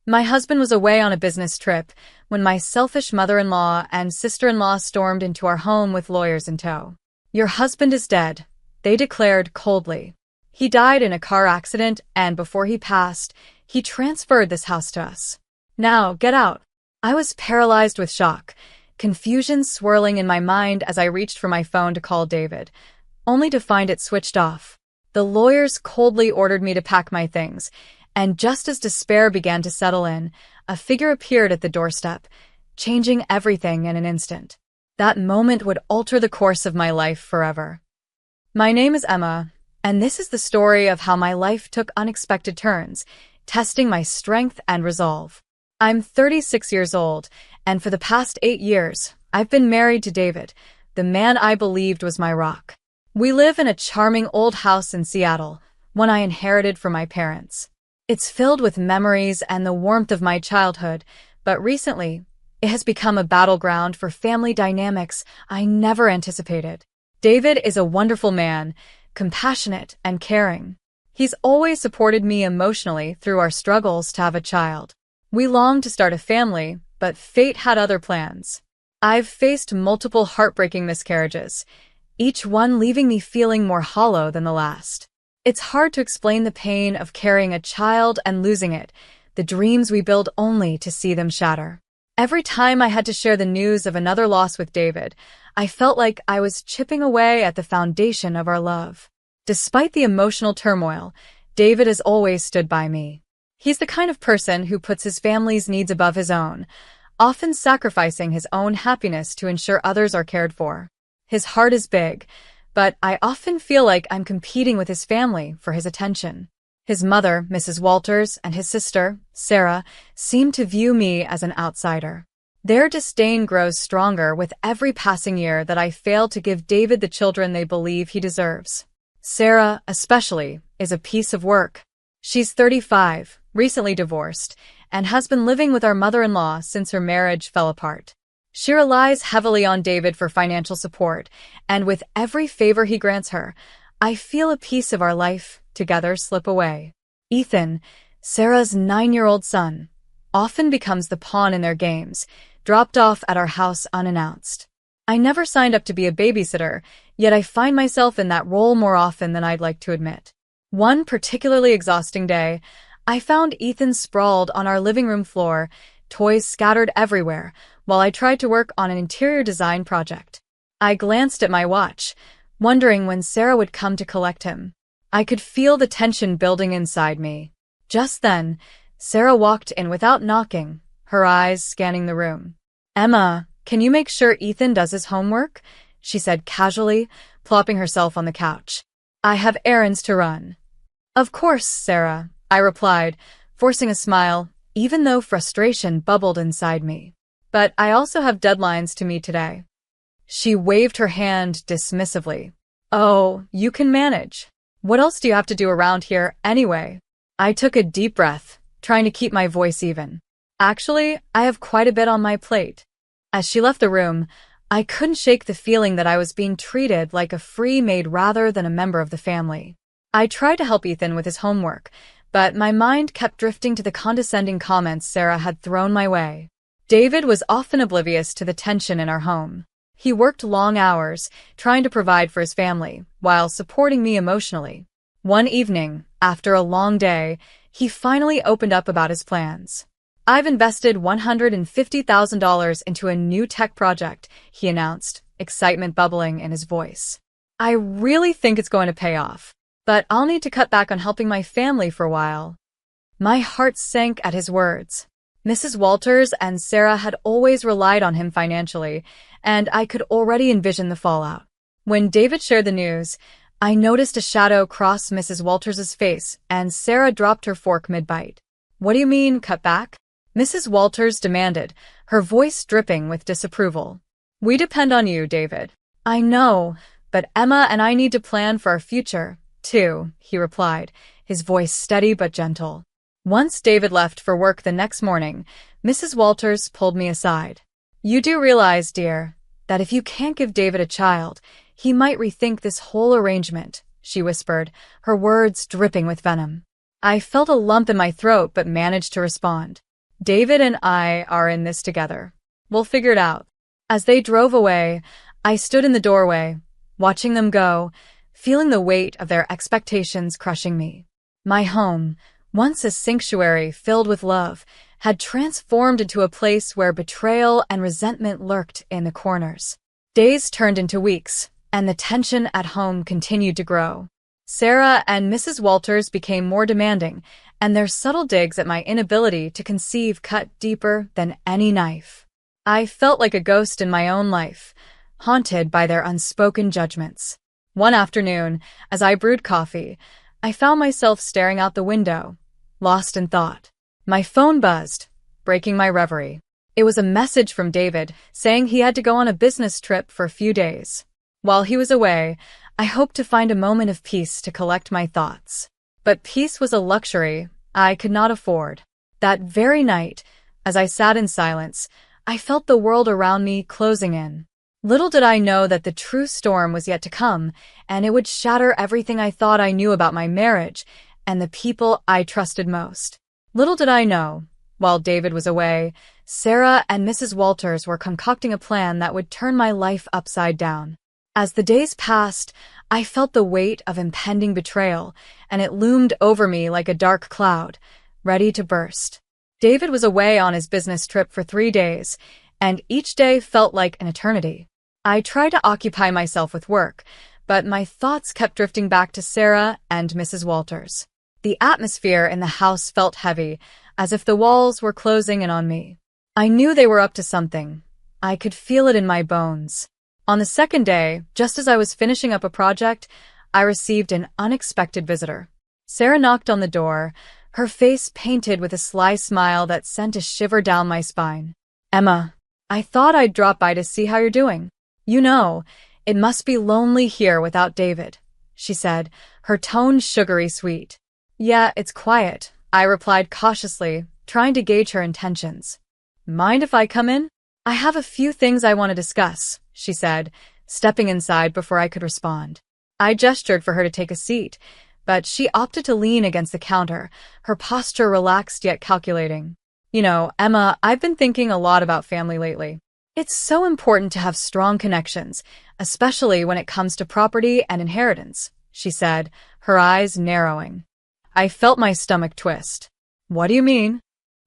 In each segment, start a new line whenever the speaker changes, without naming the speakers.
My husband was away on a business trip when my selfish mother-in-law and sister-in-law stormed into our home with lawyers in tow. "Your husband is dead," they declared coldly. "He died in a car accident, and before he passed, he transferred this house to us. Now, get out." I was paralyzed with shock, confusion swirling in my mind as I reached for my phone to call David, only to find it switched off. The lawyers coldly ordered me to pack my things, and just as despair began to settle in, a figure appeared at the doorstep, changing everything in an instant. That moment would alter the course of my life forever. My name is Emma, and this is the story of how my life took unexpected turns, testing my strength and resolve. I'm 36 years old, and for the past 8 years, I've been married to David, the man I believed was my rock. We live in a charming old house in Seattle, one I inherited from my parents. It's filled with memories and the warmth of my childhood, but recently, it has become a battleground for family dynamics I never anticipated. David is a wonderful man, compassionate and caring. He's always supported me emotionally through our struggles to have a child. We longed to start a family, but fate had other plans. I've faced multiple heartbreaking miscarriages, each one leaving me feeling more hollow than the last. It's hard to explain the pain of carrying a child and losing it, the dreams we build only to see them shatter. Every time I had to share the news of another loss with David, I felt like I was chipping away at the foundation of our love. Despite the emotional turmoil, David has always stood by me. He's the kind of person who puts his family's needs above his own, often sacrificing his own happiness to ensure others are cared for. His heart is big, but I often feel like I'm competing with his family for his attention. His mother, Mrs. Walters, and his sister, Sarah, seem to view me as an outsider. Their disdain grows stronger with every passing year that I fail to give David the children they believe he deserves. Sarah, especially, is a piece of work. She's 35, recently divorced, and has been living with our mother-in-law since her marriage fell apart. She relies heavily on David for financial support, and with every favor he grants her, I feel a piece of our life together slip away. Ethan, Sarah's 9-year-old son, often becomes the pawn in their games, dropped off at our house unannounced. I never signed up to be a babysitter, yet I find myself in that role more often than I'd like to admit. One particularly exhausting day, I found Ethan sprawled on our living room floor, toys scattered everywhere, while I tried to work on an interior design project. I glanced at my watch, wondering when Sarah would come to collect him. I could feel the tension building inside me. Just then, Sarah walked in without knocking, her eyes scanning the room. "Emma, can you make sure Ethan does his homework?" she said casually, plopping herself on the couch. "I have errands to run." "Of course, Sarah," I replied, forcing a smile, even though frustration bubbled inside me. "But I also have deadlines to meet today." She waved her hand dismissively. "Oh, you can manage. What else do you have to do around here, anyway?" I took a deep breath, trying to keep my voice even. "Actually, I have quite a bit on my plate." As she left the room, I couldn't shake the feeling that I was being treated like a free maid rather than a member of the family. I tried to help Ethan with his homework, but my mind kept drifting to the condescending comments Sarah had thrown my way. David was often oblivious to the tension in our home. He worked long hours, trying to provide for his family, while supporting me emotionally. One evening, after a long day, he finally opened up about his plans. "I've invested $150,000 into a new tech project," he announced, excitement bubbling in his voice. "I really think it's going to pay off, but I'll need to cut back on helping my family for a while." My heart sank at his words. Mrs. Walters and Sarah had always relied on him financially, and I could already envision the fallout. When David shared the news, I noticed a shadow cross Mrs. Walters' face, and Sarah dropped her fork mid-bite. "What do you mean, cut back?" Mrs. Walters demanded, her voice dripping with disapproval. "We depend on you, David." "I know, but Emma and I need to plan for our future, too," he replied, his voice steady but gentle. Once David left for work the next morning, Mrs. Walters pulled me aside. "You do realize, dear, that if you can't give David a child, he might rethink this whole arrangement," she whispered, her words dripping with venom. I felt a lump in my throat but managed to respond. David and I are in this together. We'll figure it out. As they drove away, I stood in the doorway, watching them go, feeling the weight of their expectations crushing me. My home, once a sanctuary filled with love, had transformed into a place where betrayal and resentment lurked in the corners. Days turned into weeks, and the tension at home continued to grow. Sarah and Mrs. Walters became more demanding, and their subtle digs at my inability to conceive cut deeper than any knife. I felt like a ghost in my own life, haunted by their unspoken judgments. One afternoon, as I brewed coffee, I found myself staring out the window, lost in thought. My phone buzzed, breaking my reverie. It was a message from David saying he had to go on a business trip for a few days. While he was away, I hoped to find a moment of peace to collect my thoughts. But peace was a luxury I could not afford. That very night, as I sat in silence, I felt the world around me closing in. Little did I know that the true storm was yet to come, and it would shatter everything I thought I knew about my marriage and the people I trusted most. Little did I know, while David was away, Sarah and Mrs. Walters were concocting a plan that would turn my life upside down. As the days passed, I felt the weight of impending betrayal, and it loomed over me like a dark cloud, ready to burst. David was away on his business trip for 3 days, and each day felt like an eternity. I tried to occupy myself with work, but my thoughts kept drifting back to Sarah and Mrs. Walters. The atmosphere in the house felt heavy, as if the walls were closing in on me. I knew they were up to something. I could feel it in my bones. On the second day, just as I was finishing up a project, I received an unexpected visitor. Sarah knocked on the door, her face painted with a sly smile that sent a shiver down my spine. "Emma, I thought I'd drop by to see how you're doing. You know, it must be lonely here without David," she said, her tone sugary sweet. "Yeah, it's quiet," I replied cautiously, trying to gauge her intentions. "Mind if I come in? I have a few things I want to discuss," she said, stepping inside before I could respond. I gestured for her to take a seat, but she opted to lean against the counter, her posture relaxed yet calculating. "You know, Emma, I've been thinking a lot about family lately. It's so important to have strong connections, especially when it comes to property and inheritance," she said, her eyes narrowing. I felt my stomach twist. "What do you mean?"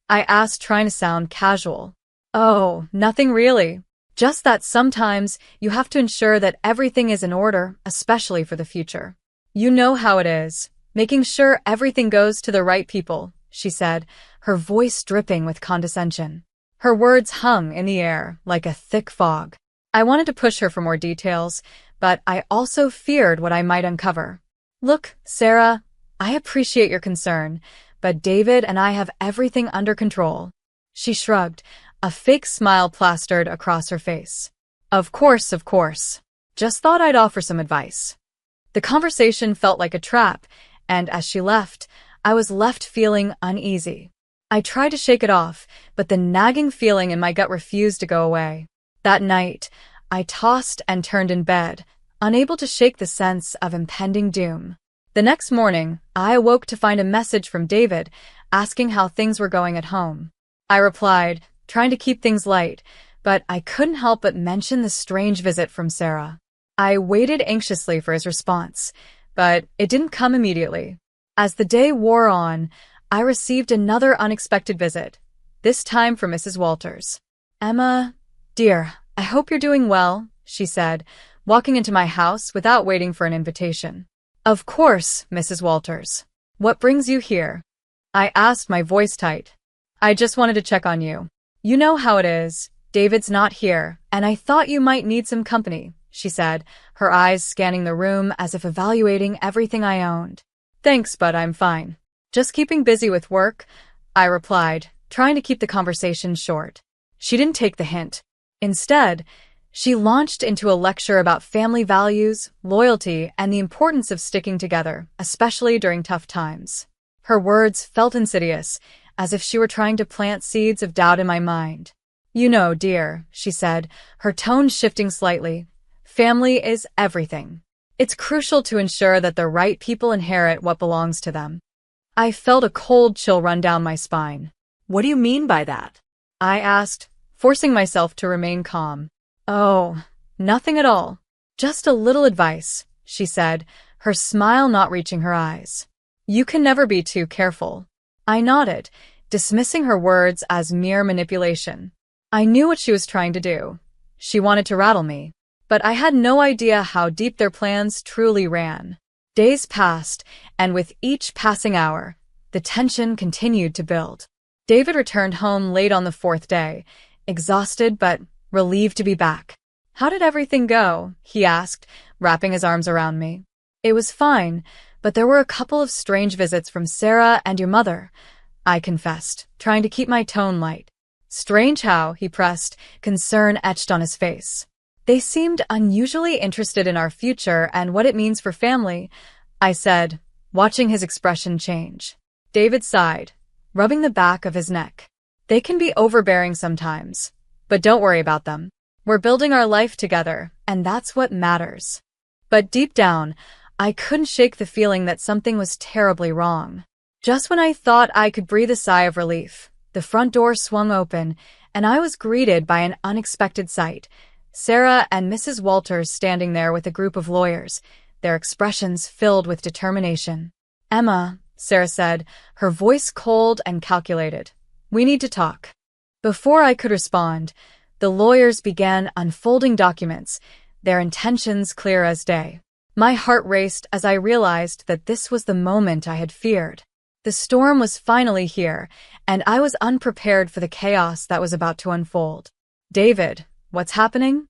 I asked, trying to sound casual. "Oh, nothing really. Just that sometimes you have to ensure that everything is in order, especially for the future. You know how it is, making sure everything goes to the right people," she said, her voice dripping with condescension. Her words hung in the air like a thick fog. I wanted to push her for more details, but I also feared what I might uncover. "Look, Sarah, I appreciate your concern, but David and I have everything under control." She shrugged, a fake smile plastered across her face. Of course. Just thought I'd offer some advice." The conversation felt like a trap, and as she left, I was left feeling uneasy. I tried to shake it off, but the nagging feeling in my gut refused to go away. That night, I tossed and turned in bed, unable to shake the sense of impending doom. The next morning, I awoke to find a message from David asking how things were going at home. I replied, trying to keep things light, but I couldn't help but mention the strange visit from Sarah. I waited anxiously for his response, but it didn't come immediately. As the day wore on, I received another unexpected visit, this time from Mrs. Walters. "Emma, dear, I hope you're doing well," she said, walking into my house without waiting for an invitation. "Of course, Mrs. Walters. What brings you here?" I asked, my voice tight. "I just wanted to check on you. You know how it is. David's not here, and I thought you might need some company," she said, her eyes scanning the room as if evaluating everything I owned. "Thanks, but I'm fine. Just keeping busy with work," I replied, trying to keep the conversation short. She didn't take the hint. Instead, she launched into a lecture about family values, loyalty, and the importance of sticking together, especially during tough times. Her words felt insidious, as if she were trying to plant seeds of doubt in my mind. "You know, dear," she said, her tone shifting slightly, "family is everything. It's crucial to ensure that the right people inherit what belongs to them." I felt a cold chill run down my spine.
What do you mean by that?
I asked, forcing myself to remain calm. Oh, nothing at all. Just a little advice, she said, her smile not reaching her eyes. You can never be too careful. I nodded, dismissing her words as mere manipulation. I knew what she was trying to do. She wanted to rattle me. But I had no idea how deep their plans truly ran. Days passed, and with each passing hour, the tension continued to build. David returned home late on the fourth day, exhausted but relieved to be back. How did everything go? He asked, wrapping his arms around me. It was fine, but there were a couple of strange visits from Sarah and your mother, I confessed, trying to keep my tone light. Strange how, he pressed, concern etched on his face. They seemed unusually interested in our future and what it means for family, I said, watching his expression change. David sighed, rubbing the back of his neck. They can be overbearing sometimes, but don't worry about them. We're building our life together, and that's what matters. But deep down, I couldn't shake the feeling that something was terribly wrong. Just when I thought I could breathe a sigh of relief, the front door swung open, and I was greeted by an unexpected sight. Sarah and Mrs. Walters standing there with a group of lawyers, their expressions filled with determination. Emma, Sarah said, her voice cold and calculated. We need to talk. Before I could respond, the lawyers began unfolding documents, their intentions clear as day. My heart raced as I realized that this was the moment I had feared. The storm was finally here, and I was unprepared for the chaos that was about to unfold. David, what's happening?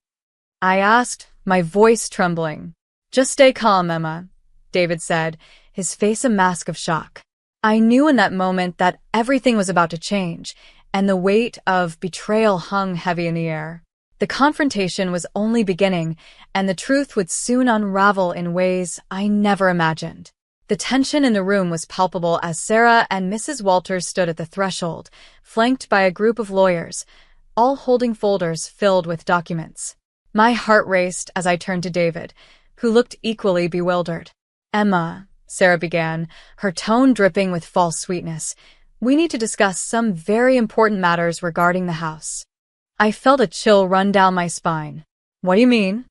I asked, my voice trembling. Just stay calm, Emma, David said, his face a mask of shock. I knew in that moment that everything was about to change, and the weight of betrayal hung heavy in the air. The confrontation was only beginning, and the truth would soon unravel in ways I never imagined. The tension in the room was palpable as Sarah and Mrs. Walters stood at the threshold, flanked by a group of lawyers, all holding folders filled with documents. My heart raced as I turned to David, who looked equally bewildered. Emma, Sarah began, her tone dripping with false sweetness, we need to discuss some very important matters regarding the house. I felt a chill run down my spine. What do you mean?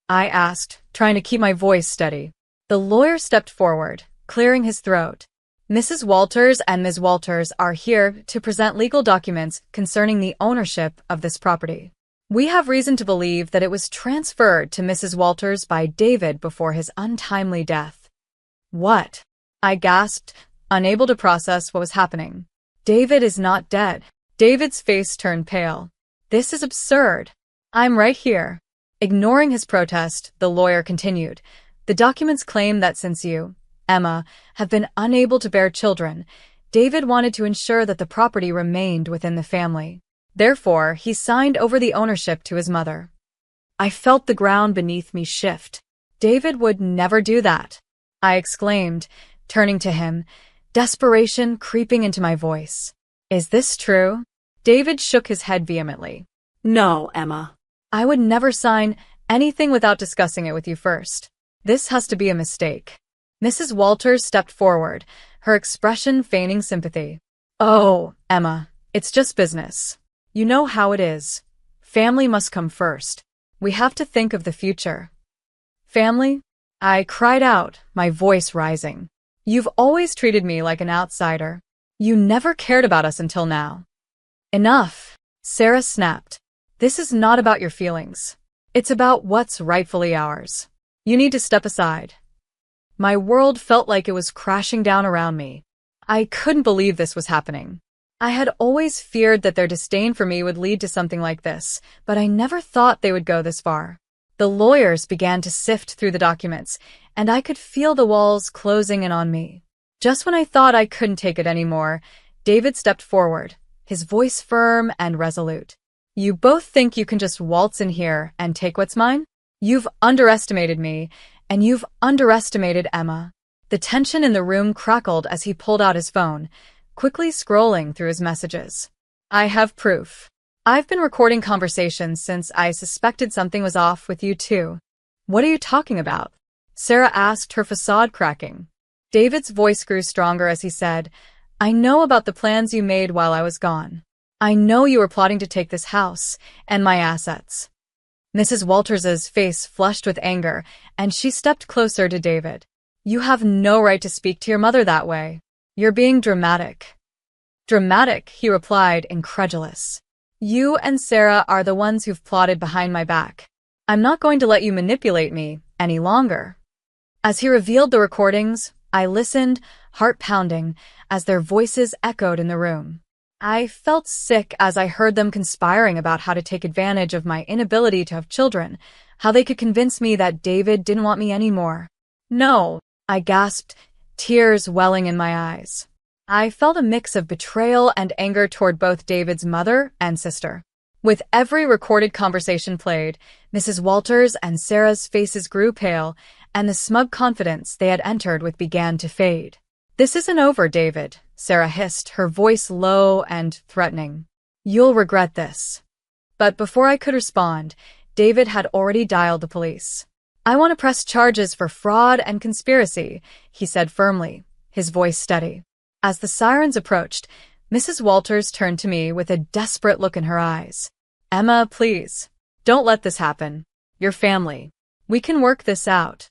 I asked, trying to keep my voice steady. The lawyer stepped forward, clearing his throat. Mrs. Walters and Ms. Walters are here to present legal documents concerning the ownership of this property. We have reason to believe that it was transferred to Mrs. Walters by David before his untimely death. What? I gasped, unable to process what was happening. David is not dead. David's face turned pale. This is absurd. I'm right here. Ignoring his protest, the lawyer continued. The documents claim that since you, Emma, have been unable to bear children, David wanted to ensure that the property remained within the family. Therefore, he signed over the ownership to his mother. I felt the ground beneath me shift. David would never do that, I exclaimed, turning to him, desperation creeping into my voice. Is this true? David shook his head vehemently.
No, Emma.
I would never sign anything without discussing it with you first. This has to be a mistake. Mrs. Walters stepped forward, her expression feigning sympathy. Oh, Emma, it's just business. You know how it is. Family must come first. We have to think of the future. Family? I cried out, my voice rising. You've always treated me like an outsider. You never cared about us until now. Enough, Sarah snapped. This is not about your feelings. It's about what's rightfully ours. You need to step aside. My world felt like it was crashing down around me. I couldn't believe this was happening. I had always feared that their disdain for me would lead to something like this, but I never thought they would go this far. The lawyers began to sift through the documents, and I could feel the walls closing in on me. Just when I thought I couldn't take it anymore, David stepped forward, his voice firm and resolute. You both think you can just waltz in here and take what's mine? You've underestimated me, and you've underestimated Emma. The tension in the room crackled as he pulled out his phone, quickly scrolling through his messages. I have proof. I've been recording conversations since I suspected something was off with you two. What are you talking about? Sarah asked, her facade cracking. David's voice grew stronger as he said, I know about the plans you made while I was gone. I know you were plotting to take this house and my assets." Mrs. Walters's face flushed with anger, and she stepped closer to David. "You have no right to speak to your mother that way. You're being dramatic." "Dramatic," he replied, incredulous. "You and Sarah are the ones who've plotted behind my back. I'm not going to let you manipulate me any longer." As he revealed the recordings, I listened, heart pounding, as their voices echoed in the room. I felt sick as I heard them conspiring about how to take advantage of my inability to have children, how they could convince me that David didn't want me anymore. "No," I gasped, tears welling in my eyes. I felt a mix of betrayal and anger toward both David's mother and sister. With every recorded conversation played, Mrs. Walters and Sarah's faces grew pale, and the smug confidence they had entered with began to fade. "This isn't over, David," Sarah hissed, her voice low and threatening. "You'll regret this." But before I could respond, David had already dialed the police. "I want to press charges for fraud and conspiracy," he said firmly, his voice steady. As the sirens approached, Mrs. Walters turned to me with a desperate look in her eyes. "Emma, please, don't let this happen. Your family. We can work this out."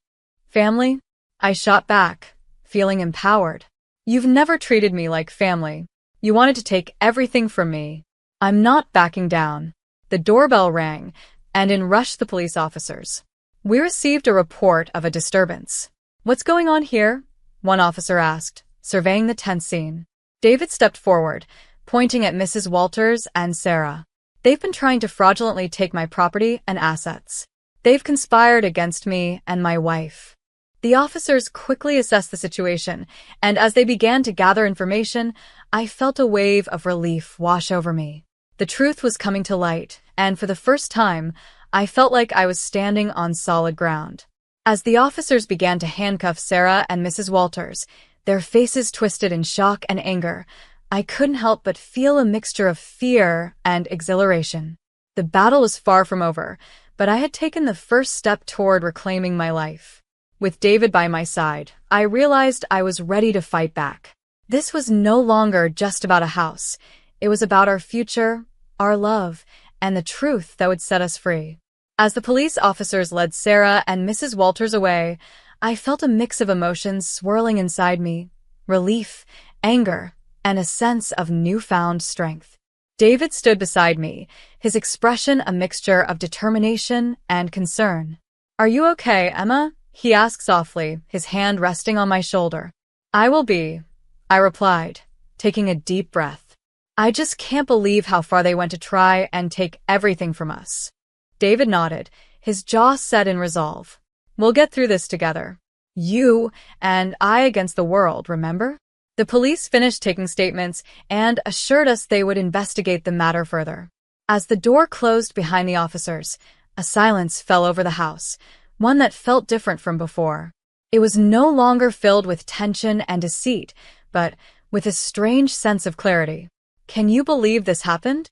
"Family?" I shot back, feeling empowered. "You've never treated me like family. You wanted to take everything from me." "I'm not backing down." The doorbell rang, and in rushed the police officers. "We received a report of a disturbance." "What's going on here?" one officer asked, surveying the tense scene. David stepped forward, pointing at Mrs. Walters and Sarah. "They've been trying to fraudulently take my property and assets. They've conspired against me and my wife." The officers quickly assessed the situation, and as they began to gather information, I felt a wave of relief wash over me. The truth was coming to light, and for the first time, I felt like I was standing on solid ground. As the officers began to handcuff Sarah and Mrs. Walters, their faces twisted in shock and anger, I couldn't help but feel a mixture of fear and exhilaration. The battle was far from over, but I had taken the first step toward reclaiming my life. With David by my side, I realized I was ready to fight back. This was no longer just about a house. It was about our future, our love, and the truth that would set us free. As the police officers led Sarah and Mrs. Walters away, I felt a mix of emotions swirling inside me: relief, anger, and a sense of newfound strength. David stood beside me, his expression a mixture of determination and concern. "Are you okay, Emma?" he asked softly, his hand resting on my shoulder. "I will be," I replied, taking a deep breath. "I just can't believe how far they went to try and take everything from us." David nodded, his jaw set in resolve. "We'll get through this together. You and I against the world, remember?" The police finished taking statements and assured us they would investigate the matter further. As the door closed behind the officers, a silence fell over the house, one that felt different from before. It was no longer filled with tension and deceit, but with a strange sense of clarity. "Can you believe this happened?"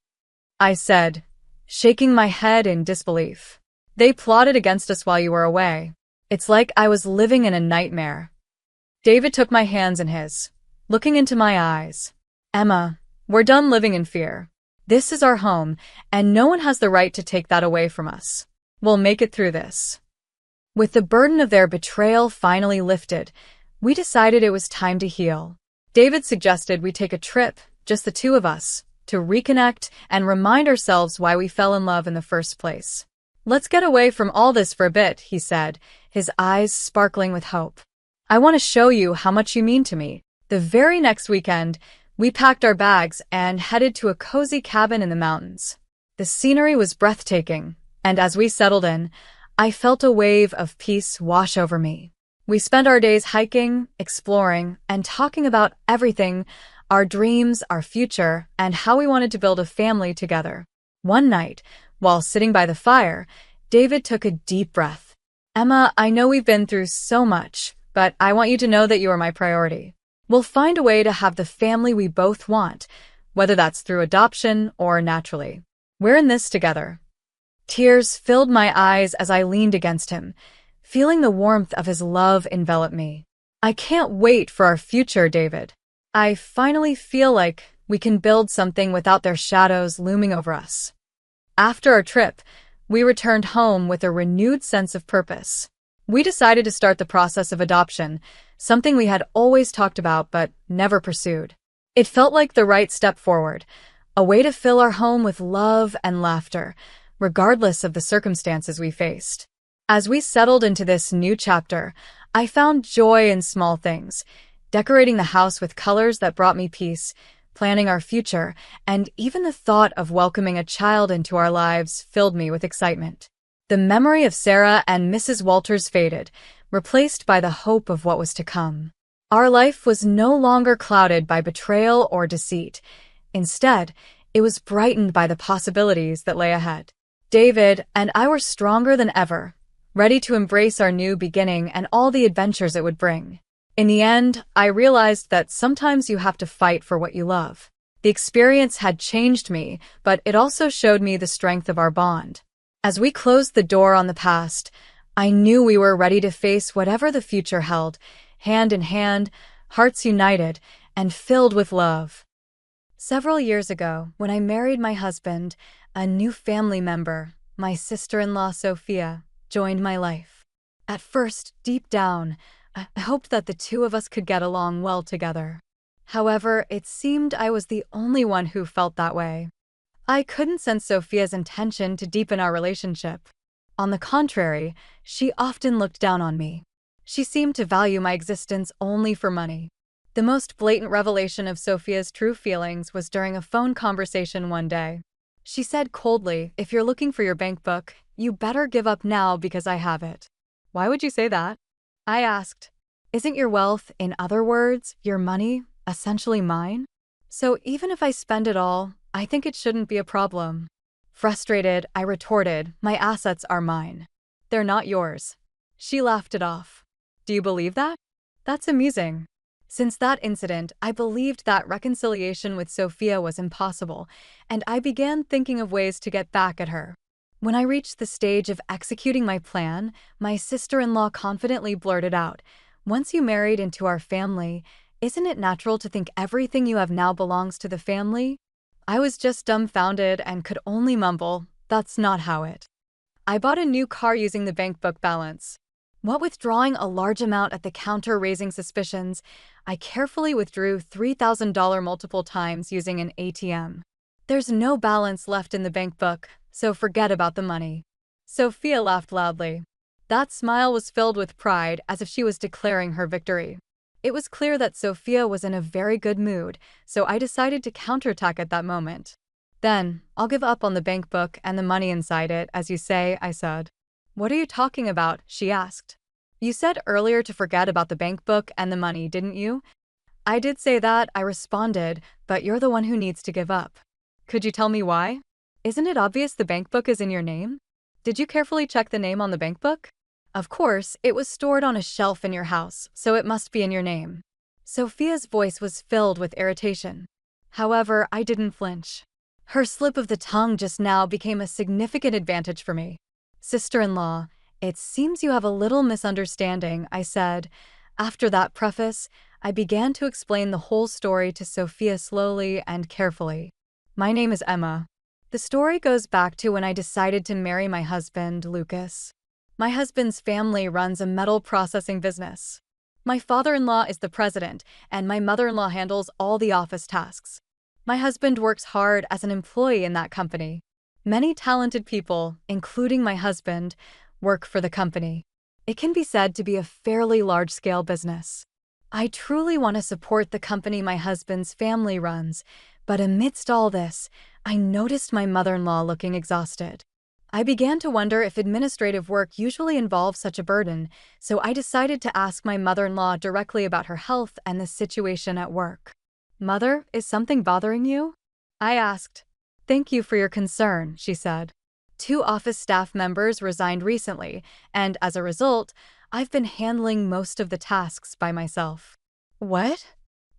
I said, shaking my head in disbelief. "They plotted against us while you were away. It's like I was living in a nightmare." David took my hands in his, looking into my eyes. "Emma, we're done living in fear. This is our home, and no one has the right to take that away from us. We'll make it through this." With the burden of their betrayal finally lifted, we decided it was time to heal. David suggested we take a trip, just the two of us, to reconnect and remind ourselves why we fell in love in the first place. "Let's get away from all this for a bit," he said, his eyes sparkling with hope. "I want to show you how much you mean to me." The very next weekend, we packed our bags and headed to a cozy cabin in the mountains. The scenery was breathtaking, and as we settled in, I felt a wave of peace wash over me. We spent our days hiking, exploring, and talking about everything: our dreams, our future, and how we wanted to build a family together. One night, while sitting by the fire, David took a deep breath. "Emma, I know we've been through so much, but I want you to know that you are my priority. We'll find a way to have the family we both want, whether that's through adoption or naturally. We're in this together." Tears filled my eyes as I leaned against him, feeling the warmth of his love envelop me. "I can't wait for our future, David." I finally feel like we can build something without their shadows looming over us. After our trip, we returned home with a renewed sense of purpose. We decided to start the process of adoption, something we had always talked about but never pursued. It felt like the right step forward, a way to fill our home with love and laughter, regardless of the circumstances we faced. As we settled into this new chapter, I found joy in small things, decorating the house with colors that brought me peace, planning our future, and even the thought of welcoming a child into our lives filled me with excitement. The memory of Sarah and Mrs. Walters faded, replaced by the hope of what was to come. Our life was no longer clouded by betrayal or deceit. Instead, it was brightened by the possibilities that lay ahead. David and I were stronger than ever, ready to embrace our new beginning and all the adventures it would bring. In the end, I realized that sometimes you have to fight for what you love. The experience had changed me, but it also showed me the strength of our bond. As we closed the door on the past, I knew we were ready to face whatever the future held, hand in hand, hearts united, and filled with love. Several years ago, when I married my husband, a new family member, my sister-in-law Sophia, joined my life. At first, deep down, I hoped that the two of us could get along well together. However, it seemed I was the only one who felt that way. I couldn't sense Sophia's intention to deepen our relationship. On the contrary, she often looked down on me. She seemed to value my existence only for money. The most blatant revelation of Sophia's true feelings was during a phone conversation one day. She said coldly, "If you're looking for your bank book, you better give up now because I have it." "Why would you say that?" I asked. "Isn't your wealth, in other words, your money, essentially mine? So even if I spend it all, I think it shouldn't be a problem." Frustrated, I retorted, "My assets are mine. They're not yours." She laughed it off. "Do you believe that?" "That's amusing." Since that incident, I believed that reconciliation with Sophia was impossible, and I began thinking of ways to get back at her. When I reached the stage of executing my plan, my sister-in-law confidently blurted out, "Once you married into our family, isn't it natural to think everything you have now belongs to the family?" I was just dumbfounded and could only mumble, "That's not how it." I bought a new car using the bank book balance. What with drawing a large amount at the counter raising suspicions, I carefully withdrew $3,000 multiple times using an ATM. There's no balance left in the bank book, so forget about the money. Sophia laughed loudly. That smile was filled with pride, as if she was declaring her victory. It was clear that Sophia was in a very good mood, so I decided to counterattack at that moment. "Then, I'll give up on the bank book and the money inside it, as you say," I said. "What are you talking about?" she asked. "You said earlier to forget about the bank book and the money, didn't you?" "I did say that," I responded, "but you're the one who needs to give up." "Could you tell me why? Isn't it obvious the bank book is in your name? Did you carefully check the name on the bank book?" "Of course, it was stored on a shelf in your house, so it must be in your name." Sophia's voice was filled with irritation. However, I didn't flinch. Her slip of the tongue just now became a significant advantage for me. "Sister-in-law, it seems you have a little misunderstanding," I said. After that preface, I began to explain the whole story to Sophia slowly and carefully. "My name is Emma. The story goes back to when I decided to marry my husband, Lucas. My husband's family runs a metal processing business. My father-in-law is the president, and my mother-in-law handles all the office tasks. My husband works hard as an employee in that company. Many talented people, including my husband, work for the company. It can be said to be a fairly large-scale business. I truly want to support the company my husband's family runs, but amidst all this, I noticed my mother-in-law looking exhausted. I began to wonder if administrative work usually involves such a burden, so I decided to ask my mother-in-law directly about her health and the situation at work. "Mother, is something bothering you?" I asked. "Thank you for your concern," she said. "Two office staff members resigned recently, and as a result, I've been handling most of the tasks by myself." "What?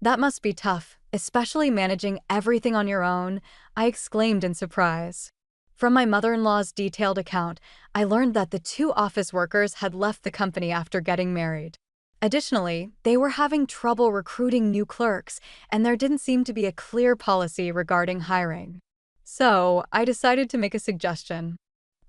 That must be tough, especially managing everything on your own," I exclaimed in surprise. From my mother-in-law's detailed account, I learned that the two office workers had left the company after getting married. Additionally, they were having trouble recruiting new clerks, and there didn't seem to be a clear policy regarding hiring. So, I decided to make a suggestion.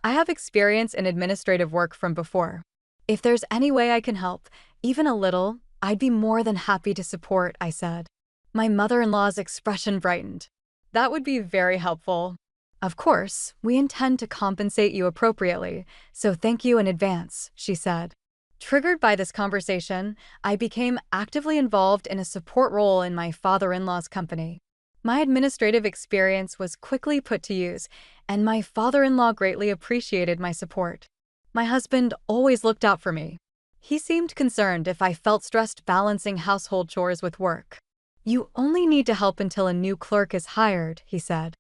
I have experience in administrative work from before. If there's any way I can help, even a little, I'd be more than happy to support, I said. My mother-in-law's expression brightened. That would be very helpful. Of course, we intend to compensate you appropriately, so thank you in advance, she said. Triggered by this conversation, I became actively involved in a support role in my father-in-law's company. My administrative experience was quickly put to use, and my father-in-law greatly appreciated my support. My husband always looked out for me. He seemed concerned if I felt stressed balancing household chores with work. You only need to help until a new clerk is hired, he said.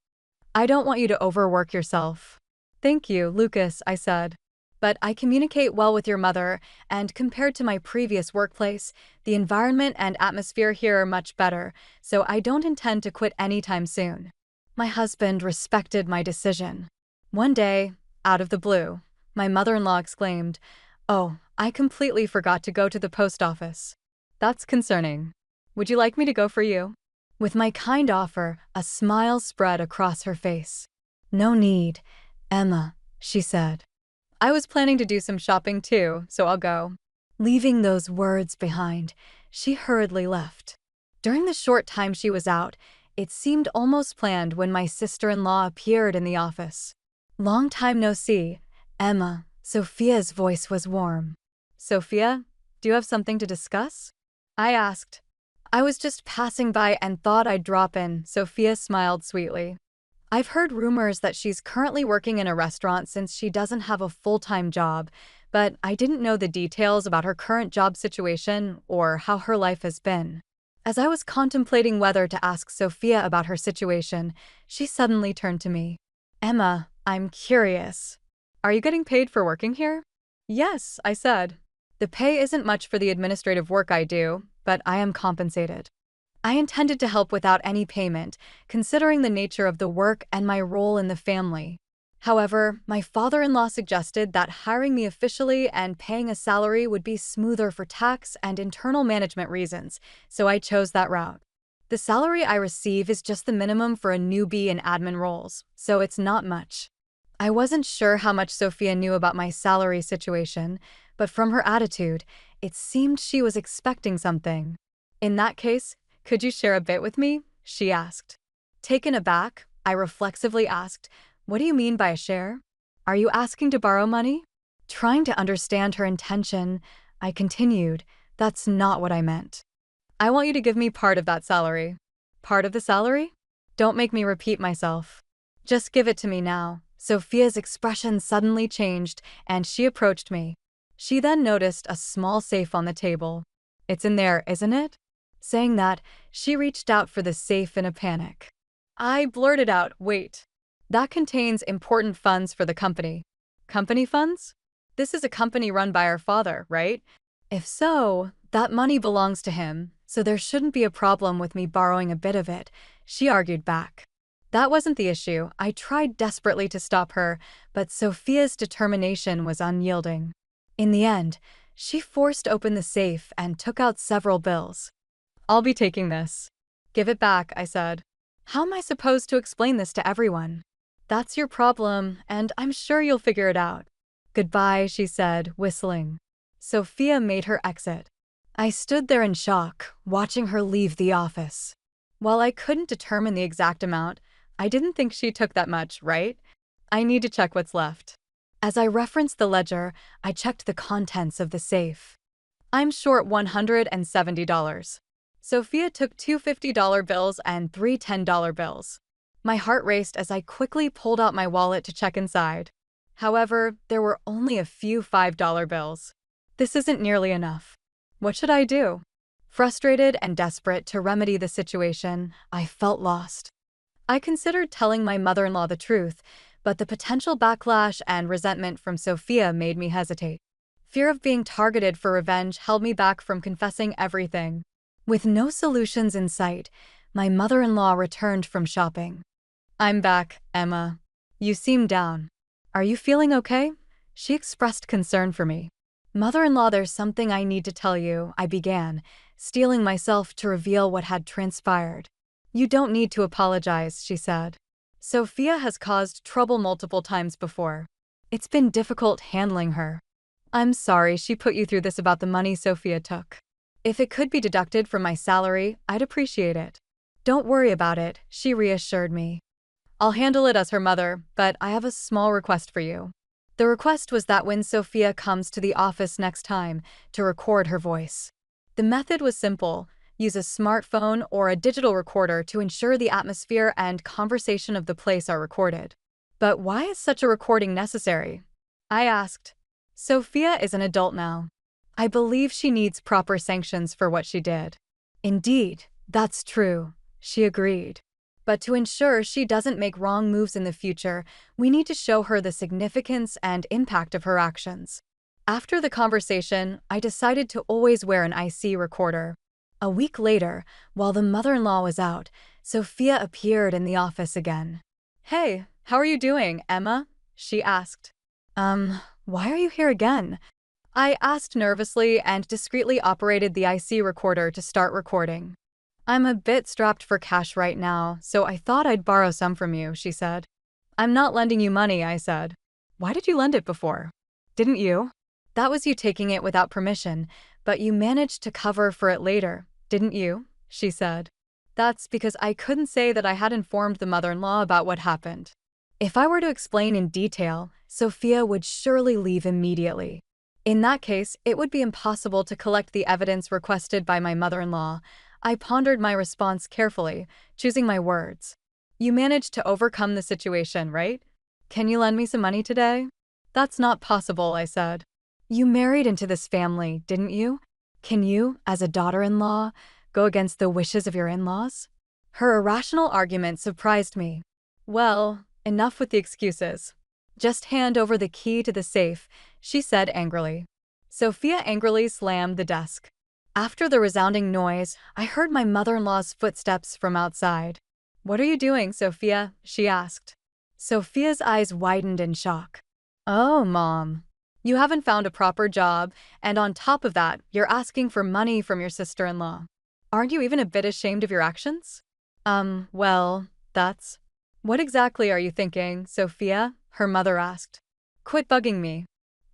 I don't want you to overwork yourself. Thank you, Lucas, I said. But I communicate well with your mother, and compared to my previous workplace, the environment and atmosphere here are much better, so I don't intend to quit anytime soon. My husband respected my decision. One day, out of the blue, my mother-in-law exclaimed, "Oh, I completely forgot to go to the post office. That's concerning. Would you like me to go for you?" With my kind offer, a smile spread across her face. "No need, Emma," she said. I was planning to do some shopping too, so I'll go. Leaving those words behind, she hurriedly left. During the short time she was out, it seemed almost planned when my sister-in-law appeared in the office. "Long time no see, Emma." Sophia's voice was warm. "Sophia, do you have something to discuss?" I asked. "I was just passing by and thought I'd drop in," Sophia smiled sweetly. "I've heard rumors that she's currently working in a restaurant since she doesn't have a full-time job, but I didn't know the details about her current job situation or how her life has been." As I was contemplating whether to ask Sophia about her situation, she suddenly turned to me. "Emma, I'm curious. Are you getting paid for working here?" "Yes," I said. "The pay isn't much for the administrative work I do, but I am compensated." I intended to help without any payment, considering the nature of the work and my role in the family. However, my father-in-law suggested that hiring me officially and paying a salary would be smoother for tax and internal management reasons, so I chose that route. The salary I receive is just the minimum for a newbie in admin roles, so it's not much. I wasn't sure how much Sophia knew about my salary situation, but from her attitude, it seemed she was expecting something. "In that case, could you share a bit with me?" she asked. Taken aback, I reflexively asked, "What do you mean by a share? Are you asking to borrow money?" Trying to understand her intention, I continued, "That's not what I meant. I want you to give me part of that salary." "Part of the salary?" Don't make me repeat myself. "Just give it to me now." Sophia's expression suddenly changed, and she approached me. She then noticed a small safe on the table. "It's in there, isn't it?" Saying that, she reached out for the safe in a panic. I blurted out, "Wait. That contains important funds for the company." "Company funds? This is a company run by our father, right? If so, that money belongs to him, so there shouldn't be a problem with me borrowing a bit of it," she argued back. That wasn't the issue. I tried desperately to stop her, but Sophia's determination was unyielding. In the end, she forced open the safe and took out several bills. "I'll be taking this." "Give it back," I said. "How am I supposed to explain this to everyone?" "That's your problem, and I'm sure you'll figure it out." "Goodbye," she said, whistling. Sophia made her exit. I stood there in shock, watching her leave the office. While I couldn't determine the exact amount, I didn't think she took that much, right? I need to check what's left. As I referenced the ledger, I checked the contents of the safe. I'm short $170. Sophia took two $50 bills and three $10 bills. My heart raced as I quickly pulled out my wallet to check inside. However, there were only a few $5 bills. This isn't nearly enough. What should I do? Frustrated and desperate to remedy the situation, I felt lost. I considered telling my mother-in-law the truth, but the potential backlash and resentment from Sophia made me hesitate. Fear of being targeted for revenge held me back from confessing everything. With no solutions in sight, my mother-in-law returned from shopping. "I'm back, Emma. You seem down. Are you feeling okay?" She expressed concern for me. Mother-in-law, there's something I need to tell you, I began, steeling myself to reveal what had transpired. You don't need to apologize, she said. Sophia has caused trouble multiple times before. It's been difficult handling her. I'm sorry she put you through this about the money Sophia took. If it could be deducted from my salary, I'd appreciate it. Don't worry about it, she reassured me. I'll handle it as her mother, but I have a small request for you. The request was that when Sophia comes to the office next time, to record her voice. The method was simple: use a smartphone or a digital recorder to ensure the atmosphere and conversation of the place are recorded. But why is such a recording necessary? I asked. Sophia is an adult now. I believe she needs proper sanctions for what she did. Indeed, that's true, she agreed. But to ensure she doesn't make wrong moves in the future, we need to show her the significance and impact of her actions. After the conversation, I decided to always wear an IC recorder. A week later, while the mother-in-law was out, Sophia appeared in the office again. Hey, how are you doing, Emma? She asked. Why are you here again? I asked nervously and discreetly operated the IC recorder to start recording. I'm a bit strapped for cash right now, so I thought I'd borrow some from you, she said. I'm not lending you money, I said. Why did you lend it before? Didn't you? That was you taking it without permission, but you managed to cover for it later, didn't you? She said. That's because I couldn't say that I had informed the mother-in-law about what happened. If I were to explain in detail, Sophia would surely leave immediately. In that case, it would be impossible to collect the evidence requested by my mother-in-law. I pondered my response carefully, choosing my words. You managed to overcome the situation, right? Can you lend me some money today? That's not possible, I said. You married into this family, didn't you? Can you, as a daughter-in-law, go against the wishes of your in-laws? Her irrational argument surprised me. Well, enough with the excuses. Just hand over the key to the safe, she said angrily. Sophia angrily slammed the desk. After the resounding noise, I heard my mother-in-law's footsteps from outside. What are you doing, Sophia? She asked. Sophia's eyes widened in shock. Oh, Mom. You haven't found a proper job, and on top of that, you're asking for money from your sister-in-law. Aren't you even a bit ashamed of your actions? Well, that's... What exactly are you thinking, Sophia? Her mother asked. Quit bugging me.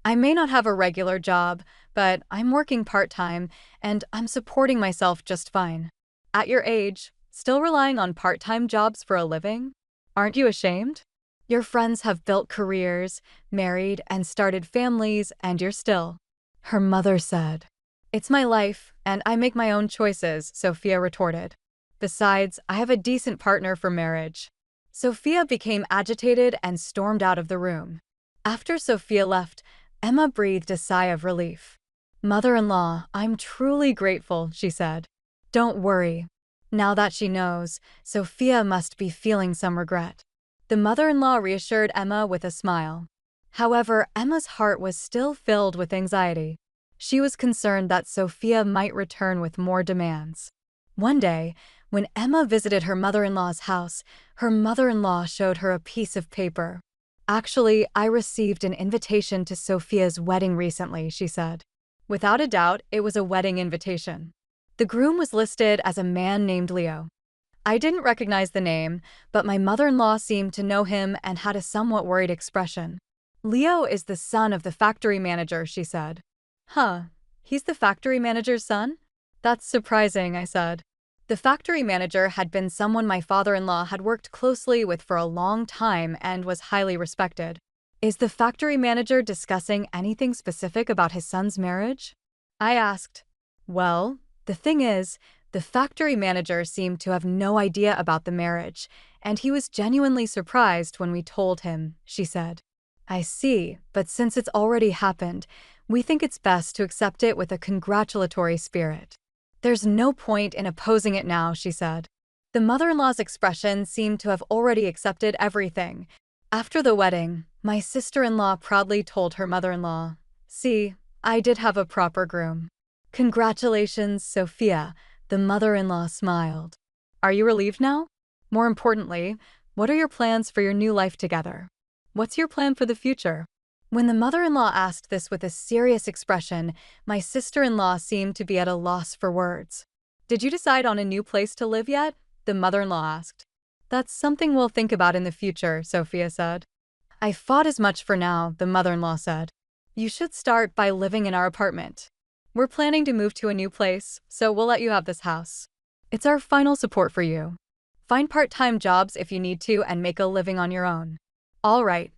I may not have a regular job, but I'm working part-time, and I'm supporting myself just fine. At your age, still relying on part-time jobs for a living? Aren't you ashamed? Your friends have built careers, married, and started families, and you're still. Her mother said. It's my life, and I make my own choices, Sophia retorted. Besides, I have a decent partner for marriage. Sophia became agitated and stormed out of the room. After Sophia left, Emma breathed a sigh of relief. Mother-in-law, I'm truly grateful, she said. Don't worry. Now that she knows, Sophia must be feeling some regret. The mother-in-law reassured Emma with a smile. However, Emma's heart was still filled with anxiety. She was concerned that Sophia might return with more demands. One day, when Emma visited her mother-in-law's house, her mother-in-law showed her a piece of paper. Actually, I received an invitation to Sophia's wedding recently, she said. Without a doubt, it was a wedding invitation. The groom was listed as a man named Leo. I didn't recognize the name, but my mother-in-law seemed to know him and had a somewhat worried expression. Leo is the son of the factory manager, she said. Huh, he's the factory manager's son? That's surprising, I said. The factory manager had been someone my father-in-law had worked closely with for a long time and was highly respected. Is the factory manager discussing anything specific about his son's marriage? I asked. Well, the thing is, the factory manager seemed to have no idea about the marriage, and he was genuinely surprised when we told him, she said. I see, but since it's already happened, we think it's best to accept it with a congratulatory spirit. There's no point in opposing it now, she said. The mother-in-law's expression seemed to have already accepted everything. After the wedding, my sister-in-law proudly told her mother-in-law, See, I did have a proper groom. Congratulations, Sophia, the mother-in-law smiled. Are you relieved now? More importantly, what are your plans for your new life together? What's your plan for the future? When the mother-in-law asked this with a serious expression, my sister-in-law seemed to be at a loss for words. "Did you decide on a new place to live yet?" the mother-in-law asked. "That's something we'll think about in the future," Sophia said. "I fought as much for now," the mother-in-law said. "You should start by living in our apartment. We're planning to move to a new place, so we'll let you have this house. It's our final support for you. Find part-time jobs if you need to and make a living on your own." "All right.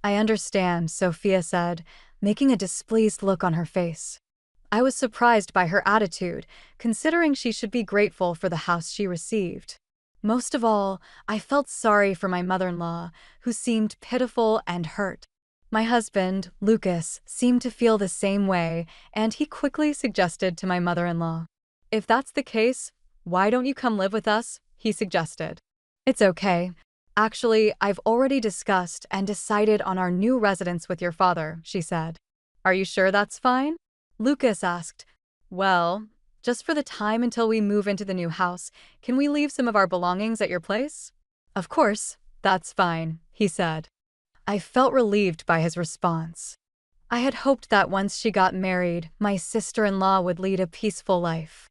I understand," Sophia said, making a displeased look on her face. I was surprised by her attitude, considering she should be grateful for the house she received. Most of all, I felt sorry for my mother-in-law, who seemed pitiful and hurt. My husband, Lucas, seemed to feel the same way, and he quickly suggested to my mother-in-law, "If that's the case, why don't you come live with us?" he suggested. "It's okay. Actually, I've already discussed and decided on our new residence with your father," she said. "Are you sure that's fine?" Lucas asked. "Well, just for the time until we move into the new house, can we leave some of our belongings at your place?" "Of course, that's fine," he said. I felt relieved by his response. I had hoped that once she got married, my sister-in-law would lead a peaceful life.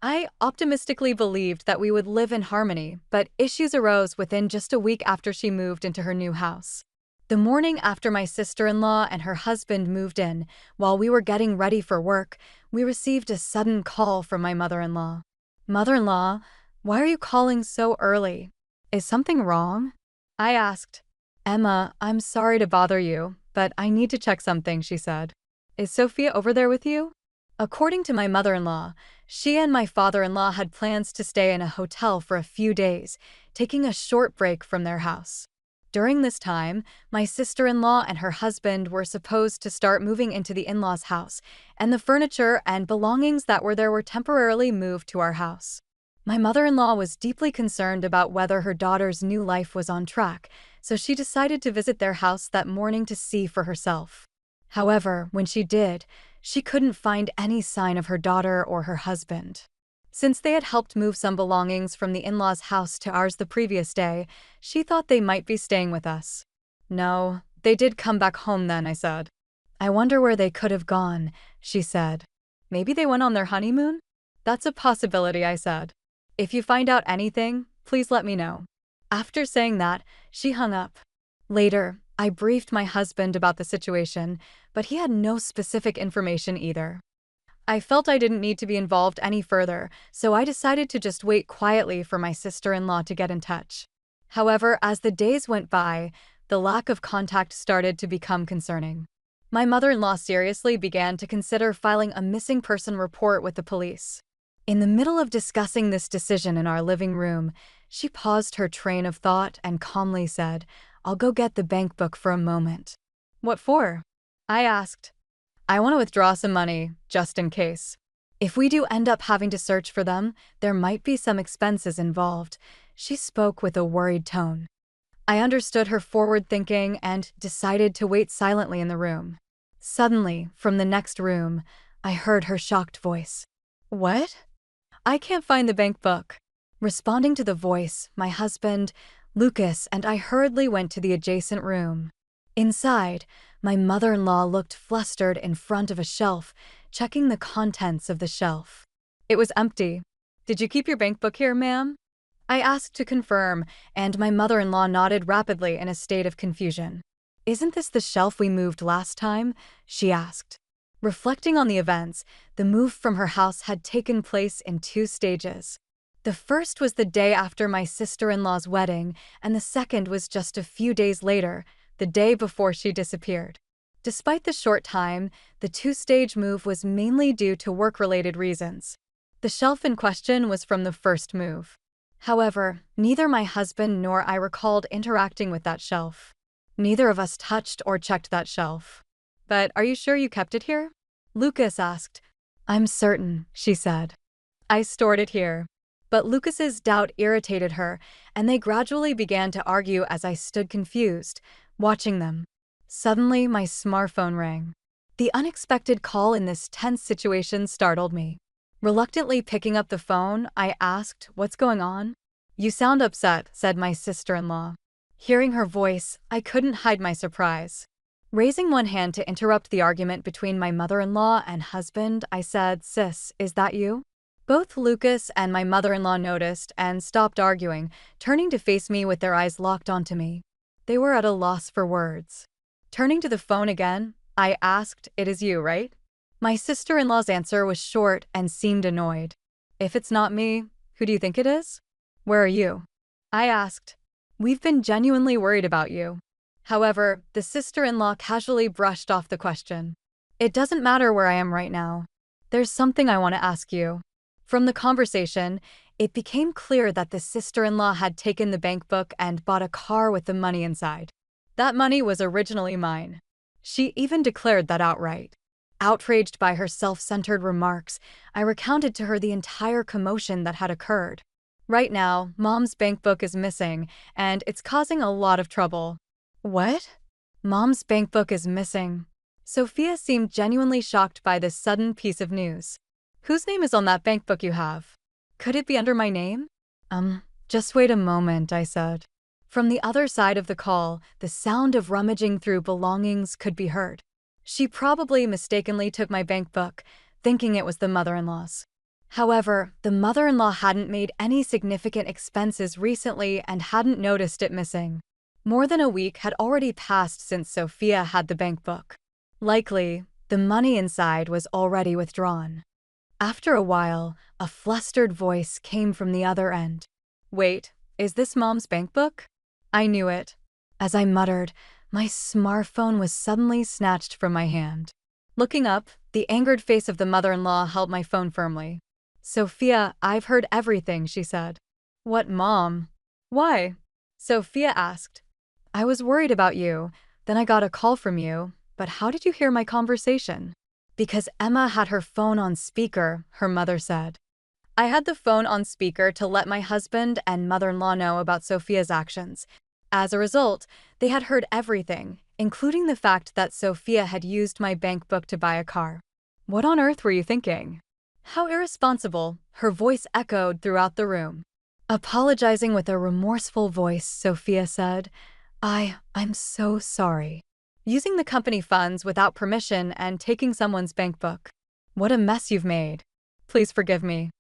I optimistically believed that we would live in harmony, but issues arose within just a week after she moved into her new house. The morning after my sister-in-law and her husband moved in, while we were getting ready for work, we received a sudden call from my mother-in-law. "Mother-in-law, why are you calling so early? Is something wrong?" I asked. "Emma, I'm sorry to bother you, but I need to check something," she said. "Is Sophia over there with you?" According to my mother-in-law, she and my father-in-law had plans to stay in a hotel for a few days, taking a short break from their house. During this time, my sister-in-law and her husband were supposed to start moving into the in-laws' house, and the furniture and belongings that were there were temporarily moved to our house. My mother-in-law was deeply concerned about whether her daughter's new life was on track, so she decided to visit their house that morning to see for herself. However, when she did, she couldn't find any sign of her daughter or her husband. Since they had helped move some belongings from the in-laws' house to ours the previous day, she thought they might be staying with us. "No, they did come back home then," I said. "I wonder where they could have gone," she said. "Maybe they went on their honeymoon?" "That's a possibility," I said. "If you find out anything, please let me know." After saying that, she hung up. Later, I briefed my husband about the situation, but he had no specific information either. I felt I didn't need to be involved any further, so I decided to just wait quietly for my sister-in-law to get in touch. However, as the days went by, the lack of contact started to become concerning. My mother-in-law seriously began to consider filing a missing person report with the police. In the middle of discussing this decision in our living room, she paused her train of thought and calmly said, "I'll go get the bank book for a moment." "What for?" I asked. "I want to withdraw some money, just in case. If we do end up having to search for them, there might be some expenses involved." She spoke with a worried tone. I understood her forward thinking and decided to wait silently in the room. Suddenly, from the next room, I heard her shocked voice. "What? I can't find the bank book." Responding to the voice, my husband, Lucas, and I hurriedly went to the adjacent room. Inside, my mother-in-law looked flustered in front of a shelf, checking the contents of the shelf. It was empty. "Did you keep your bank book here, ma'am?" I asked to confirm, and my mother-in-law nodded rapidly in a state of confusion. "Isn't this the shelf we moved last time?" she asked. Reflecting on the events, the move from her house had taken place in 2 stages. The first was the day after my sister-in-law's wedding, and the second was just a few days later, the day before she disappeared. Despite the short time, the 2-stage move was mainly due to work-related reasons. The shelf in question was from the first move. However, neither my husband nor I recalled interacting with that shelf. Neither of us touched or checked that shelf. "But are you sure you kept it here?" Lucas asked. "I'm certain," she said. "I stored it here." But Lucas's doubt irritated her, and they gradually began to argue as I stood confused, watching them. Suddenly, my smartphone rang. The unexpected call in this tense situation startled me. Reluctantly picking up the phone, I asked, "What's going on?" "You sound upset," said my sister-in-law. Hearing her voice, I couldn't hide my surprise. Raising one hand to interrupt the argument between my mother-in-law and husband, I said, "Sis, is that you?" Both Lucas and my mother-in-law noticed and stopped arguing, turning to face me with their eyes locked onto me. They were at a loss for words. Turning to the phone again, I asked, "It is you, right?" My sister-in-law's answer was short and seemed annoyed. "If it's not me, who do you think it is?" "Where are you?" I asked. "We've been genuinely worried about you." However, the sister-in-law casually brushed off the question. "It doesn't matter where I am right now. There's something I want to ask you." From the conversation, it became clear that the sister-in-law had taken the bank book and bought a car with the money inside. That money was originally mine. She even declared that outright. Outraged by her self-centered remarks, I recounted to her the entire commotion that had occurred. "Right now, Mom's bank book is missing, and it's causing a lot of trouble." "What?" "Mom's bank book is missing." Sophia seemed genuinely shocked by this sudden piece of news. "Whose name is on that bank book you have? Could it be under my name?" Just wait a moment," I said. From the other side of the call, the sound of rummaging through belongings could be heard. She probably mistakenly took my bank book, thinking it was the mother-in-law's. However, the mother-in-law hadn't made any significant expenses recently and hadn't noticed it missing. More than a week had already passed since Sophia had the bank book. Likely, the money inside was already withdrawn. After a while, a flustered voice came from the other end. "Wait, is this Mom's bank book?" I knew it. As I muttered, my smartphone was suddenly snatched from my hand. Looking up, the angered face of the mother-in-law held my phone firmly. "Sophia, I've heard everything," she said. "What, Mom? Why?" Sophia asked. "I was worried about you, then I got a call from you, but how did you hear my conversation?" "Because Emma had her phone on speaker," her mother said. I had the phone on speaker to let my husband and mother-in-law know about Sophia's actions. As a result, they had heard everything, including the fact that Sophia had used my bank book to buy a car. "What on earth were you thinking?" "How irresponsible," her voice echoed throughout the room. Apologizing with a remorseful voice, Sophia said, I'm so sorry. Using the company funds without permission and taking someone's bank book. What a mess you've made. Please forgive me.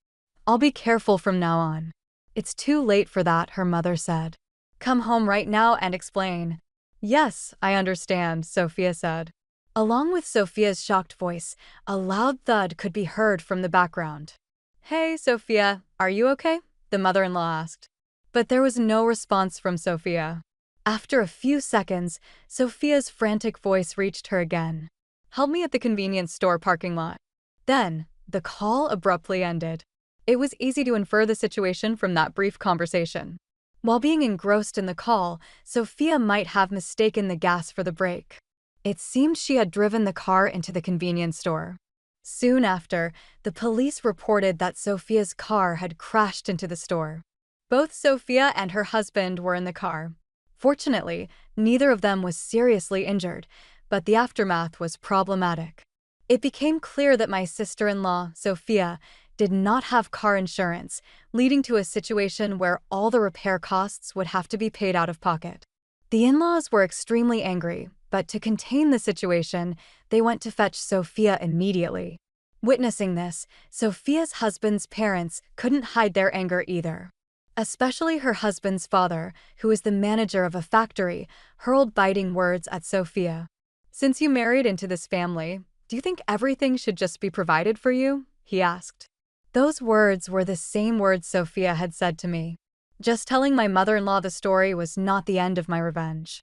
I'll be careful from now on." "It's too late for that," her mother said. "Come home right now and explain." "Yes, I understand," Sophia said. Along with Sophia's shocked voice, a loud thud could be heard from the background. "Hey, Sophia, are you okay?" the mother-in-law asked. But there was no response from Sophia. After a few seconds, Sophia's frantic voice reached her again. "Help me at the convenience store parking lot." Then, the call abruptly ended. It was easy to infer the situation from that brief conversation. While being engrossed in the call, Sophia might have mistaken the gas for the brake. It seemed she had driven the car into the convenience store. Soon after, the police reported that Sophia's car had crashed into the store. Both Sophia and her husband were in the car. Fortunately, neither of them was seriously injured, but the aftermath was problematic. It became clear that my sister-in-law, Sophia, did not have car insurance, leading to a situation where all the repair costs would have to be paid out of pocket. The in-laws were extremely angry, but to contain the situation, they went to fetch Sophia immediately. Witnessing this, Sophia's husband's parents couldn't hide their anger either. Especially her husband's father, who was the manager of a factory, hurled biting words at Sophia. "Since you married into this family, do you think everything should just be provided for you?" he asked. Those words were the same words Sophia had said to me. Just telling my mother-in-law the story was not the end of my revenge.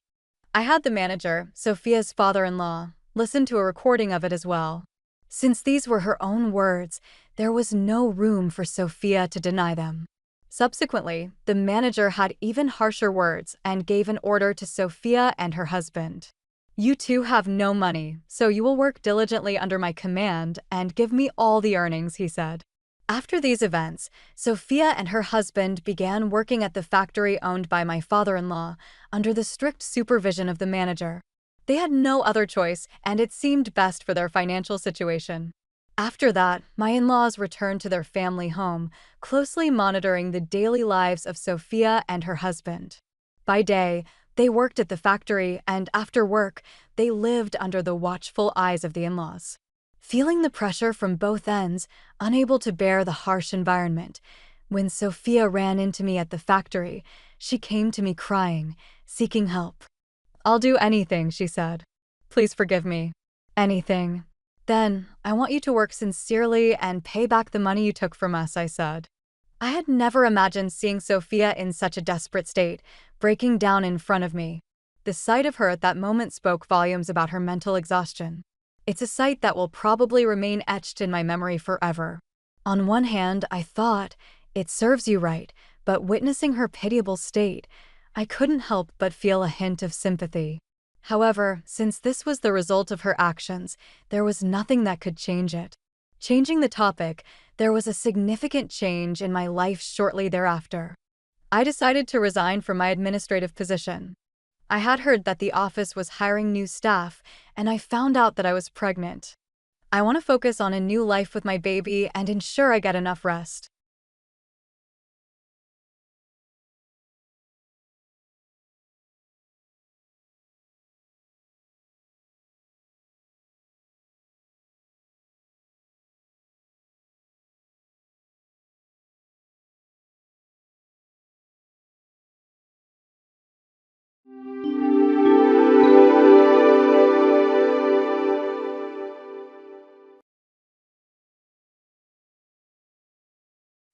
I had the manager, Sophia's father-in-law, listen to a recording of it as well. Since these were her own words, there was no room for Sophia to deny them. Subsequently, the manager had even harsher words and gave an order to Sophia and her husband. "You two have no money, so you will work diligently under my command and give me all the earnings," he said. After these events, Sophia and her husband began working at the factory owned by my father-in-law, under the strict supervision of the manager. They had no other choice, and it seemed best for their financial situation. After that, my in-laws returned to their family home, closely monitoring the daily lives of Sophia and her husband. By day, They worked at the factory, and after work, they lived under the watchful eyes of the in-laws. Feeling the pressure from both ends, unable to bear the harsh environment, when Sophia ran into me at the factory, she came to me crying, seeking help. "I'll do anything," she said. "Please forgive me. Anything." "Then, I want you to work sincerely and pay back the money you took from us," I said. I had never imagined seeing Sophia in such a desperate state, breaking down in front of me. The sight of her at that moment spoke volumes about her mental exhaustion. It's a sight that will probably remain etched in my memory forever. On one hand, I thought, it serves you right, but witnessing her pitiable state, I couldn't help but feel a hint of sympathy. However, since this was the result of her actions, there was nothing that could change it. Changing the topic, there was a significant change in my life shortly thereafter. I decided to resign from my administrative position. I had heard that the office was hiring new staff, and I found out that I was pregnant. I want to focus on a new life with my baby and ensure I get enough rest.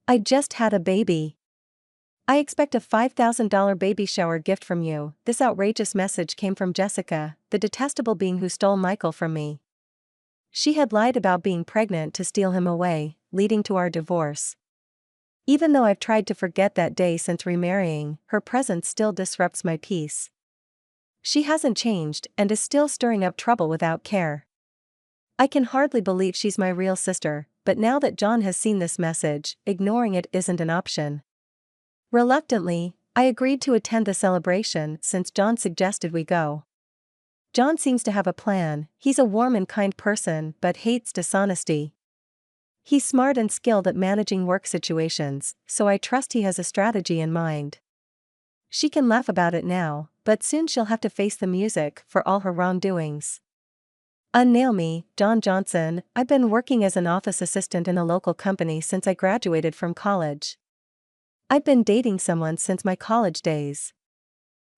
I just had a baby. I expect a $5,000 baby shower gift from you. This outrageous message came from Jessica, the detestable being who stole Michael from me. She had lied about being pregnant to steal him away, leading to our divorce. Even though I've tried to forget that day since remarrying, her presence still disrupts my peace. She hasn't changed and is still stirring up trouble without care. I can hardly believe she's my real sister, but now that John has seen this message, ignoring it isn't an option. Reluctantly, I agreed to attend the celebration since John suggested we go. John seems to have a plan. He's a warm and kind person but hates dishonesty. He's smart and skilled at managing work situations, so I trust he has a strategy in mind. She can laugh about it now, but soon she'll have to face the music for all her wrongdoings. Unnail me, John Johnson. I've been working as an office assistant in a local company since I graduated from college. I've been dating someone since my college days.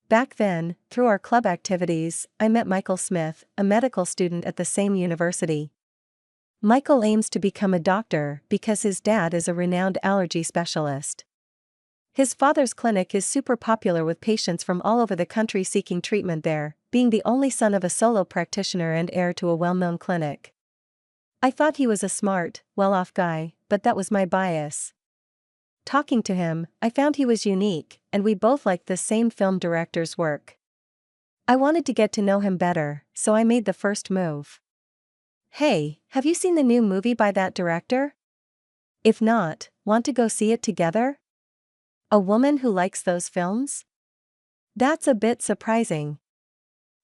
Back then, through our club activities, I met Michael Smith, a medical student at the same university. Michael aims to become a doctor because his dad is a renowned allergy specialist. His father's clinic is super popular with patients from all over the country seeking treatment there, being the only son of a solo practitioner and heir to a well-known clinic. I thought he was a smart, well-off guy, but that was my bias. Talking to him, I found he was unique, and we both liked the same film director's work. I wanted to get to know him better, so I made the first move. "Hey, have you seen the new movie by that director? If not, want to go see it together?" A woman who likes those films? That's a bit surprising.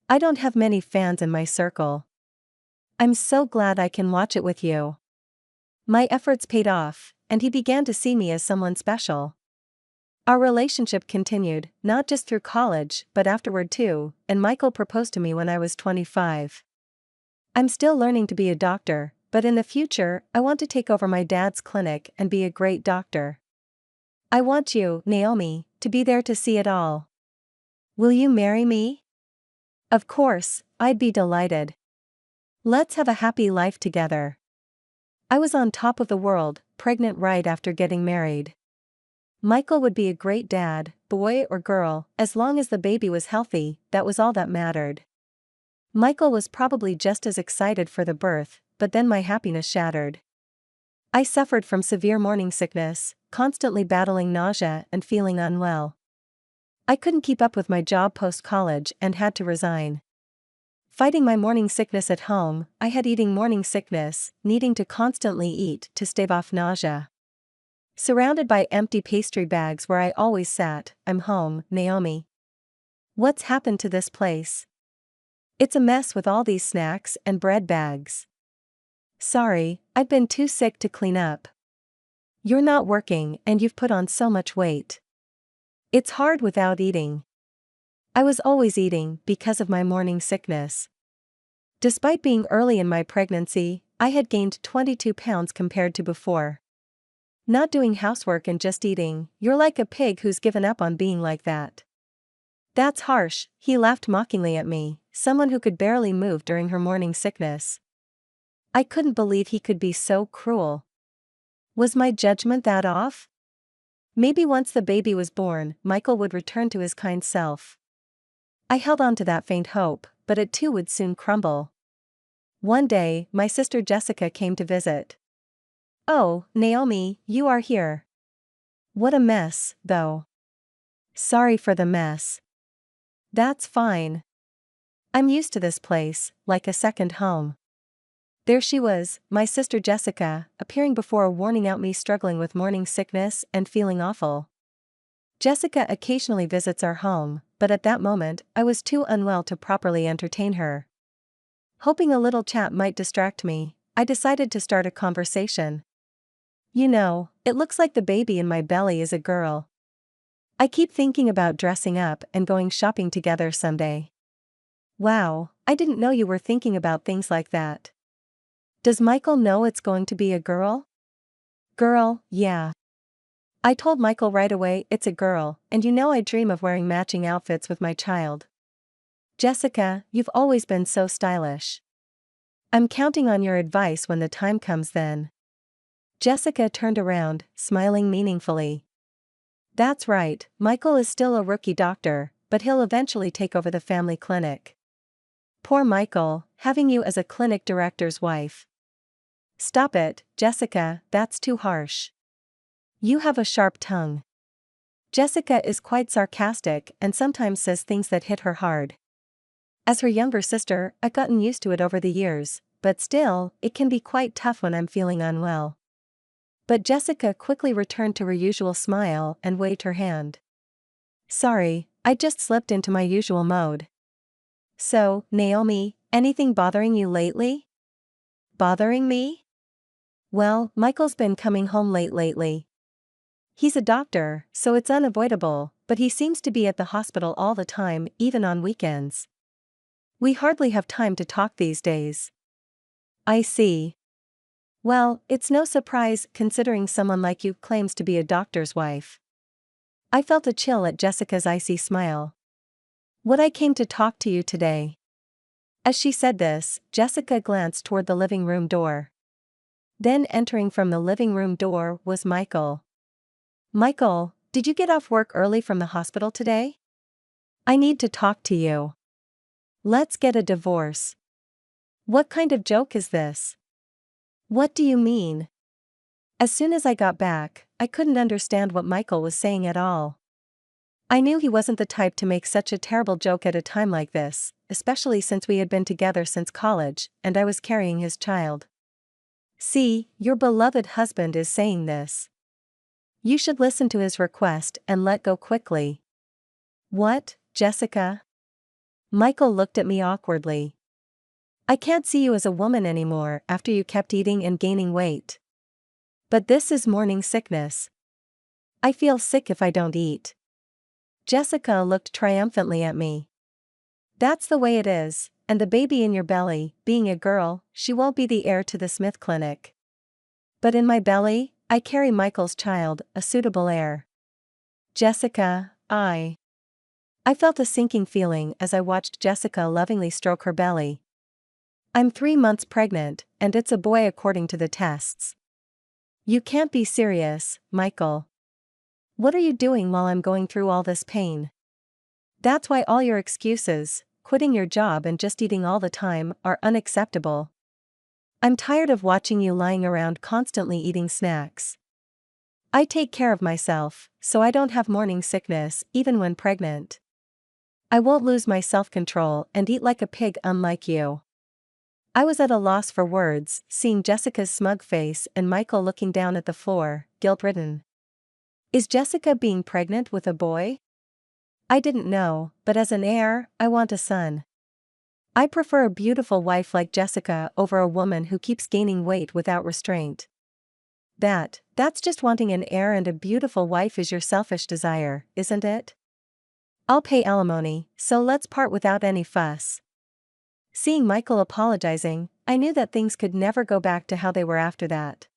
I don't have many fans in my circle. I'm so glad I can watch it with you. My efforts paid off, and he began to see me as someone special. Our relationship continued, not just through college, but afterward too, and Michael proposed to me when I was 25. I'm still learning to be a doctor, but in the future, I want to take over my dad's clinic and be a great doctor. I want you, Naomi, to be there to see it all. Will you marry me? Of course, I'd be delighted. Let's have a happy life together. I was on top of the world, pregnant right after getting married. Michael would be a great dad, boy or girl, as long as the baby was healthy, that was all that mattered. Michael was probably just as excited for the birth, but then my happiness shattered. I suffered from severe morning sickness, constantly battling nausea and feeling unwell. I couldn't keep up with my job post-college and had to resign. Fighting my morning sickness at home, I had eating morning sickness, needing to constantly eat to stave off nausea. Surrounded by empty pastry bags where I always sat, I'm home, Naomi. What's happened to this place? It's a mess with all these snacks and bread bags. Sorry, I've been too sick to clean up. You're not working and you've put on so much weight. It's hard without eating. I was always eating because of my morning sickness. Despite being early in my pregnancy, I had gained 22 pounds compared to before. Not doing housework and just eating, you're like a pig who's given up on being like that. That's harsh, he laughed mockingly at me, someone who could barely move during her morning sickness. I couldn't believe he could be so cruel. Was my judgment that off? Maybe once the baby was born, Michael would return to his kind self. I held on to that faint hope, but it too would soon crumble. One day, my sister Jessica came to visit. "Oh, Naomi, you are here. What a mess, though." "Sorry for the mess." "That's fine. I'm used to this place, like a second home." There she was, my sister Jessica, appearing before warning out me struggling with morning sickness and feeling awful. Jessica occasionally visits our home, but at that moment, I was too unwell to properly entertain her. Hoping a little chat might distract me, I decided to start a conversation. "You know, it looks like the baby in my belly is a girl. I keep thinking about dressing up and going shopping together someday." "Wow, I didn't know you were thinking about things like that. Does Michael know it's going to be a girl?" "Girl, yeah. I told Michael right away it's a girl, and you know I dream of wearing matching outfits with my child." "Jessica, you've always been so stylish. I'm counting on your advice when the time comes then." Jessica turned around, smiling meaningfully. "That's right, Michael is still a rookie doctor, but he'll eventually take over the family clinic." "Poor Michael, having you as a clinic director's wife." "Stop it, Jessica, that's too harsh. You have a sharp tongue." Jessica is quite sarcastic and sometimes says things that hit her hard. As her younger sister, I've gotten used to it over the years, but still, it can be quite tough when I'm feeling unwell. But Jessica quickly returned to her usual smile and waved her hand. "Sorry, I just slipped into my usual mode." "So, Naomi, anything bothering you lately?" "Bothering me? Well, Michael's been coming home late lately. He's a doctor, so it's unavoidable, but he seems to be at the hospital all the time, even on weekends. We hardly have time to talk these days." "I see. Well, it's no surprise considering someone like you claims to be a doctor's wife." I felt a chill at Jessica's icy smile. "What I came to talk to you today." As she said this, Jessica glanced toward the living room door. Then entering from the living room door was Michael. "Michael, did you get off work early from the hospital today? I need to talk to you. Let's get a divorce." "What kind of joke is this? What do you mean?" As soon as I got back, I couldn't understand what Michael was saying at all. I knew he wasn't the type to make such a terrible joke at a time like this, especially since we had been together since college, and I was carrying his child. "See, your beloved husband is saying this. You should listen to his request and let go quickly." "What, Jessica?" Michael looked at me awkwardly. "I can't see you as a woman anymore after you kept eating and gaining weight. But this is morning sickness. I feel sick if I don't eat." Jessica looked triumphantly at me. "That's the way it is, and the baby in your belly, being a girl, she won't be the heir to the Smith Clinic. But in my belly, I carry Michael's child, a suitable heir." "Jessica, I felt a sinking feeling as I watched Jessica lovingly stroke her belly. "I'm 3 months pregnant, and it's a boy according to the tests." "You can't be serious, Michael. What are you doing while I'm going through all this pain?" "That's why all your excuses, quitting your job and just eating all the time, are unacceptable. I'm tired of watching you lying around constantly eating snacks. I take care of myself, so I don't have morning sickness even when pregnant. I won't lose my self-control and eat like a pig unlike you." I was at a loss for words, seeing Jessica's smug face and Michael looking down at the floor, guilt-ridden. Is Jessica being pregnant with a boy? I didn't know, but as an heir, I want a son. I prefer a beautiful wife like Jessica over a woman who keeps gaining weight without restraint. That's just wanting an heir, and a beautiful wife is your selfish desire, isn't it? I'll pay alimony, so let's part without any fuss. Seeing Michael apologizing, I knew that things could never go back to how they were after that.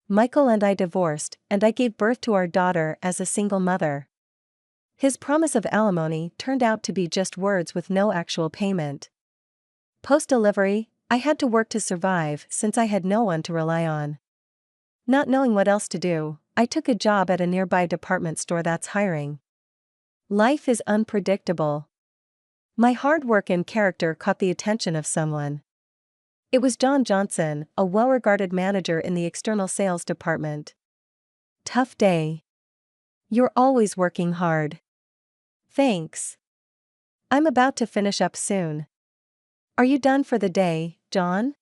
Michael and I divorced, and I gave birth to our daughter as a single mother. His promise of alimony turned out to be just words with no actual payment. Post-delivery, I had to work to survive since I had no one to rely on. Not knowing what else to do, I took a job at a nearby department store that's hiring. Life is unpredictable. My hard work and character caught the attention of someone. It was John Johnson, a well-regarded manager in the external sales department. Tough day. You're always working hard. Thanks. I'm about to finish up soon. Are you done for the day, John?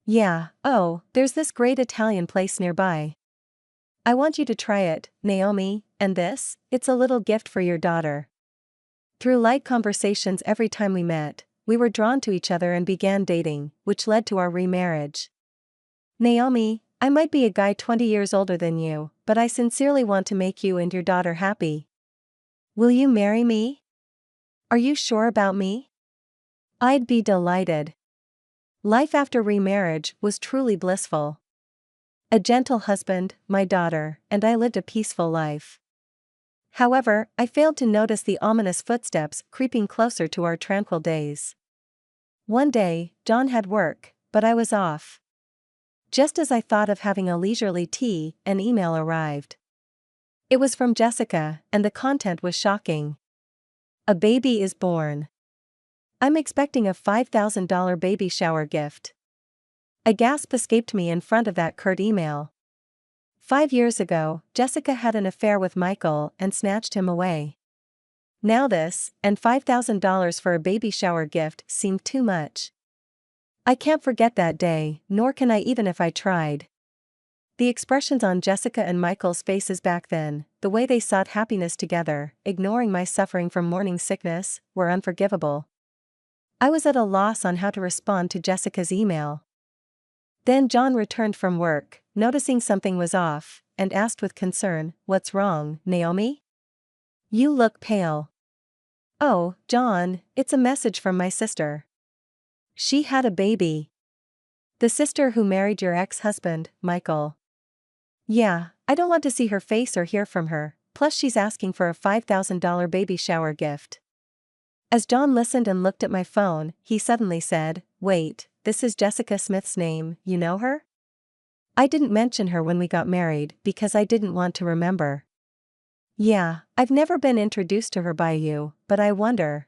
Yeah, oh, there's this great Italian place nearby. I want you to try it, Naomi, and this, it's a little gift for your daughter. Through light conversations every time we met, we were drawn to each other and began dating, which led to our remarriage. Naomi, I might be a guy 20 years older than you, but I sincerely want to make you and your daughter happy. Will you marry me? Are you sure about me? I'd be delighted. Life after remarriage was truly blissful. A gentle husband, my daughter, and I lived a peaceful life. However, I failed to notice the ominous footsteps creeping closer to our tranquil days. One day, John had work, but I was off. Just as I thought of having a leisurely tea, an email arrived. It was from Jessica, and the content was shocking. A baby is born. I'm expecting a $5,000 baby shower gift. A gasp escaped me in front of that curt email. 5 years ago, Jessica had an affair with Michael and snatched him away. Now this, and $5,000 for a baby shower gift, seemed too much. I can't forget that day, nor can I even if I tried. The expressions on Jessica and Michael's faces back then, the way they sought happiness together, ignoring my suffering from morning sickness, were unforgivable. I was at a loss on how to respond to Jessica's email. Then John returned from work, noticing something was off, and asked with concern, "What's wrong, Naomi? You look pale." "Oh, John, it's a message from my sister. She had a baby." "The sister who married your ex-husband, Michael?" "Yeah, I don't want to see her face or hear from her, plus she's asking for a $5,000 baby shower gift." As John listened and looked at my phone, he suddenly said, "Wait, this is Jessica Smith's name, you know her?" I didn't mention her when we got married because I didn't want to remember. "Yeah, I've never been introduced to her by you, but I wonder."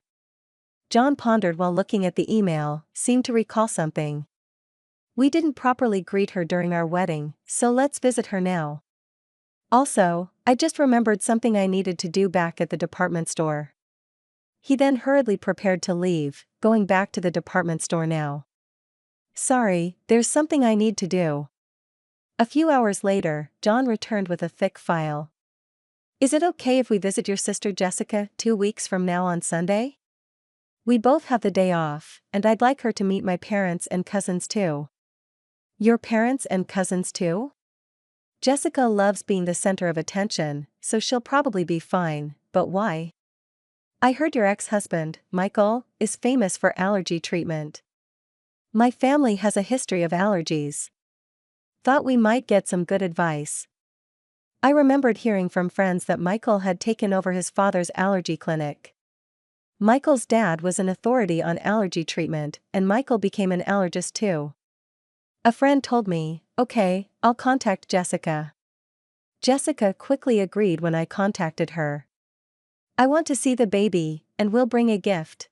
John pondered while looking at the email, seemed to recall something. "We didn't properly greet her during our wedding, so let's visit her now. Also, I just remembered something I needed to do back at the department store." He then hurriedly prepared to leave, going back to the department store now. "Sorry, there's something I need to do." A few hours later, John returned with a thick file. "Is it okay if we visit your sister Jessica 2 weeks from now on Sunday? We both have the day off, and I'd like her to meet my parents and cousins too." "Your parents and cousins too?" "Jessica loves being the center of attention, so she'll probably be fine, but why?" "I heard your ex-husband, Michael, is famous for allergy treatment. My family has a history of allergies. Thought we might get some good advice." I remembered hearing from friends that Michael had taken over his father's allergy clinic. Michael's dad was an authority on allergy treatment, and Michael became an allergist too. A friend told me, "Okay, I'll contact Jessica." Jessica quickly agreed when I contacted her. "I want to see the baby, and we'll bring a gift."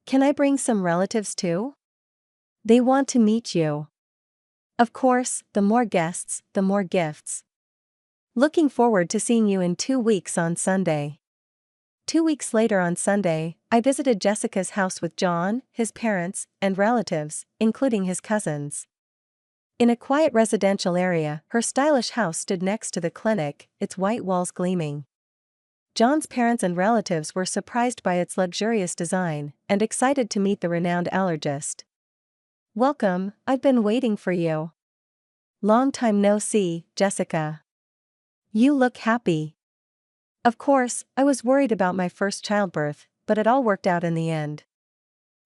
"Can I bring some relatives too?" "They want to meet you." "Of course, the more guests, the more gifts." "Looking forward to seeing you in 2 weeks on Sunday." 2 weeks later on Sunday, I visited Jessica's house with John, his parents, and relatives, including his cousins. In a quiet residential area, her stylish house stood next to the clinic, its white walls gleaming. John's parents and relatives were surprised by its luxurious design, and excited to meet the renowned allergist. "Welcome, I've been waiting for you." "Long time no see, Jessica. You look happy." Of course, I was worried about my first childbirth, but it all worked out in the end.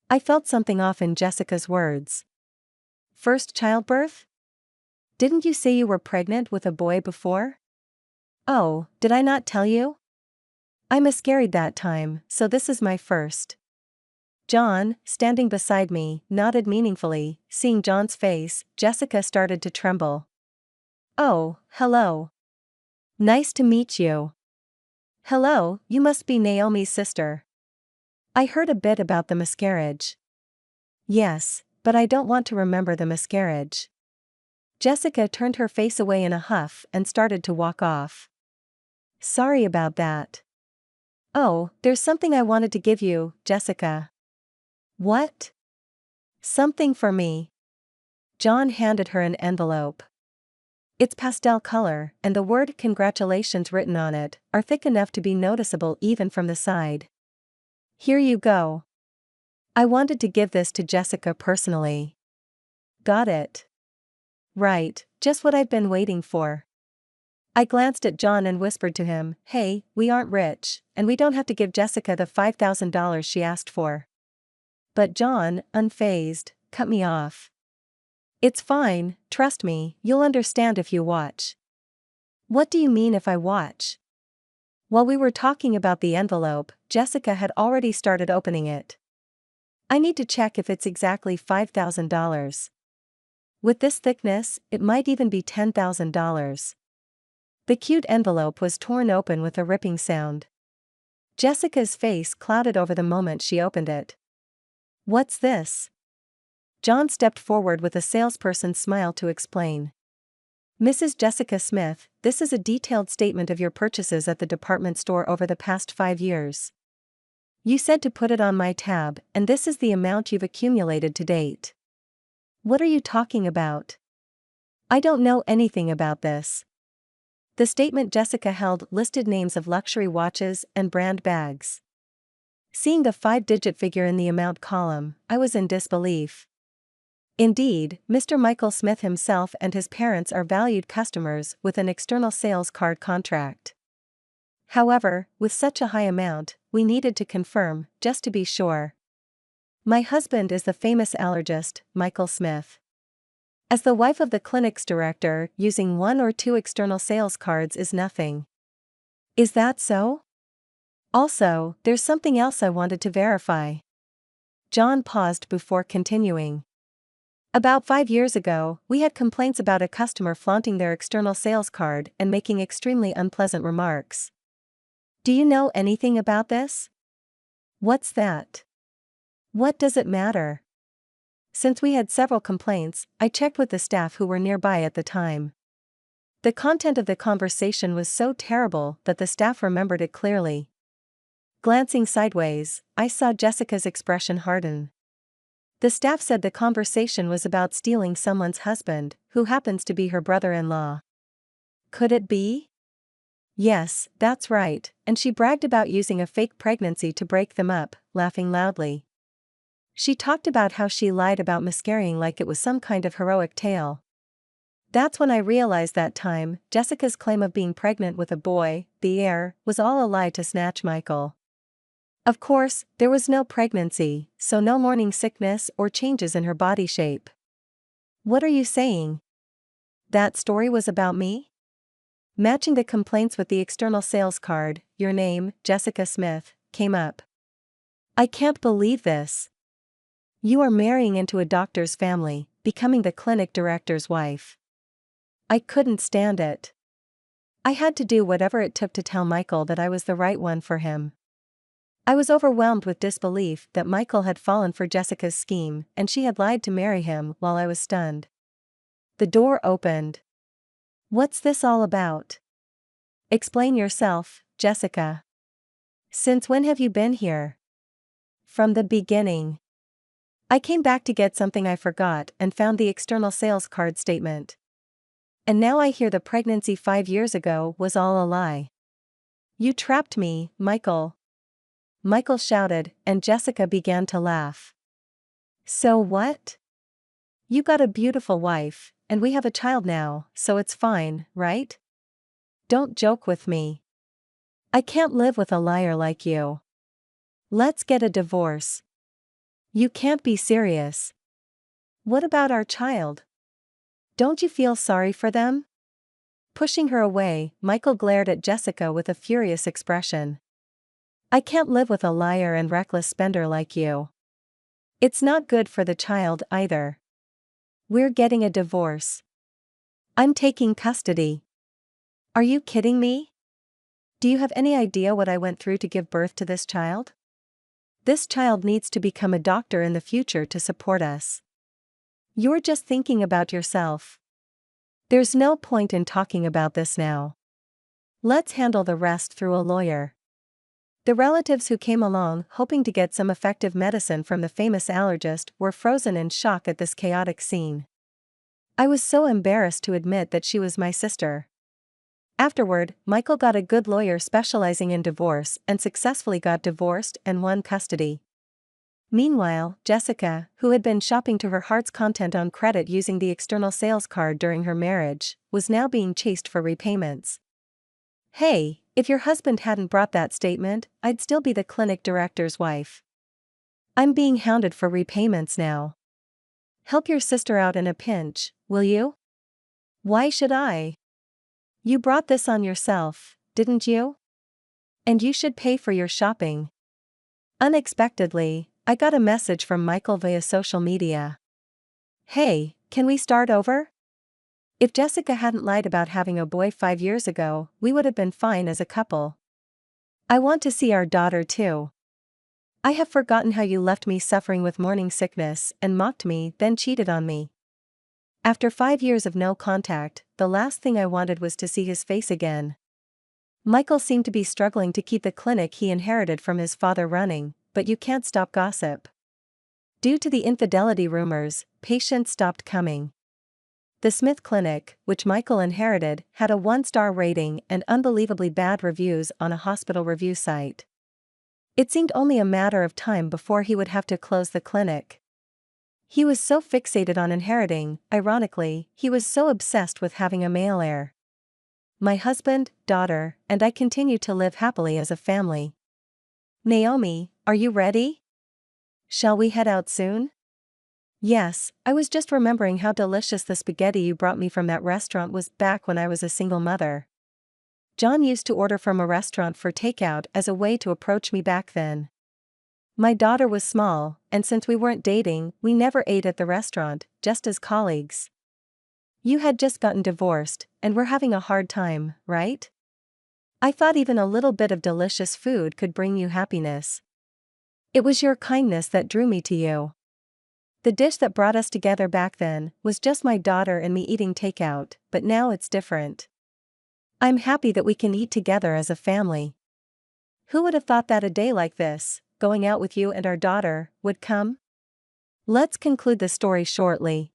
I felt something off in Jessica's words. First childbirth? Didn't you say you were pregnant with a boy before? Oh, did I not tell you? I miscarried that time, so this is my first. John, standing beside me, nodded meaningfully. Seeing John's face, Jessica started to tremble. Oh, hello. Nice to meet you. Hello, you must be Naomi's sister. I heard a bit about the miscarriage. Yes, but I don't want to remember the miscarriage. Jessica turned her face away in a huff and started to walk off. Sorry about that. Oh, there's something I wanted to give you, Jessica. What? Something for me. John handed her an envelope. It's pastel color, and the word congratulations written on it are thick enough to be noticeable even from the side. Here you go. I wanted to give this to Jessica personally. Got it. Right, just what I've been waiting for. I glanced at John and whispered to him, hey, we aren't rich, and we don't have to give Jessica the $5,000 she asked for. But John, unfazed, cut me off. It's fine, trust me, you'll understand if you watch. What do you mean if I watch? While we were talking about the envelope, Jessica had already started opening it. I need to check if it's exactly $5,000. With this thickness, it might even be $10,000. The cute envelope was torn open with a ripping sound. Jessica's face clouded over the moment she opened it. What's this? John stepped forward with a salesperson's smile to explain. Mrs. Jessica Smith, this is a detailed statement of your purchases at the department store over the past 5 years. You said to put it on my tab, and this is the amount you've accumulated to date. What are you talking about? I don't know anything about this. The statement Jessica held listed names of luxury watches and brand bags. Seeing the 5-digit figure in the amount column, I was in disbelief. Indeed, Mr. Michael Smith himself and his parents are valued customers with an external sales card contract. However, with such a high amount, we needed to confirm, just to be sure. My husband is the famous allergist, Michael Smith. As the wife of the clinic's director, using 1 or 2 external sales cards is nothing. Is that so? Also, there's something else I wanted to verify. John paused before continuing. About 5 years ago, we had complaints about a customer flaunting their external sales card and making extremely unpleasant remarks. Do you know anything about this? What's that? What does it matter? Since we had several complaints, I checked with the staff who were nearby at the time. The content of the conversation was so terrible that the staff remembered it clearly. Glancing sideways, I saw Jessica's expression harden. The staff said the conversation was about stealing someone's husband, who happens to be her brother-in-law. Could it be? Yes, that's right, and she bragged about using a fake pregnancy to break them up, laughing loudly. She talked about how she lied about miscarrying like it was some kind of heroic tale. That's when I realized that time, Jessica's claim of being pregnant with a boy, the heir, was all a lie to snatch Michael. Of course, there was no pregnancy, so no morning sickness or changes in her body shape. What are you saying? That story was about me? Matching the complaints with the external sales card, your name, Jessica Smith, came up. I can't believe this. You are marrying into a doctor's family, becoming the clinic director's wife. I couldn't stand it. I had to do whatever it took to tell Michael that I was the right one for him. I was overwhelmed with disbelief that Michael had fallen for Jessica's scheme and she had lied to marry him while I was stunned. The door opened. What's this all about? Explain yourself, Jessica. Since when have you been here? From the beginning. I came back to get something I forgot and found the external sales card statement. And now I hear the pregnancy 5 years ago was all a lie. You trapped me, Michael. Michael shouted, and Jessica began to laugh. So what? You got a beautiful wife, and we have a child now, so it's fine, right? Don't joke with me. I can't live with a liar like you. Let's get a divorce. You can't be serious. What about our child? Don't you feel sorry for them? Pushing her away, Michael glared at Jessica with a furious expression. I can't live with a liar and reckless spender like you. It's not good for the child either. We're getting a divorce. I'm taking custody. Are you kidding me? Do you have any idea what I went through to give birth to this child? This child needs to become a doctor in the future to support us. You're just thinking about yourself. There's no point in talking about this now. Let's handle the rest through a lawyer. The relatives who came along hoping to get some effective medicine from the famous allergist were frozen in shock at this chaotic scene. I was so embarrassed to admit that she was my sister. Afterward, Michael got a good lawyer specializing in divorce and successfully got divorced and won custody. Meanwhile, Jessica, who had been shopping to her heart's content on credit using the external sales card during her marriage, was now being chased for repayments. Hey, if your husband hadn't brought that statement, I'd still be the clinic director's wife. I'm being hounded for repayments now. Help your sister out in a pinch, will you? Why should I? You brought this on yourself, didn't you? And you should pay for your shopping. Unexpectedly, I got a message from Michael via social media. Hey, can we start over? If Jessica hadn't lied about having a boy 5 years ago, we would have been fine as a couple. I want to see our daughter too. I have forgotten how you left me suffering with morning sickness and mocked me, then cheated on me. After 5 years of no contact, the last thing I wanted was to see his face again. Michael seemed to be struggling to keep the clinic he inherited from his father running, but you can't stop gossip. Due to the infidelity rumors, patients stopped coming. The Smith Clinic, which Michael inherited, had a 1-star rating and unbelievably bad reviews on a hospital review site. It seemed only a matter of time before he would have to close the clinic. He was so fixated on inheriting, ironically, he was so obsessed with having a male heir. My husband, daughter, and I continue to live happily as a family. Naomi, are you ready? Shall we head out soon? Yes, I was just remembering how delicious the spaghetti you brought me from that restaurant was back when I was a single mother. John used to order from a restaurant for takeout as a way to approach me back then. My daughter was small, and since we weren't dating, we never ate at the restaurant, just as colleagues. You had just gotten divorced, and were having a hard time, right? I thought even a little bit of delicious food could bring you happiness. It was your kindness that drew me to you. The dish that brought us together back then was just my daughter and me eating takeout, but now it's different. I'm happy that we can eat together as a family. Who would have thought that a day like this, going out with you and our daughter, would come? Let's conclude the story shortly.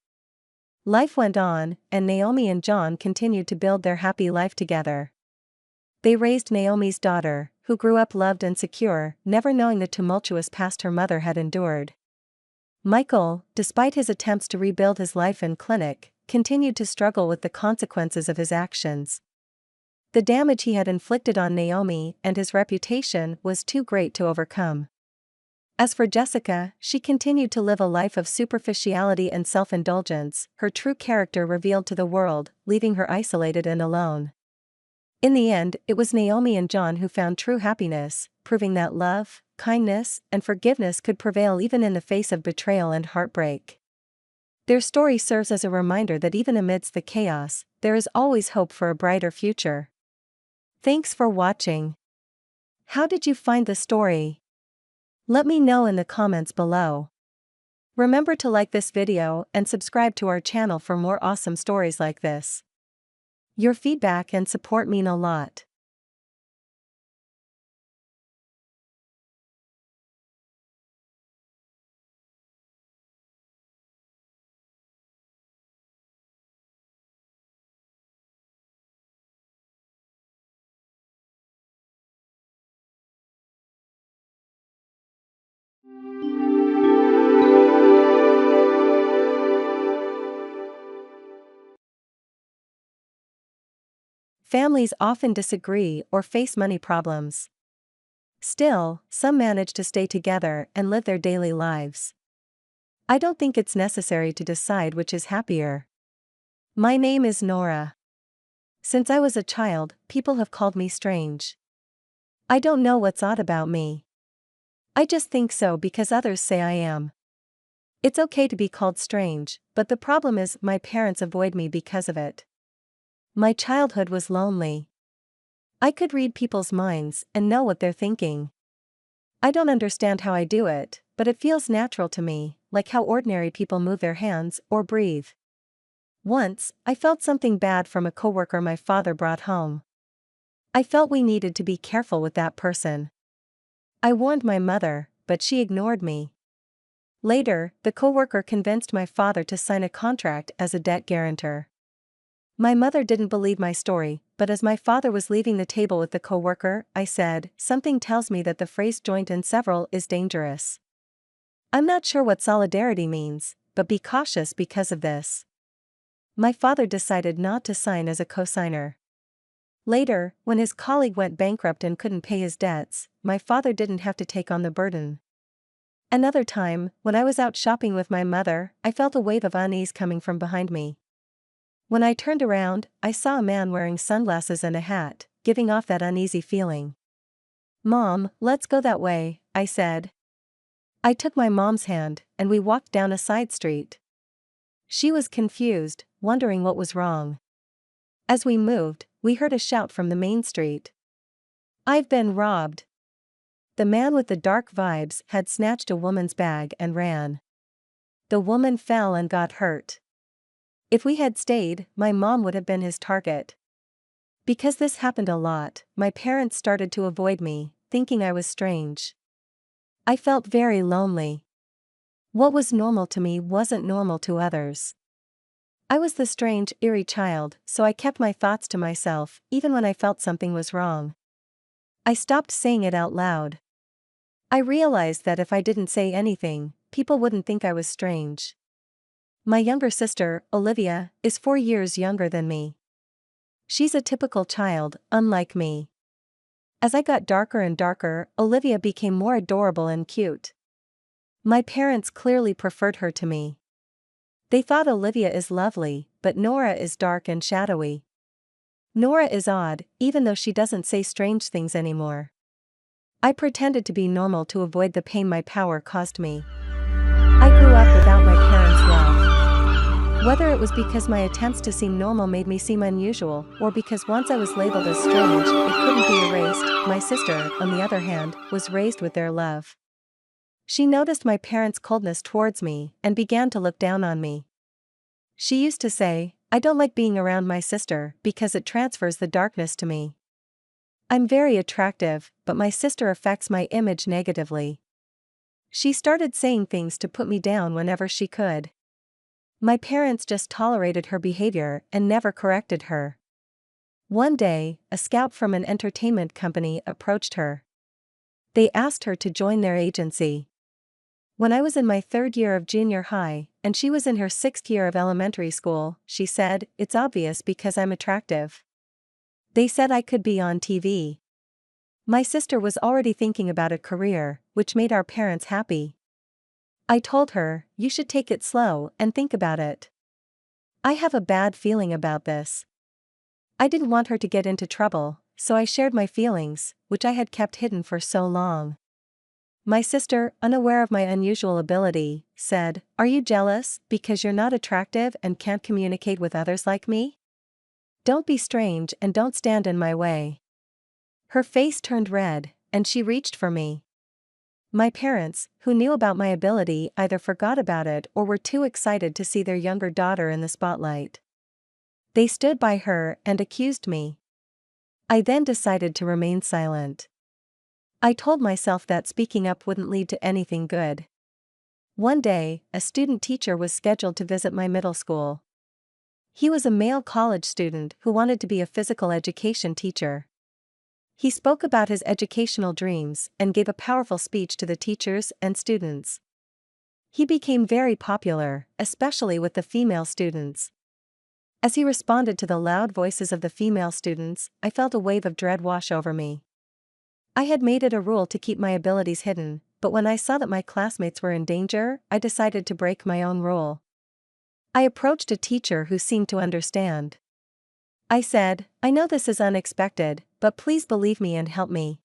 Life went on, and Naomi and John continued to build their happy life together. They raised Naomi's daughter, who grew up loved and secure, never knowing the tumultuous past her mother had endured. Michael, despite his attempts to rebuild his life and clinic, continued to struggle with the consequences of his actions. The damage he had inflicted on Naomi and his reputation was too great to overcome. As for Jessica, she continued to live a life of superficiality and self-indulgence, her true character revealed to the world, leaving her isolated and alone. In the end, it was Naomi and John who found true happiness, proving that love, kindness, and forgiveness could prevail even in the face of betrayal and heartbreak. Their story serves as a reminder that even amidst the chaos, there is always hope for a brighter future. Thanks for watching. How did you find the story? Let me know in the comments below. Remember to like this video and subscribe to our channel for more awesome stories like this. Your feedback and support mean a lot. Families often disagree or face money problems. Still, some manage to stay together and live their daily lives. I don't think it's necessary to decide which is happier. My name is Nora. Since I was a child, people have called me strange. I don't know what's odd about me. I just think so because others say I am. It's okay to be called strange, but the problem is my parents avoid me because of it. My childhood was lonely. I could read people's minds and know what they're thinking. I don't understand how I do it, but it feels natural to me, like how ordinary people move their hands or breathe. Once, I felt something bad from a coworker my father brought home. I felt we needed to be careful with that person. I warned my mother, but she ignored me. Later, the coworker convinced my father to sign a contract as a debt guarantor. My mother didn't believe my story, but as my father was leaving the table with the coworker, I said, "Something tells me that the phrase joint and several is dangerous. I'm not sure what solidarity means, but be cautious because of this." My father decided not to sign as a co-signer. Later, when his colleague went bankrupt and couldn't pay his debts, my father didn't have to take on the burden. Another time, when I was out shopping with my mother, I felt a wave of unease coming from behind me. When I turned around, I saw a man wearing sunglasses and a hat, giving off that uneasy feeling. "Mom, let's go that way," I said. I took my mom's hand, and we walked down a side street. She was confused, wondering what was wrong. As we moved, we heard a shout from the main street. "I've been robbed." The man with the dark vibes had snatched a woman's bag and ran. The woman fell and got hurt. If we had stayed, my mom would have been his target. Because this happened a lot, my parents started to avoid me, thinking I was strange. I felt very lonely. What was normal to me wasn't normal to others. I was the strange, eerie child, so I kept my thoughts to myself, even when I felt something was wrong. I stopped saying it out loud. I realized that if I didn't say anything, people wouldn't think I was strange. My younger sister, Olivia, is 4 years younger than me. She's a typical child, unlike me. As I got darker and darker, Olivia became more adorable and cute. My parents clearly preferred her to me. They thought Olivia is lovely, but Nora is dark and shadowy. Nora is odd, even though she doesn't say strange things anymore. I pretended to be normal to avoid the pain my power caused me. I grew up without my parents' love. Whether it was because my attempts to seem normal made me seem unusual, or because once I was labeled as strange, it couldn't be erased, my sister, on the other hand, was raised with their love. She noticed my parents' coldness towards me and began to look down on me. She used to say, "I don't like being around my sister because it transfers the darkness to me. I'm very attractive, but my sister affects my image negatively." She started saying things to put me down whenever she could. My parents just tolerated her behavior and never corrected her. One day, a scout from an entertainment company approached her. They asked her to join their agency. When I was in my 3rd year of junior high, and she was in her 6th year of elementary school, she said, "It's obvious because I'm attractive." They said I could be on TV. My sister was already thinking about a career, which made our parents happy. I told her, "You should take it slow and think about it. I have a bad feeling about this." I didn't want her to get into trouble, so I shared my feelings, which I had kept hidden for so long. My sister, unaware of my unusual ability, said, "Are you jealous because you're not attractive and can't communicate with others like me? Don't be strange and don't stand in my way." Her face turned red, and she reached for me. My parents, who knew about my ability, either forgot about it or were too excited to see their younger daughter in the spotlight. They stood by her and accused me. I then decided to remain silent. I told myself that speaking up wouldn't lead to anything good. One day, a student teacher was scheduled to visit my middle school. He was a male college student who wanted to be a physical education teacher. He spoke about his educational dreams and gave a powerful speech to the teachers and students. He became very popular, especially with the female students. As he responded to the loud voices of the female students, I felt a wave of dread wash over me. I had made it a rule to keep my abilities hidden, but when I saw that my classmates were in danger, I decided to break my own rule. I approached a teacher who seemed to understand. I said, "I know this is unexpected, but please believe me and help me."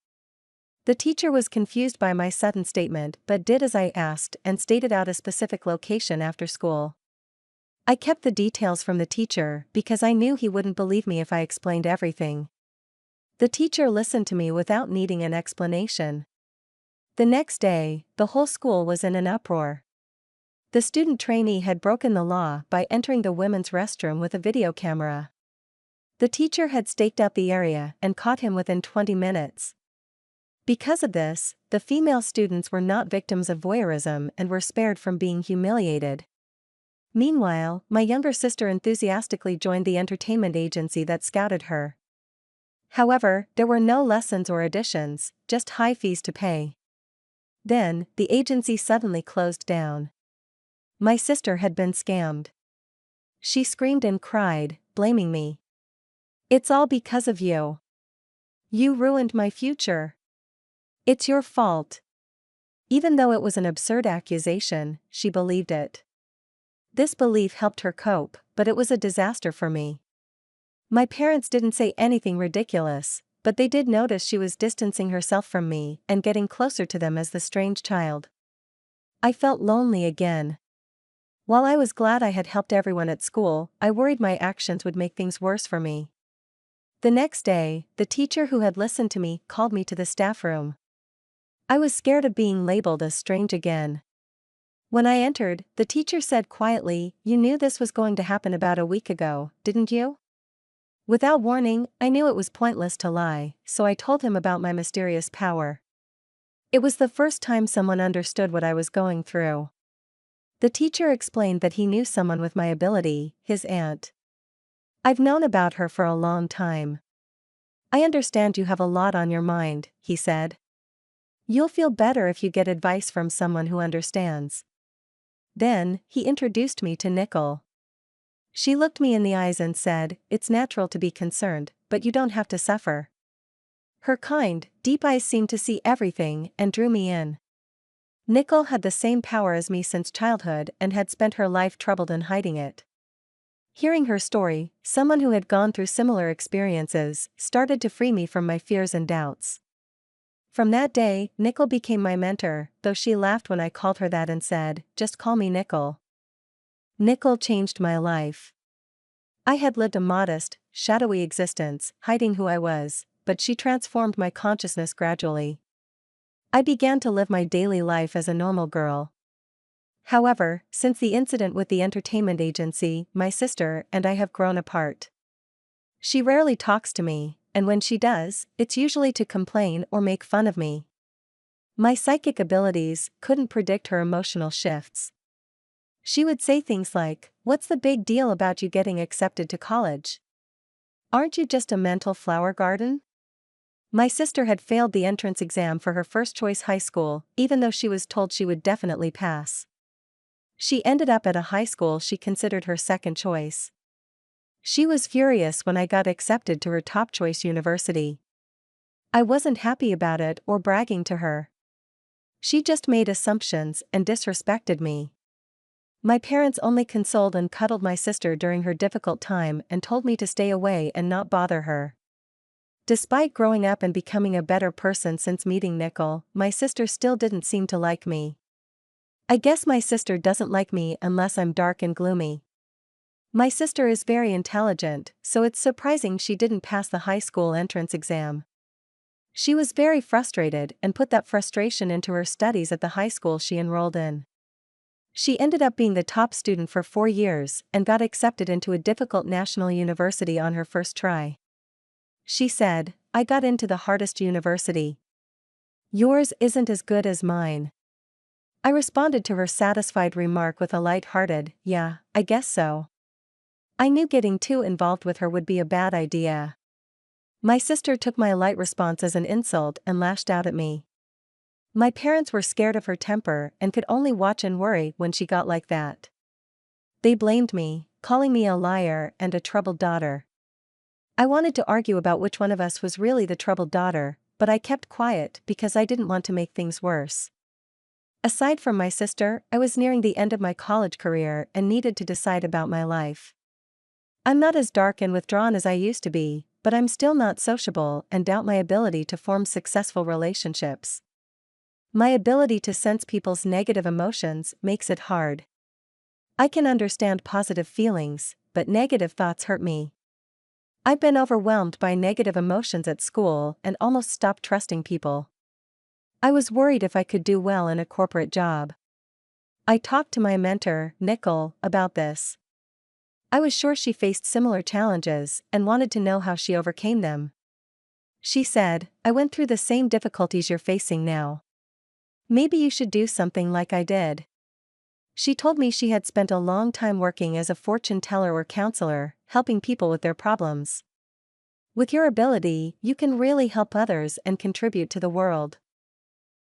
The teacher was confused by my sudden statement but did as I asked and stated out a specific location after school. I kept the details from the teacher because I knew he wouldn't believe me if I explained everything. The teacher listened to me without needing an explanation. The next day, the whole school was in an uproar. The student trainee had broken the law by entering the women's restroom with a video camera. The teacher had staked out the area and caught him within 20 minutes. Because of this, the female students were not victims of voyeurism and were spared from being humiliated. Meanwhile, my younger sister enthusiastically joined the entertainment agency that scouted her. However, there were no lessons or auditions, just high fees to pay. Then, the agency suddenly closed down. My sister had been scammed. She screamed and cried, blaming me. "It's all because of you. You ruined my future. It's your fault." Even though it was an absurd accusation, she believed it. This belief helped her cope, but it was a disaster for me. My parents didn't say anything ridiculous, but they did notice she was distancing herself from me and getting closer to them as the strange child. I felt lonely again. While I was glad I had helped everyone at school, I worried my actions would make things worse for me. The next day, the teacher who had listened to me called me to the staff room. I was scared of being labeled as strange again. When I entered, the teacher said quietly, "You knew this was going to happen about a week ago, didn't you?" Without warning, I knew it was pointless to lie, so I told him about my mysterious power. It was the first time someone understood what I was going through. The teacher explained that he knew someone with my ability, his aunt. "I've known about her for a long time. I understand you have a lot on your mind," he said. "You'll feel better if you get advice from someone who understands." Then, he introduced me to Nicole. She looked me in the eyes and said, "It's natural to be concerned, but you don't have to suffer." Her kind, deep eyes seemed to see everything and drew me in. Nicole had the same power as me since childhood and had spent her life troubled in hiding it. Hearing her story, someone who had gone through similar experiences started to free me from my fears and doubts. From that day, Nicole became my mentor, though she laughed when I called her that and said, "Just call me Nicole." Nicole changed my life. I had lived a modest, shadowy existence, hiding who I was, but she transformed my consciousness gradually. I began to live my daily life as a normal girl. However, since the incident with the entertainment agency, my sister and I have grown apart. She rarely talks to me, and when she does, it's usually to complain or make fun of me. My psychic abilities couldn't predict her emotional shifts. She would say things like, "What's the big deal about you getting accepted to college? Aren't you just a mental flower garden?" My sister had failed the entrance exam for her first choice high school, even though she was told she would definitely pass. She ended up at a high school she considered her second choice. She was furious when I got accepted to her top choice university. I wasn't happy about it or bragging to her. She just made assumptions and disrespected me. My parents only consoled and cuddled my sister during her difficult time and told me to stay away and not bother her. Despite growing up and becoming a better person since meeting Nicole, my sister still didn't seem to like me. I guess my sister doesn't like me unless I'm dark and gloomy. My sister is very intelligent, so it's surprising she didn't pass the high school entrance exam. She was very frustrated and put that frustration into her studies at the high school she enrolled in. She ended up being the top student for 4 years and got accepted into a difficult national university on her first try. She said, "I got into the hardest university. Yours isn't as good as mine." I responded to her satisfied remark with a light-hearted, "Yeah, I guess so." I knew getting too involved with her would be a bad idea. My sister took my light response as an insult and lashed out at me. My parents were scared of her temper and could only watch and worry when she got like that. They blamed me, calling me a liar and a troubled daughter. I wanted to argue about which one of us was really the troubled daughter, but I kept quiet because I didn't want to make things worse. Aside from my sister, I was nearing the end of my college career and needed to decide about my life. I'm not as dark and withdrawn as I used to be, but I'm still not sociable and doubt my ability to form successful relationships. My ability to sense people's negative emotions makes it hard. I can understand positive feelings, but negative thoughts hurt me. I've been overwhelmed by negative emotions at school and almost stopped trusting people. I was worried if I could do well in a corporate job. I talked to my mentor, Nicole, about this. I was sure she faced similar challenges and wanted to know how she overcame them. She said, "I went through the same difficulties you're facing now. Maybe you should do something like I did." She told me she had spent a long time working as a fortune teller or counselor, helping people with their problems. With your ability, you can really help others and contribute to the world.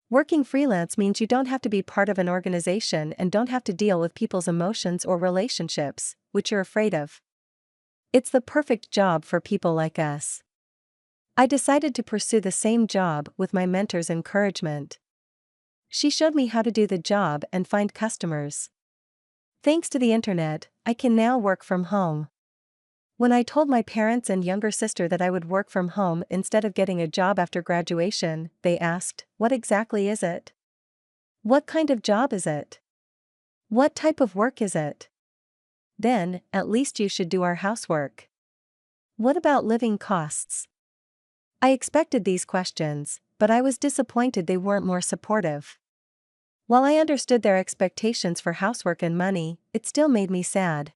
Working freelance means you don't have to be part of an organization and don't have to deal with people's emotions or relationships, which you're afraid of. It's the perfect job for people like us. I decided to pursue the same job with my mentor's encouragement. She showed me how to do the job and find customers. Thanks to the internet, I can now work from home. When I told my parents and younger sister that I would work from home instead of getting a job after graduation, they asked, "What exactly is it? What kind of job is it? What type of work is it? Then, at least you should do our housework. What about living costs?" I expected these questions, but I was disappointed they weren't more supportive. While I understood their expectations for housework and money, it still made me sad.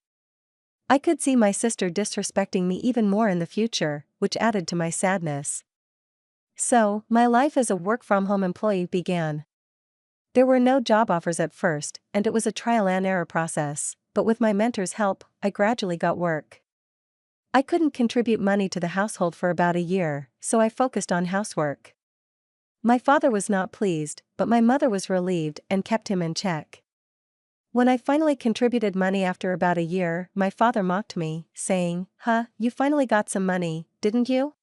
I could see my sister disrespecting me even more in the future, which added to my sadness. So, my life as a work-from-home employee began. There were no job offers at first, and it was a trial-and-error process, but with my mentor's help, I gradually got work. I couldn't contribute money to the household for about a year, so I focused on housework. My father was not pleased, but my mother was relieved and kept him in check. When I finally contributed money after about a year, my father mocked me, saying, You finally got some money, didn't you?"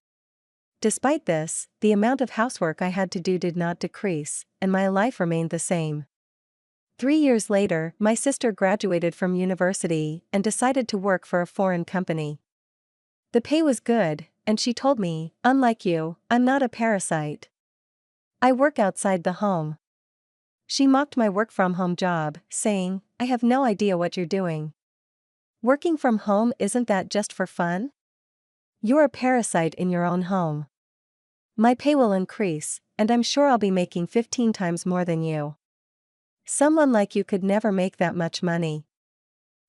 Despite this, the amount of housework I had to do did not decrease, and my life remained the same. 3 years later, my sister graduated from university and decided to work for a foreign company. The pay was good, and she told me, "Unlike you, I'm not a parasite. I work outside the home." She mocked my work-from-home job, saying, "I have no idea what you're doing. Working from home, isn't that just for fun? You're a parasite in your own home. My pay will increase, and I'm sure I'll be making 15 times more than you. Someone like you could never make that much money."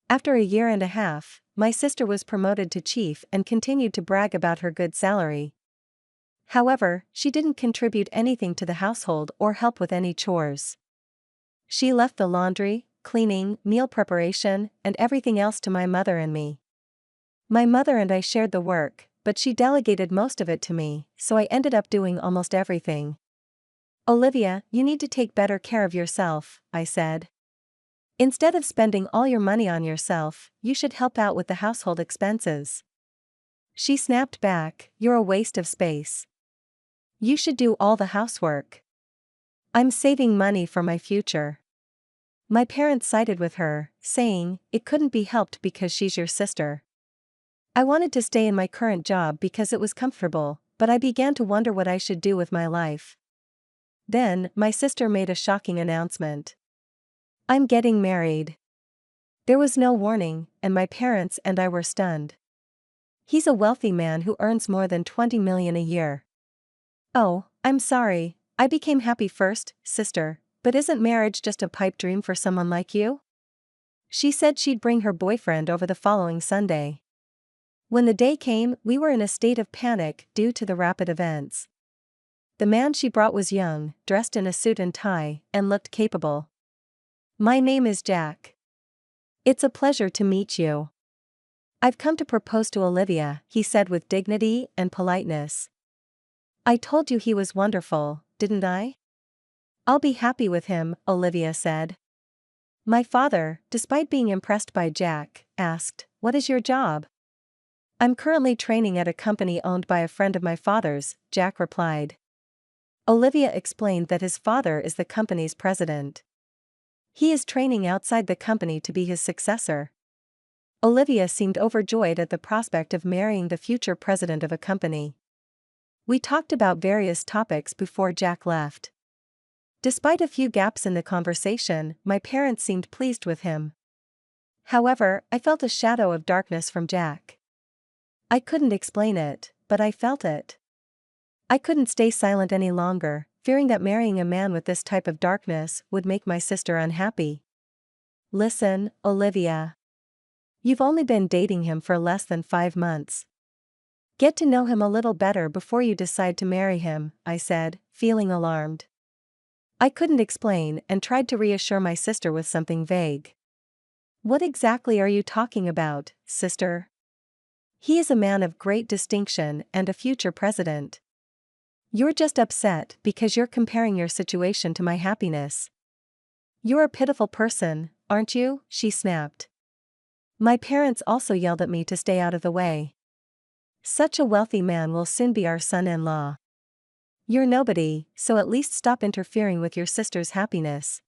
After a year and a half, my sister was promoted to chief and continued to brag about her good salary. However, she didn't contribute anything to the household or help with any chores. She left the laundry, cleaning, meal preparation, and everything else to my mother and me. My mother and I shared the work, but she delegated most of it to me, so I ended up doing almost everything. "Olivia, you need to take better care of yourself," I said. "Instead of spending all your money on yourself, you should help out with the household expenses." She snapped back, "You're a waste of space. You should do all the housework. I'm saving money for my future." My parents sided with her, saying, "It couldn't be helped because she's your sister." I wanted to stay in my current job because it was comfortable, but I began to wonder what I should do with my life. Then, my sister made a shocking announcement. "I'm getting married." There was no warning, and my parents and I were stunned. "He's a wealthy man who earns more than $20 million a year." "Oh, I'm sorry, I became happy first, sister, but isn't marriage just a pipe dream for someone like you?" She said she'd bring her boyfriend over the following Sunday. When the day came, we were in a state of panic due to the rapid events. The man she brought was young, dressed in a suit and tie, and looked capable. "My name is Jack. It's a pleasure to meet you. I've come to propose to Olivia," he said with dignity and politeness. "I told you he was wonderful, didn't I?" "I'll be happy with him," Olivia said. My father, despite being impressed by Jack, asked, "What is your job?" "I'm currently training at a company owned by a friend of my father's," Jack replied. Olivia explained that his father is the company's president. He is training outside the company to be his successor. Olivia seemed overjoyed at the prospect of marrying the future president of a company. We talked about various topics before Jack left. Despite a few gaps in the conversation, my parents seemed pleased with him. However, I felt a shadow of darkness from Jack. I couldn't explain it, but I felt it. I couldn't stay silent any longer, fearing that marrying a man with this type of darkness would make my sister unhappy. "Listen, Olivia. You've only been dating him for less than 5 months. Get to know him a little better before you decide to marry him," I said, feeling alarmed. I couldn't explain and tried to reassure my sister with something vague. "What exactly are you talking about, sister? He is a man of great distinction and a future president. You're just upset because you're comparing your situation to my happiness. You're a pitiful person, aren't you?" she snapped. My parents also yelled at me to stay out of the way. "Such a wealthy man will soon be our son-in-law. You're nobody, so at least stop interfering with your sister's happiness."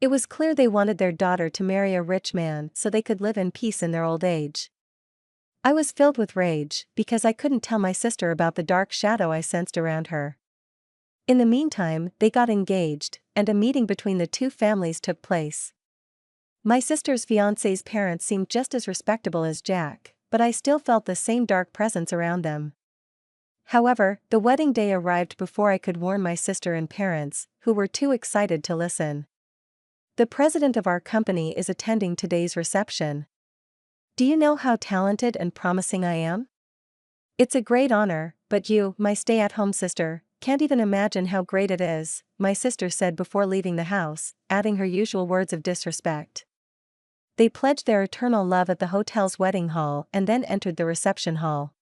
It was clear they wanted their daughter to marry a rich man so they could live in peace in their old age. I was filled with rage because I couldn't tell my sister about the dark shadow I sensed around her. In the meantime, they got engaged, and a meeting between the two families took place. My sister's fiancé's parents seemed just as respectable as Jack, but I still felt the same dark presence around them. However, the wedding day arrived before I could warn my sister and parents, who were too excited to listen. "The president of our company is attending today's reception. Do you know how talented and promising I am? It's a great honor, but you, my stay-at-home sister, can't even imagine how great it is," my sister said before leaving the house, adding her usual words of disrespect. They pledged their eternal love at the hotel's wedding hall and then entered the reception hall.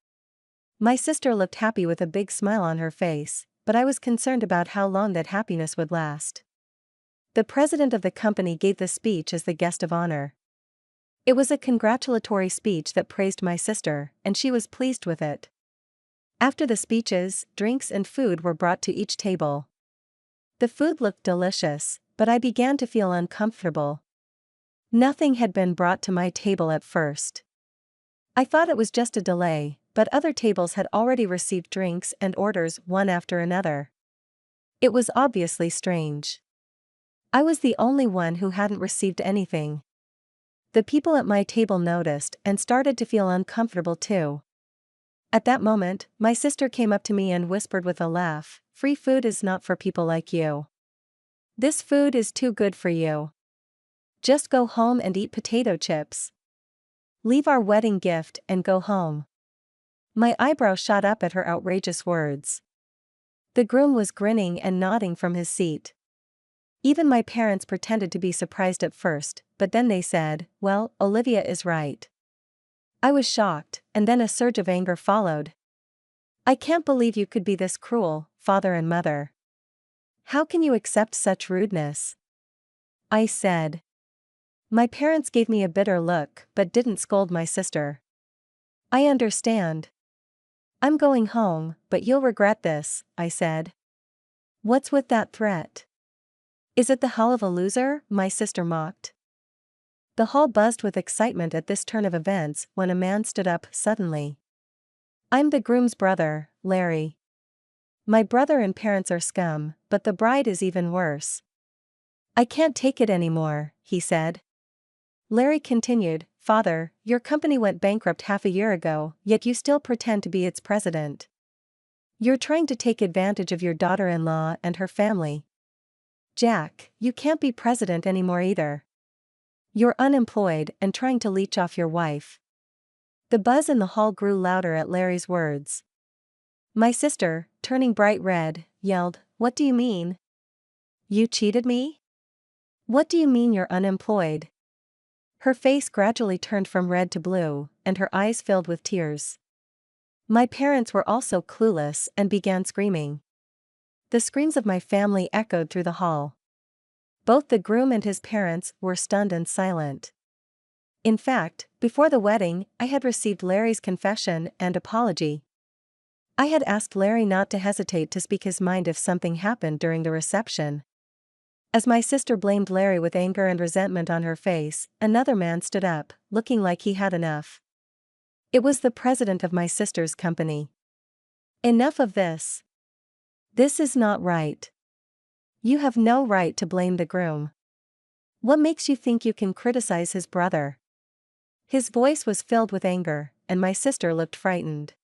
My sister looked happy with a big smile on her face, but I was concerned about how long that happiness would last. The president of the company gave the speech as the guest of honor. It was a congratulatory speech that praised my sister, and she was pleased with it. After the speeches, drinks and food were brought to each table. The food looked delicious, but I began to feel uncomfortable. Nothing had been brought to my table at first. I thought it was just a delay, but other tables had already received drinks and orders one after another. It was obviously strange. I was the only one who hadn't received anything. The people at my table noticed and started to feel uncomfortable too. At that moment, my sister came up to me and whispered with a laugh, "Free food is not for people like you. This food is too good for you. Just go home and eat potato chips. Leave our wedding gift and go home." My eyebrow shot up at her outrageous words. The groom was grinning and nodding from his seat. Even my parents pretended to be surprised at first, but then they said, "Well, Olivia is right." I was shocked, and then a surge of anger followed. "I can't believe you could be this cruel, father and mother. How can you accept such rudeness?" I said. My parents gave me a bitter look but didn't scold my sister. "I understand. I'm going home, but you'll regret this," I said. "What's with that threat? Is it the hell of a loser?" my sister mocked. The hall buzzed with excitement at this turn of events when a man stood up suddenly. "I'm the groom's brother, Larry. My brother and parents are scum, but the bride is even worse. I can't take it anymore," he said. Larry continued, "Father, your company went bankrupt half a year ago, yet you still pretend to be its president. You're trying to take advantage of your daughter-in-law and her family. Jack, you can't be president anymore either. You're unemployed and trying to leech off your wife." The buzz in the hall grew louder at Larry's words. My sister, turning bright red, yelled, "What do you mean? You cheated me? What do you mean you're unemployed?" Her face gradually turned from red to blue, and her eyes filled with tears. My parents were also clueless and began screaming. The screams of my family echoed through the hall. Both the groom and his parents were stunned and silent. In fact, before the wedding, I had received Larry's confession and apology. I had asked Larry not to hesitate to speak his mind if something happened during the reception. As my sister blamed Larry with anger and resentment on her face, another man stood up, looking like he had enough. It was the president of my sister's company. Enough of this. This is not right. You have no right to blame the groom. What makes you think you can criticize his brother? His voice was filled with anger, and my sister looked frightened.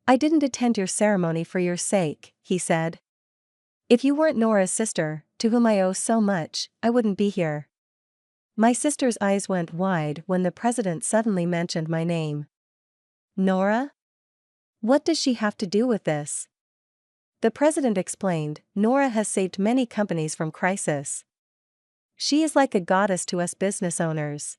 I didn't attend your ceremony for your sake, he said. If you weren't Nora's sister, to whom I owe so much, I wouldn't be here. My sister's eyes went wide when the president suddenly mentioned my name. Nora? What does she have to do with this? The president explained, Nora has saved many companies from crisis. She is like a goddess to us business owners.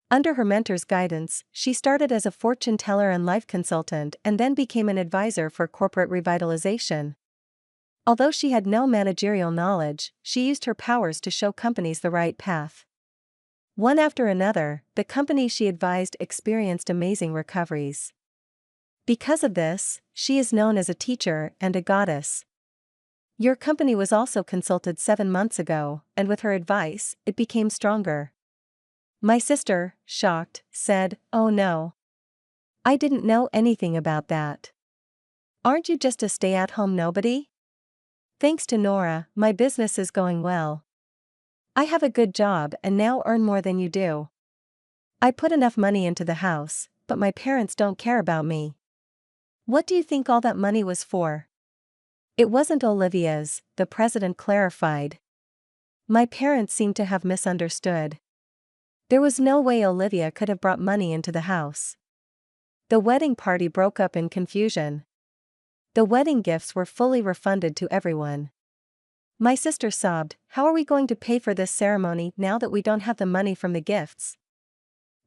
Under her mentor's guidance, she started as a fortune teller and life consultant and then became an advisor for corporate revitalization. Although she had no managerial knowledge, she used her powers to show companies the right path. One after another, the companies she advised experienced amazing recoveries. Because of this, she is known as a teacher and a goddess. Your company was also consulted 7 months ago, and with her advice, it became stronger. My sister, shocked, said, "Oh no. I didn't know anything about that. Aren't you just a stay-at-home nobody? Thanks to Nora, my business is going well. I have a good job and now earn more than you do. I put enough money into the house, but my parents don't care about me." What do you think all that money was for? It wasn't Olivia's, the president clarified. My parents seemed to have misunderstood. There was no way Olivia could have brought money into the house. The wedding party broke up in confusion. The wedding gifts were fully refunded to everyone. My sister sobbed, "How are we going to pay for this ceremony now that we don't have the money from the gifts?"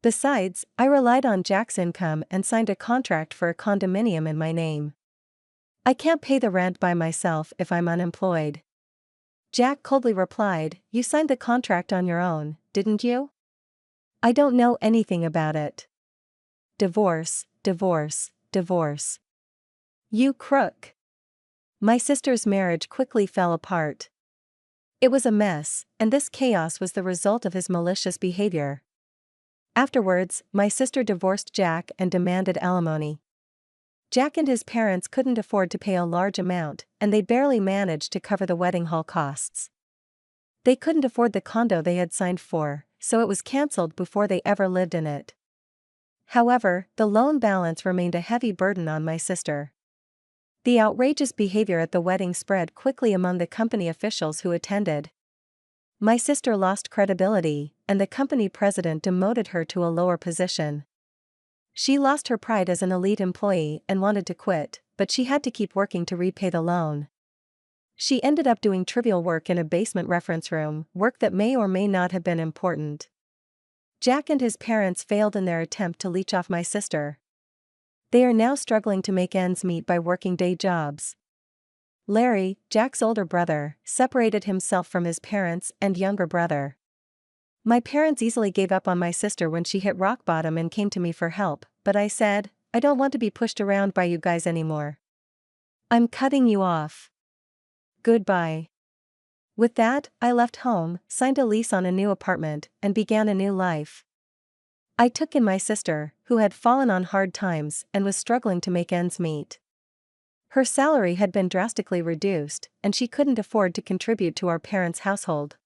Besides, I relied on Jack's income and signed a contract for a condominium in my name. I can't pay the rent by myself if I'm unemployed. Jack coldly replied, "You signed the contract on your own, didn't you?" "I don't know anything about it." Divorce, divorce, divorce. You crook. My sister's marriage quickly fell apart. It was a mess, and this chaos was the result of his malicious behavior. Afterwards, my sister divorced Jack and demanded alimony. Jack and his parents couldn't afford to pay a large amount, and they barely managed to cover the wedding hall costs. They couldn't afford the condo they had signed for, so it was cancelled before they ever lived in it. However, the loan balance remained a heavy burden on my sister. The outrageous behavior at the wedding spread quickly among the company officials who attended. My sister lost credibility, and the company president demoted her to a lower position. She lost her pride as an elite employee and wanted to quit, but she had to keep working to repay the loan. She ended up doing trivial work in a basement reference room, work that may or may not have been important. Jack and his parents failed in their attempt to leech off my sister. They are now struggling to make ends meet by working day jobs. Larry, Jack's older brother, separated himself from his parents and younger brother. My parents easily gave up on my sister when she hit rock bottom and came to me for help, but I said, "I don't want to be pushed around by you guys anymore. I'm cutting you off. Goodbye." With that, I left home, signed a lease on a new apartment, and began a new life. I took in my sister, who had fallen on hard times and was struggling to make ends meet. Her salary had been drastically reduced, and she couldn't afford to contribute to our parents' household.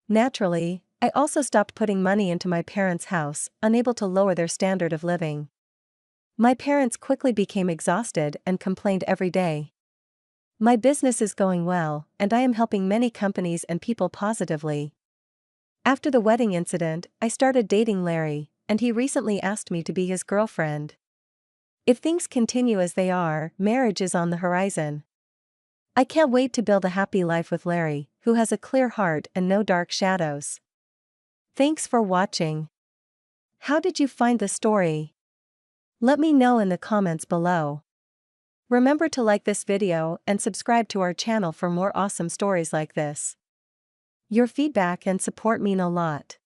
Naturally, I also stopped putting money into my parents' house, unable to lower their standard of living. My parents quickly became exhausted and complained every day. My business is going well, and I am helping many companies and people positively. After the wedding incident, I started dating Larry, and he recently asked me to be his girlfriend. If things continue as they are, marriage is on the horizon. I can't wait to build a happy life with Larry, who has a clear heart and no dark shadows. Thanks for watching. How did you find the story? Let me know in the comments below. Remember to like this video and subscribe to our channel for more awesome stories like this. Your feedback and support mean a lot.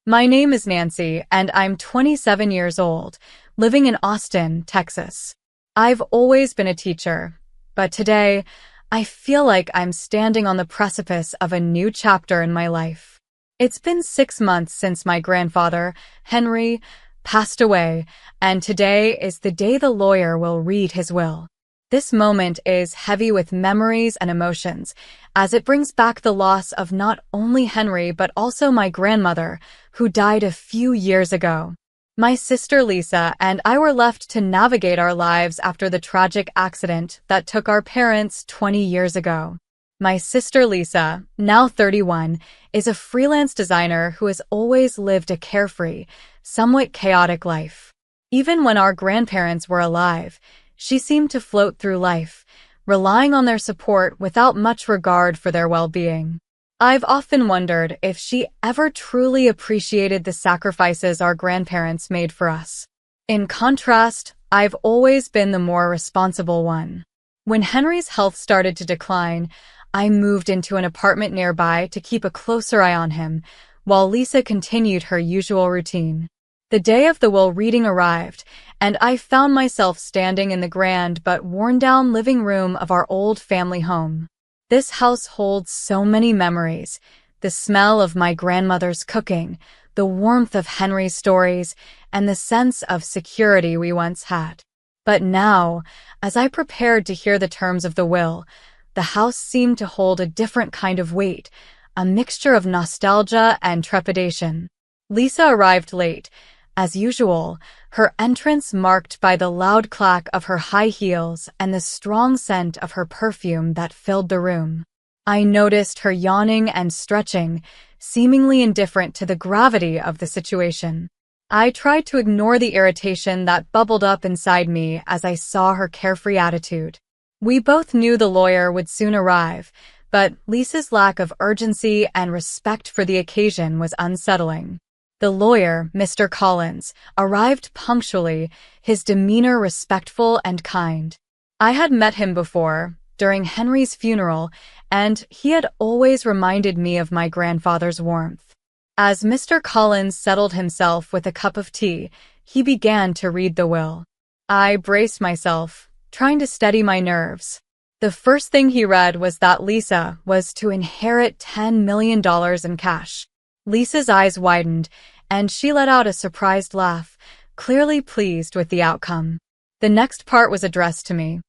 My name is Nancy, and I'm 27 years old, living in Austin, Texas. I've always been a teacher, but today, I feel like I'm standing on the precipice of a new chapter in my life. It's been 6 months since my grandfather, Henry, passed away, and today is the day the lawyer will read his will. This moment is heavy with memories and emotions, as it brings back the loss of not only Henry but also my grandmother, who died a few years ago. My sister Lisa and I were left to navigate our lives after the tragic accident that took our parents 20 years ago. My sister Lisa, now 31, is a freelance designer who has always lived a carefree, somewhat chaotic life. Even when our grandparents were alive, she seemed to float through life, relying on their support without much regard for their well-being. I've often wondered if she ever truly appreciated the sacrifices our grandparents made for us. In contrast, I've always been the more responsible one. When Henry's health started to decline, I moved into an apartment nearby to keep a closer eye on him, while Lisa continued her usual routine. The day of the will reading arrived, and I found myself standing in the grand but worn-down living room of our old family home. This house holds so many memories: the smell of my grandmother's cooking, the warmth of Henry's stories, and the sense of security we once had. But now, as I prepared to hear the terms of the will, the house seemed to hold a different kind of weight, a mixture of nostalgia and trepidation. Lisa arrived late, as usual, her entrance marked by the loud clack of her high heels and the strong scent of her perfume that filled the room. I noticed her yawning and stretching, seemingly indifferent to the gravity of the situation. I tried to ignore the irritation that bubbled up inside me as I saw her carefree attitude. We both knew the lawyer would soon arrive, but Lisa's lack of urgency and respect for the occasion was unsettling. The lawyer, Mr. Collins, arrived punctually, his demeanor respectful and kind. I had met him before, during Henry's funeral, and he had always reminded me of my grandfather's warmth. As Mr. Collins settled himself with a cup of tea, he began to read the will. I braced myself, trying to steady my nerves. The first thing he read was that Lisa was to inherit $10 million in cash. Lisa's eyes widened, and she let out a surprised laugh, clearly pleased with the outcome. The next part was addressed to me.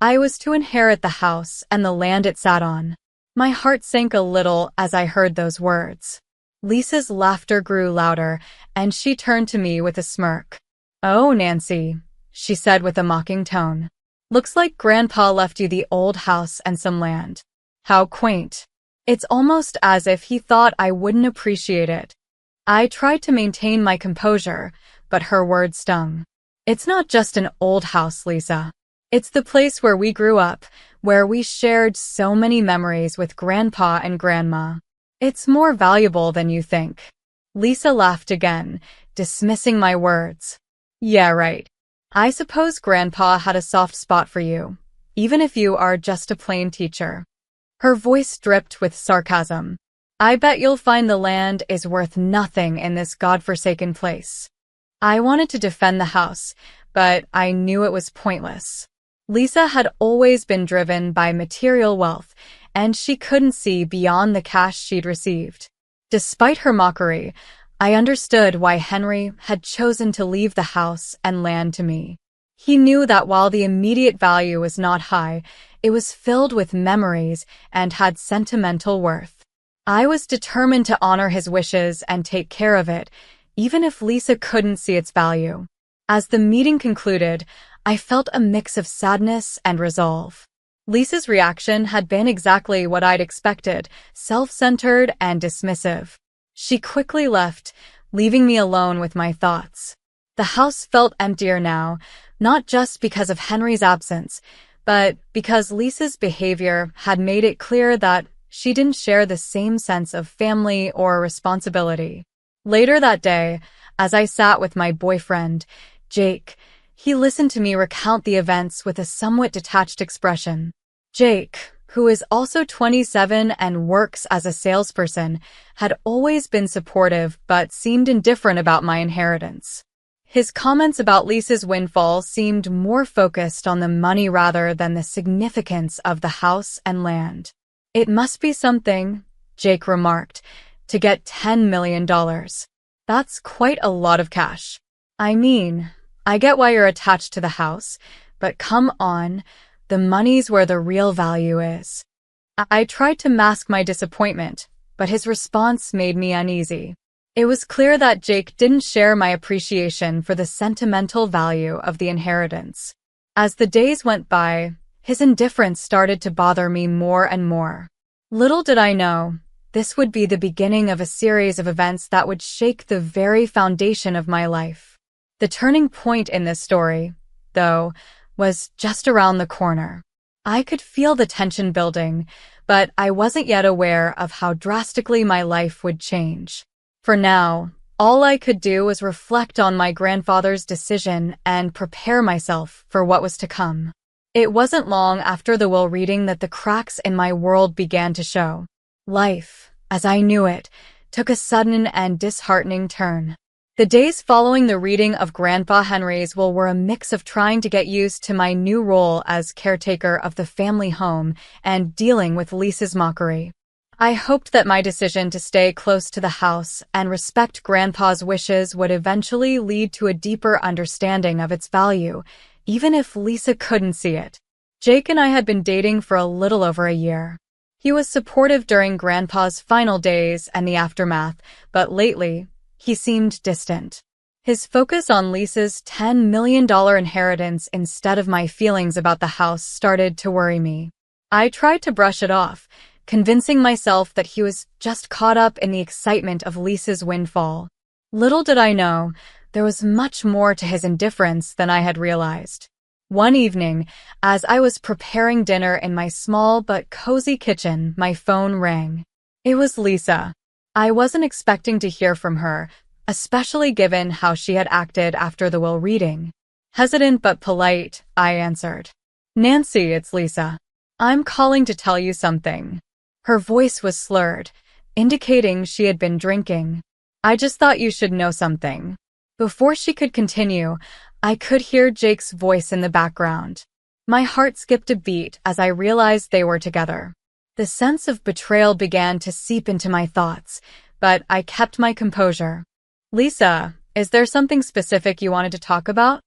I was to inherit the house and the land it sat on. My heart sank a little as I heard those words. Lisa's laughter grew louder, and she turned to me with a smirk. "Oh, Nancy," she said with a mocking tone. "Looks like Grandpa left you the old house and some land. How quaint. It's almost as if he thought I wouldn't appreciate it." I tried to maintain my composure, but her words stung. "It's not just an old house, Lisa. It's the place where we grew up, where we shared so many memories with Grandpa and Grandma. It's more valuable than you think." Lisa laughed again, dismissing my words. "Yeah, right. I suppose Grandpa had a soft spot for you, even if you are just a plain teacher." Her voice dripped with sarcasm. "I bet you'll find the land is worth nothing in this godforsaken place." I wanted to defend the house, but I knew it was pointless. Lisa had always been driven by material wealth, and she couldn't see beyond the cash she'd received. Despite her mockery, I understood why Henry had chosen to leave the house and land to me. He knew that while the immediate value was not high, it was filled with memories and had sentimental worth. I was determined to honor his wishes and take care of it, even if Lisa couldn't see its value. As the meeting concluded, I felt a mix of sadness and resolve. Lisa's reaction had been exactly what I'd expected, self-centered and dismissive. She quickly left, leaving me alone with my thoughts. The house felt emptier now, not just because of Henry's absence, but because Lisa's behavior had made it clear that she didn't share the same sense of family or responsibility. Later that day, as I sat with my boyfriend, Jake, he listened to me recount the events with a somewhat detached expression. Jake, who is also 27 and works as a salesperson, had always been supportive but seemed indifferent about my inheritance. His comments about Lisa's windfall seemed more focused on the money rather than the significance of the house and land. "It must be something," Jake remarked, "to get $10 million. That's quite a lot of cash. I mean, I get why you're attached to the house, but come on, the money's where the real value is." I tried to mask my disappointment, but his response made me uneasy. It was clear that Jake didn't share my appreciation for the sentimental value of the inheritance. As the days went by, his indifference started to bother me more and more. Little did I know, this would be the beginning of a series of events that would shake the very foundation of my life. The turning point in this story, though, was just around the corner. I could feel the tension building, but I wasn't yet aware of how drastically my life would change. For now, all I could do was reflect on my grandfather's decision and prepare myself for what was to come. It wasn't long after the will reading that the cracks in my world began to show. Life, as I knew it, took a sudden and disheartening turn. The days following the reading of Grandpa Henry's will were a mix of trying to get used to my new role as caretaker of the family home and dealing with Lisa's mockery. I hoped that my decision to stay close to the house and respect Grandpa's wishes would eventually lead to a deeper understanding of its value, even if Lisa couldn't see it. Jake and I had been dating for a little over a year. He was supportive during Grandpa's final days and the aftermath, but lately, he seemed distant. His focus on Lisa's $10 million inheritance instead of my feelings about the house started to worry me. I tried to brush it off, convincing myself that he was just caught up in the excitement of Lisa's windfall. Little did I know, there was much more to his indifference than I had realized. One evening, as I was preparing dinner in my small but cozy kitchen, my phone rang. It was Lisa. I wasn't expecting to hear from her, especially given how she had acted after the will reading. Hesitant but polite, I answered. "Nancy, it's Lisa. I'm calling to tell you something." Her voice was slurred, indicating she had been drinking. "I just thought you should know something." Before she could continue, I could hear Jake's voice in the background. My heart skipped a beat as I realized they were together. The sense of betrayal began to seep into my thoughts, but I kept my composure. "Lisa, is there something specific you wanted to talk about?"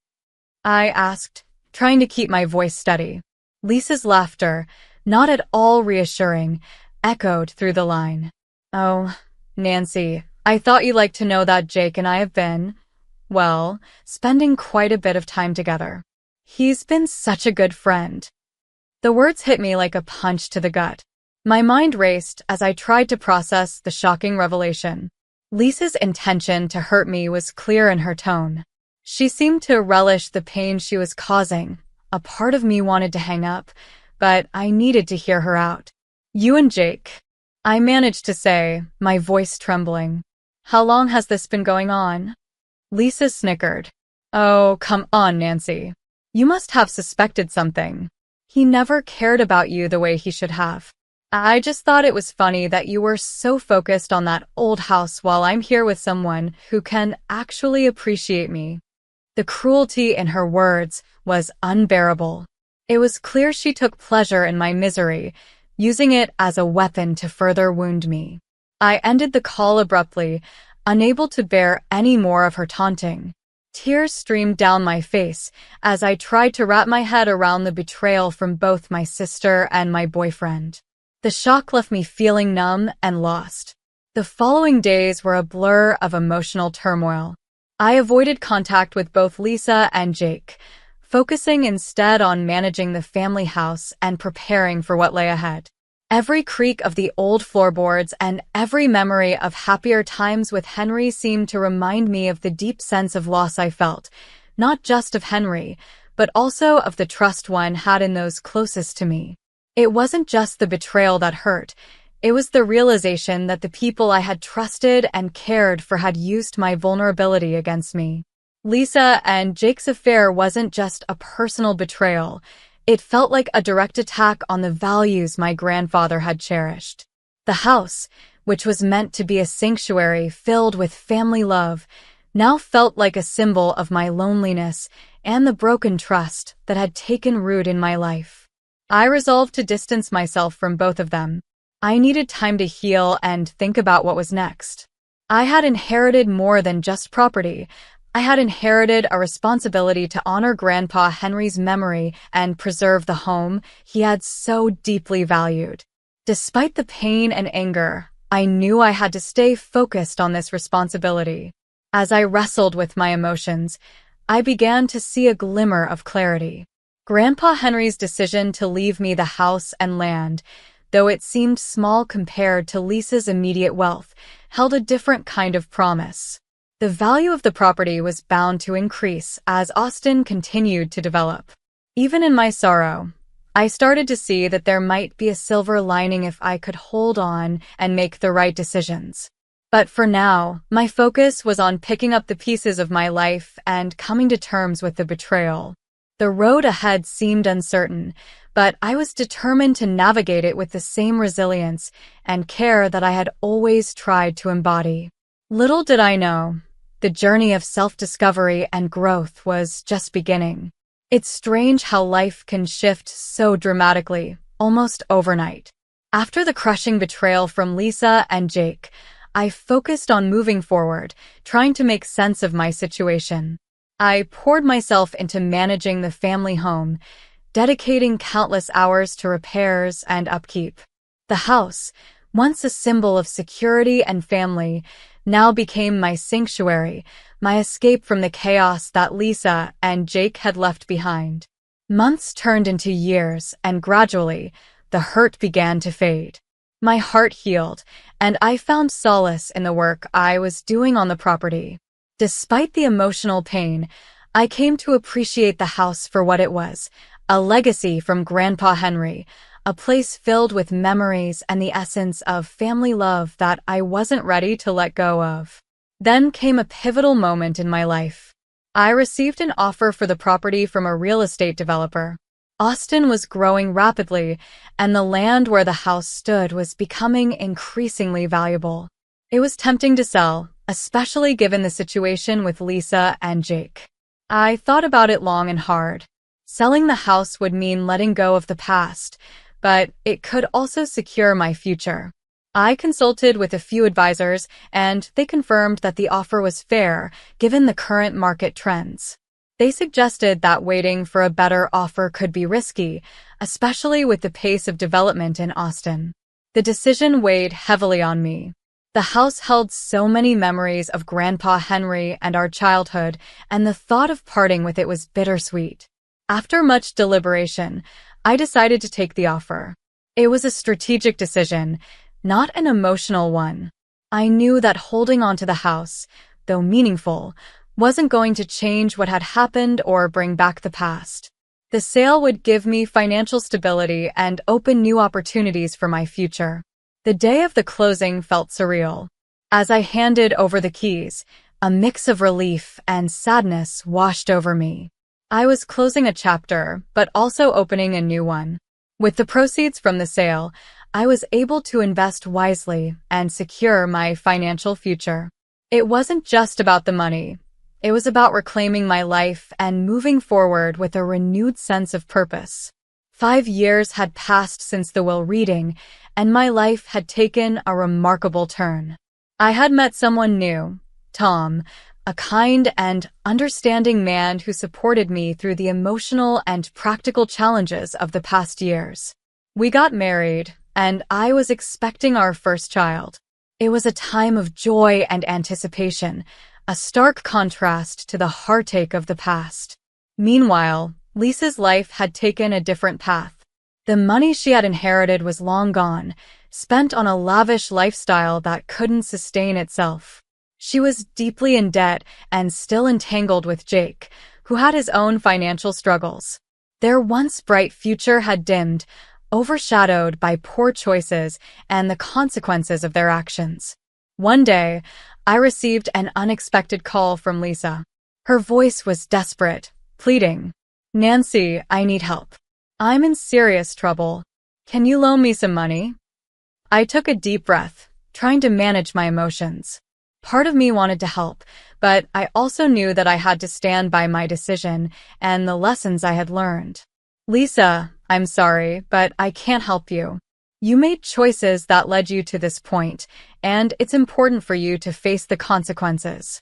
I asked, trying to keep my voice steady. Lisa's laughter, not at all reassuring, echoed through the line. "Oh, Nancy, I thought you'd like to know that Jake and I have been, well, spending quite a bit of time together. He's been such a good friend." The words hit me like a punch to the gut. My mind raced as I tried to process the shocking revelation. Lisa's intention to hurt me was clear in her tone. She seemed to relish the pain she was causing. A part of me wanted to hang up, but I needed to hear her out. "You and Jake," I managed to say, my voice trembling. "How long has this been going on?" Lisa snickered. "Oh, come on, Nancy. You must have suspected something. He never cared about you the way he should have. I just thought it was funny that you were so focused on that old house while I'm here with someone who can actually appreciate me." The cruelty in her words was unbearable. It was clear she took pleasure in my misery, using it as a weapon to further wound me. I ended the call abruptly, unable to bear any more of her taunting. Tears streamed down my face as I tried to wrap my head around the betrayal from both my sister and my boyfriend. The shock left me feeling numb and lost. The following days were a blur of emotional turmoil. I avoided contact with both Lisa and Jake, focusing instead on managing the family house and preparing for what lay ahead. Every creak of the old floorboards and every memory of happier times with Henry seemed to remind me of the deep sense of loss I felt, not just of Henry, but also of the trust one had in those closest to me. It wasn't just the betrayal that hurt. It was the realization that the people I had trusted and cared for had used my vulnerability against me. Lisa and Jake's affair wasn't just a personal betrayal. It felt like a direct attack on the values my grandfather had cherished. The house, which was meant to be a sanctuary filled with family love, now felt like a symbol of my loneliness and the broken trust that had taken root in my life. I resolved to distance myself from both of them. I needed time to heal and think about what was next. I had inherited more than just property. I had inherited a responsibility to honor Grandpa Henry's memory and preserve the home he had so deeply valued. Despite the pain and anger, I knew I had to stay focused on this responsibility. As I wrestled with my emotions, I began to see a glimmer of clarity. Grandpa Henry's decision to leave me the house and land, though it seemed small compared to Lisa's immediate wealth, held a different kind of promise. The value of the property was bound to increase as Austin continued to develop. Even in my sorrow, I started to see that there might be a silver lining if I could hold on and make the right decisions. But for now, my focus was on picking up the pieces of my life and coming to terms with the betrayal. The road ahead seemed uncertain, but I was determined to navigate it with the same resilience and care that I had always tried to embody. Little did I know, the journey of self-discovery and growth was just beginning. It's strange how life can shift so dramatically, almost overnight. After the crushing betrayal from Lisa and Jake, I focused on moving forward, trying to make sense of my situation. I poured myself into managing the family home, dedicating countless hours to repairs and upkeep. The house, once a symbol of security and family, now became my sanctuary, my escape from the chaos that Lisa and Jake had left behind. Months turned into years, and gradually, the hurt began to fade. My heart healed, and I found solace in the work I was doing on the property. Despite the emotional pain, I came to appreciate the house for what it was, a legacy from Grandpa Henry, a place filled with memories and the essence of family love that I wasn't ready to let go of. Then came a pivotal moment in my life. I received an offer for the property from a real estate developer. Austin was growing rapidly, and the land where the house stood was becoming increasingly valuable. It was tempting to sell, especially given the situation with Lisa and Jake. I thought about it long and hard. Selling the house would mean letting go of the past, but it could also secure my future. I consulted with a few advisors, and they confirmed that the offer was fair, given the current market trends. They suggested that waiting for a better offer could be risky, especially with the pace of development in Austin. The decision weighed heavily on me. The house held so many memories of Grandpa Henry and our childhood, and the thought of parting with it was bittersweet. After much deliberation, I decided to take the offer. It was a strategic decision, not an emotional one. I knew that holding on to the house, though meaningful, wasn't going to change what had happened or bring back the past. The sale would give me financial stability and open new opportunities for my future. The day of the closing felt surreal. As I handed over the keys, a mix of relief and sadness washed over me. I was closing a chapter, but also opening a new one. With the proceeds from the sale, I was able to invest wisely and secure my financial future. It wasn't just about the money. It was about reclaiming my life and moving forward with a renewed sense of purpose. 5 years had passed since the will reading, and my life had taken a remarkable turn. I had met someone new, Tom, a kind and understanding man who supported me through the emotional and practical challenges of the past years. We got married, and I was expecting our first child. It was a time of joy and anticipation, a stark contrast to the heartache of the past. Meanwhile, Lisa's life had taken a different path. The money she had inherited was long gone, spent on a lavish lifestyle that couldn't sustain itself. She was deeply in debt and still entangled with Jake, who had his own financial struggles. Their once bright future had dimmed, overshadowed by poor choices and the consequences of their actions. One day, I received an unexpected call from Lisa. Her voice was desperate, pleading. "Nancy, I need help. I'm in serious trouble. Can you loan me some money?" I took a deep breath, trying to manage my emotions. Part of me wanted to help, but I also knew that I had to stand by my decision and the lessons I had learned. "Lisa, I'm sorry, but I can't help you. You made choices that led you to this point, and it's important for you to face the consequences."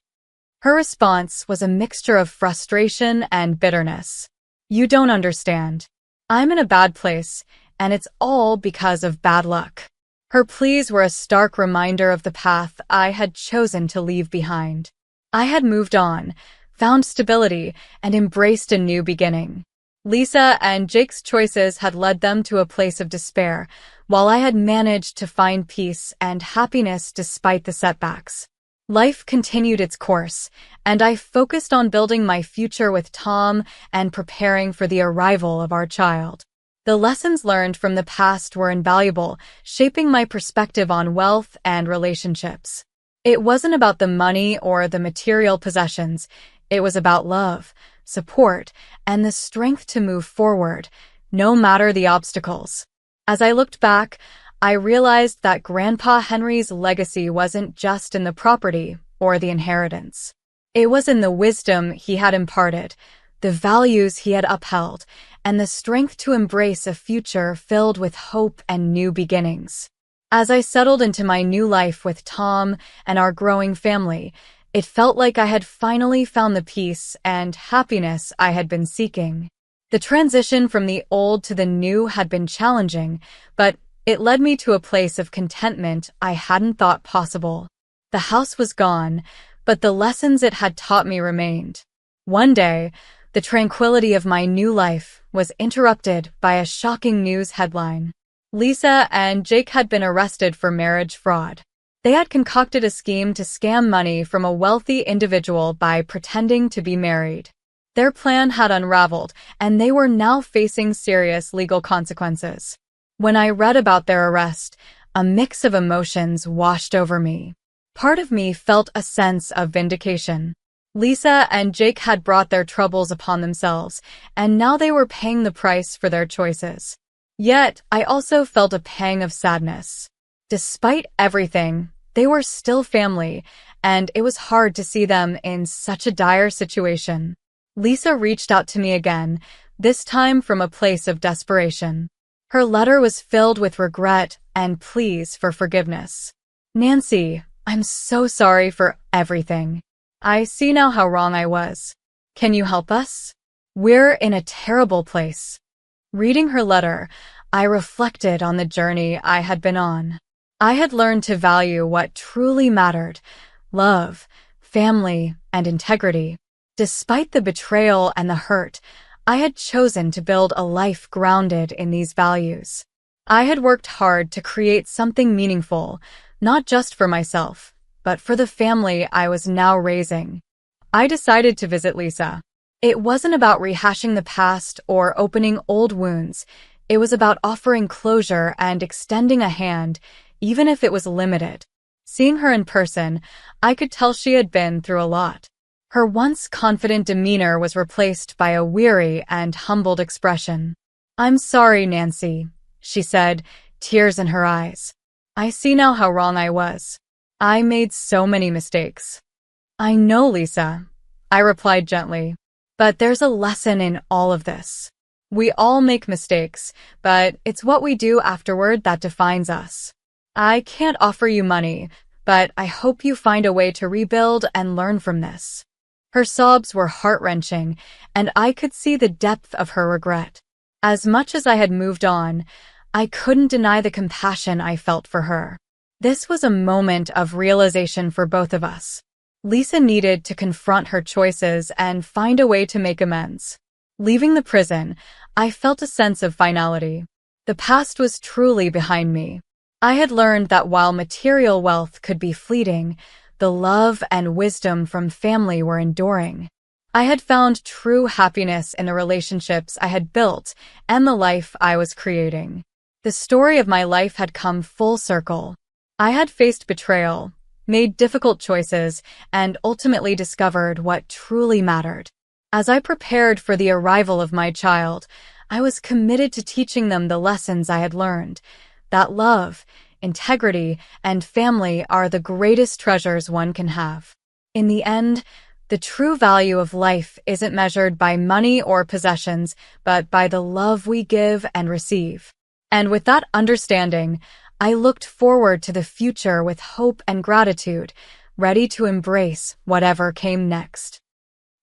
Her response was a mixture of frustration and bitterness. "You don't understand. I'm in a bad place, and it's all because of bad luck." Her pleas were a stark reminder of the path I had chosen to leave behind. I had moved on, found stability, and embraced a new beginning. Lisa and Jake's choices had led them to a place of despair, while I had managed to find peace and happiness despite the setbacks. Life continued its course, and I focused on building my future with Tom and preparing for the arrival of our child. The lessons learned from the past were invaluable, shaping my perspective on wealth and relationships. It wasn't about the money or the material possessions. It was about love, support, and the strength to move forward, no matter the obstacles. As I looked back, I realized that Grandpa Henry's legacy wasn't just in the property or the inheritance. It was in the wisdom he had imparted, the values he had upheld, and the strength to embrace a future filled with hope and new beginnings. As I settled into my new life with Tom and our growing family, it felt like I had finally found the peace and happiness I had been seeking. The transition from the old to the new had been challenging, but it led me to a place of contentment I hadn't thought possible. The house was gone, but the lessons it had taught me remained. One day, the tranquility of my new life was interrupted by a shocking news headline. Lisa and Jake had been arrested for marriage fraud. They had concocted a scheme to scam money from a wealthy individual by pretending to be married. Their plan had unraveled, and they were now facing serious legal consequences. When I read about their arrest, a mix of emotions washed over me. Part of me felt a sense of vindication. Lisa and Jake had brought their troubles upon themselves, and now they were paying the price for their choices. Yet, I also felt a pang of sadness. Despite everything, they were still family, and it was hard to see them in such a dire situation. Lisa reached out to me again, this time from a place of desperation. Her letter was filled with regret and pleas for forgiveness. "Nancy, I'm so sorry for everything. I see now how wrong I was. Can you help us? We're in a terrible place." Reading her letter, I reflected on the journey I had been on. I had learned to value what truly mattered: love, family, and integrity. Despite the betrayal and the hurt, I had chosen to build a life grounded in these values. I had worked hard to create something meaningful, not just for myself, but for the family I was now raising. I decided to visit Lisa. It wasn't about rehashing the past or opening old wounds. It was about offering closure and extending a hand, even if it was limited. Seeing her in person, I could tell she had been through a lot. Her once confident demeanor was replaced by a weary and humbled expression. "I'm sorry, Nancy," she said, tears in her eyes. "I see now how wrong I was. I made so many mistakes." "I know, Lisa," I replied gently. "But there's a lesson in all of this. We all make mistakes, but it's what we do afterward that defines us. I can't offer you money, but I hope you find a way to rebuild and learn from this." Her sobs were heart-wrenching, and I could see the depth of her regret. As much as I had moved on, I couldn't deny the compassion I felt for her. This was a moment of realization for both of us. Lisa needed to confront her choices and find a way to make amends. Leaving the prison, I felt a sense of finality. The past was truly behind me. I had learned that while material wealth could be fleeting, the love and wisdom from family were enduring. I had found true happiness in the relationships I had built and the life I was creating. The story of my life had come full circle. I had faced betrayal, made difficult choices, and ultimately discovered what truly mattered. As I prepared for the arrival of my child, I was committed to teaching them the lessons I had learned, that love, integrity, and family are the greatest treasures one can have. In the end, the true value of life isn't measured by money or possessions, but by the love we give and receive. And with that understanding, I looked forward to the future with hope and gratitude, ready to embrace whatever came next.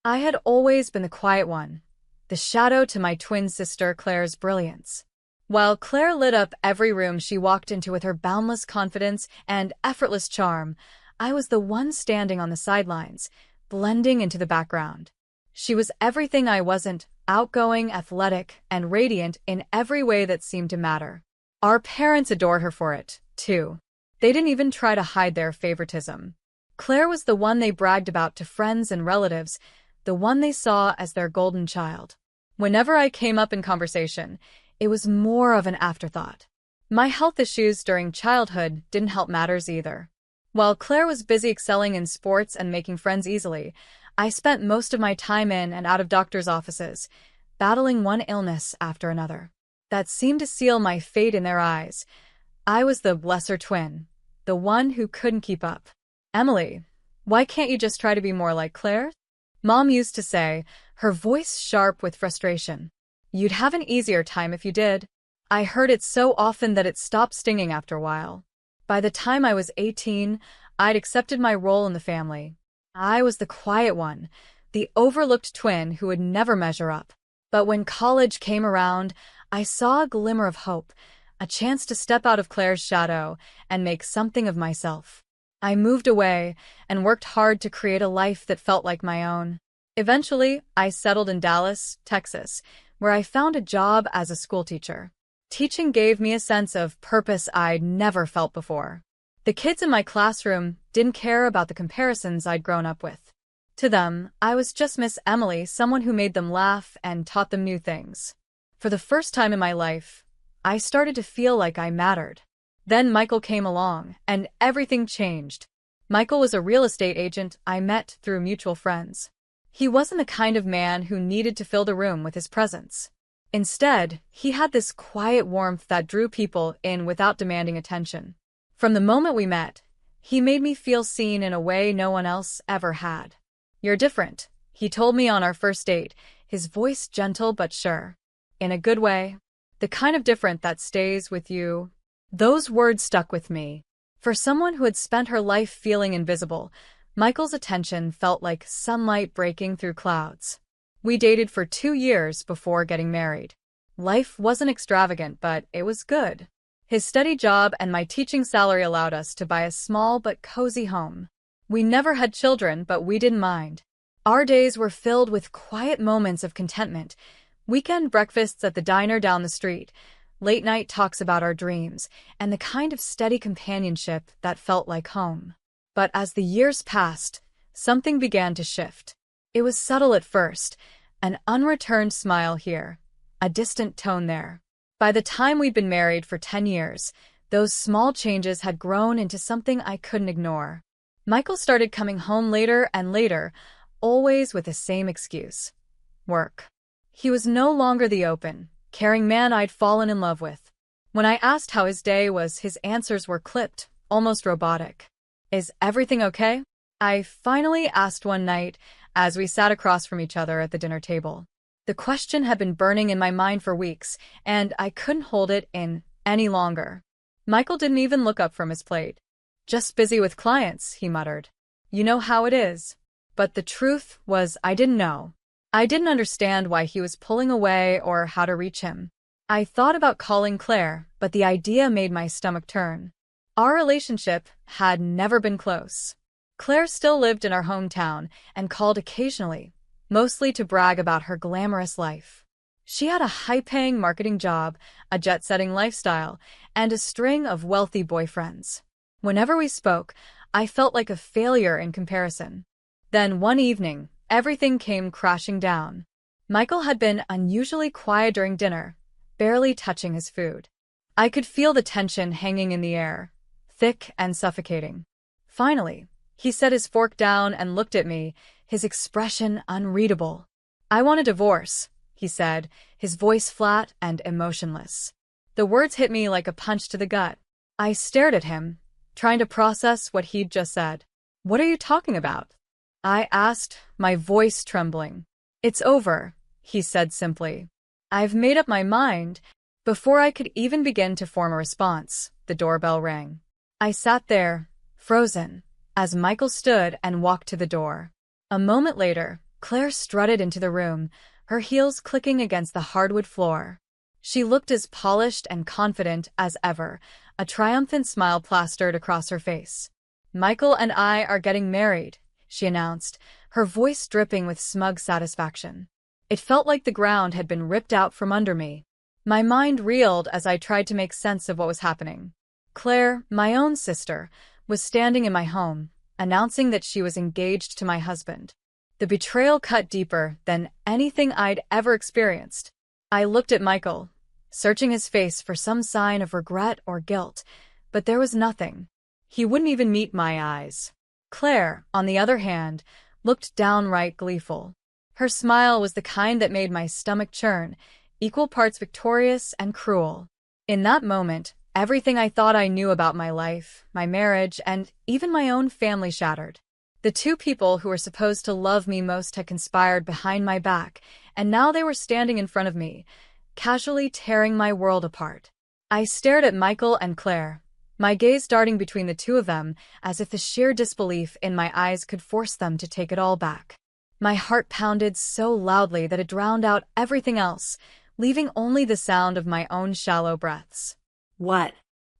I had always been the quiet one, the shadow to my twin sister Claire's brilliance. While Claire lit up every room she walked into with her boundless confidence and effortless charm, I was the one standing on the sidelines, blending into the background. She was everything I wasn't, outgoing, athletic, and radiant in every way that seemed to matter. Our parents adored her for it, too. They didn't even try to hide their favoritism. Claire was the one they bragged about to friends and relatives, the one they saw as their golden child. Whenever I came up in conversation, it was more of an afterthought. My health issues during childhood didn't help matters either. While Claire was busy excelling in sports and making friends easily, I spent most of my time in and out of doctors' offices, battling one illness after another. That seemed to seal my fate in their eyes. I was the lesser twin, the one who couldn't keep up. "Emily, why can't you just try to be more like Claire?" Mom used to say, her voice sharp with frustration. "You'd have an easier time if you did." I heard it so often that it stopped stinging after a while. By the time I was 18, I'd accepted my role in the family. I was the quiet one, the overlooked twin who would never measure up. But when college came around, I saw a glimmer of hope, a chance to step out of Claire's shadow and make something of myself. I moved away and worked hard to create a life that felt like my own. Eventually, I settled in Dallas, Texas, where I found a job as a schoolteacher. Teaching gave me a sense of purpose I'd never felt before. The kids in my classroom didn't care about the comparisons I'd grown up with. To them, I was just Miss Emily, someone who made them laugh and taught them new things. For the first time in my life, I started to feel like I mattered. Then Michael came along, and everything changed. Michael was a real estate agent I met through mutual friends. He wasn't the kind of man who needed to fill the room with his presence. Instead, he had this quiet warmth that drew people in without demanding attention. From the moment we met, he made me feel seen in a way no one else ever had. "You're different," he told me on our first date, his voice gentle but sure. In a good way. The kind of different that stays with you. Those words stuck with me. For someone who had spent her life feeling invisible, Michael's attention felt like sunlight breaking through clouds. We dated for 2 years before getting married. Life wasn't extravagant, but it was good. His steady job and my teaching salary allowed us to buy a small but cozy home. We never had children, but we didn't mind. Our days were filled with quiet moments of contentment, weekend breakfasts at the diner down the street, late-night talks about our dreams, and the kind of steady companionship that felt like home. But as the years passed, something began to shift. It was subtle at first, an unreturned smile here, a distant tone there. By the time we'd been married for 10 years, those small changes had grown into something I couldn't ignore. Michael started coming home later and later, always with the same excuse: work. He was no longer the open, caring man I'd fallen in love with. When I asked how his day was, his answers were clipped, almost robotic. "Is everything okay?" I finally asked one night as we sat across from each other at the dinner table. The question had been burning in my mind for weeks, and I couldn't hold it in any longer. Michael didn't even look up from his plate. "Just busy with clients," he muttered. "You know how it is." But the truth was, I didn't know. I didn't understand why he was pulling away or how to reach him. I thought about calling Claire, but the idea made my stomach turn. Our relationship had never been close. Claire still lived in our hometown and called occasionally, mostly to brag about her glamorous life. She had a high-paying marketing job, a jet-setting lifestyle, and a string of wealthy boyfriends. Whenever we spoke, I felt like a failure in comparison. Then one evening, Everything came crashing down. Michael had been unusually quiet during dinner, barely touching his food. I could feel the tension hanging in the air, thick and suffocating. Finally, he set his fork down and looked at me, his expression unreadable. "I want a divorce," he said, his voice flat and emotionless. The words hit me like a punch to the gut. I stared at him, trying to process what he'd just said. "What are you talking about?" I asked, my voice trembling. "It's over," he said simply. "I've made up my mind." Before I could even begin to form a response, the doorbell rang. I sat there, frozen, as Michael stood and walked to the door. A moment later, Claire strutted into the room, her heels clicking against the hardwood floor. She looked as polished and confident as ever, a triumphant smile plastered across her face. "Michael and I are getting married," she announced, her voice dripping with smug satisfaction. It felt like the ground had been ripped out from under me. My mind reeled as I tried to make sense of what was happening. Claire, my own sister, was standing in my home, announcing that she was engaged to my husband. The betrayal cut deeper than anything I'd ever experienced. I looked at Michael, searching his face for some sign of regret or guilt, but there was nothing. He wouldn't even meet my eyes. Claire, on the other hand, looked downright gleeful. Her smile was the kind that made my stomach churn, equal parts victorious and cruel. In that moment, everything I thought I knew about my life, my marriage, and even my own family shattered. The two people who were supposed to love me most had conspired behind my back, and now they were standing in front of me, casually tearing my world apart. I stared at Michael and Claire, my gaze darting between the two of them as if the sheer disbelief in my eyes could force them to take it all back. My heart pounded so loudly that it drowned out everything else, leaving only the sound of my own shallow breaths.
What?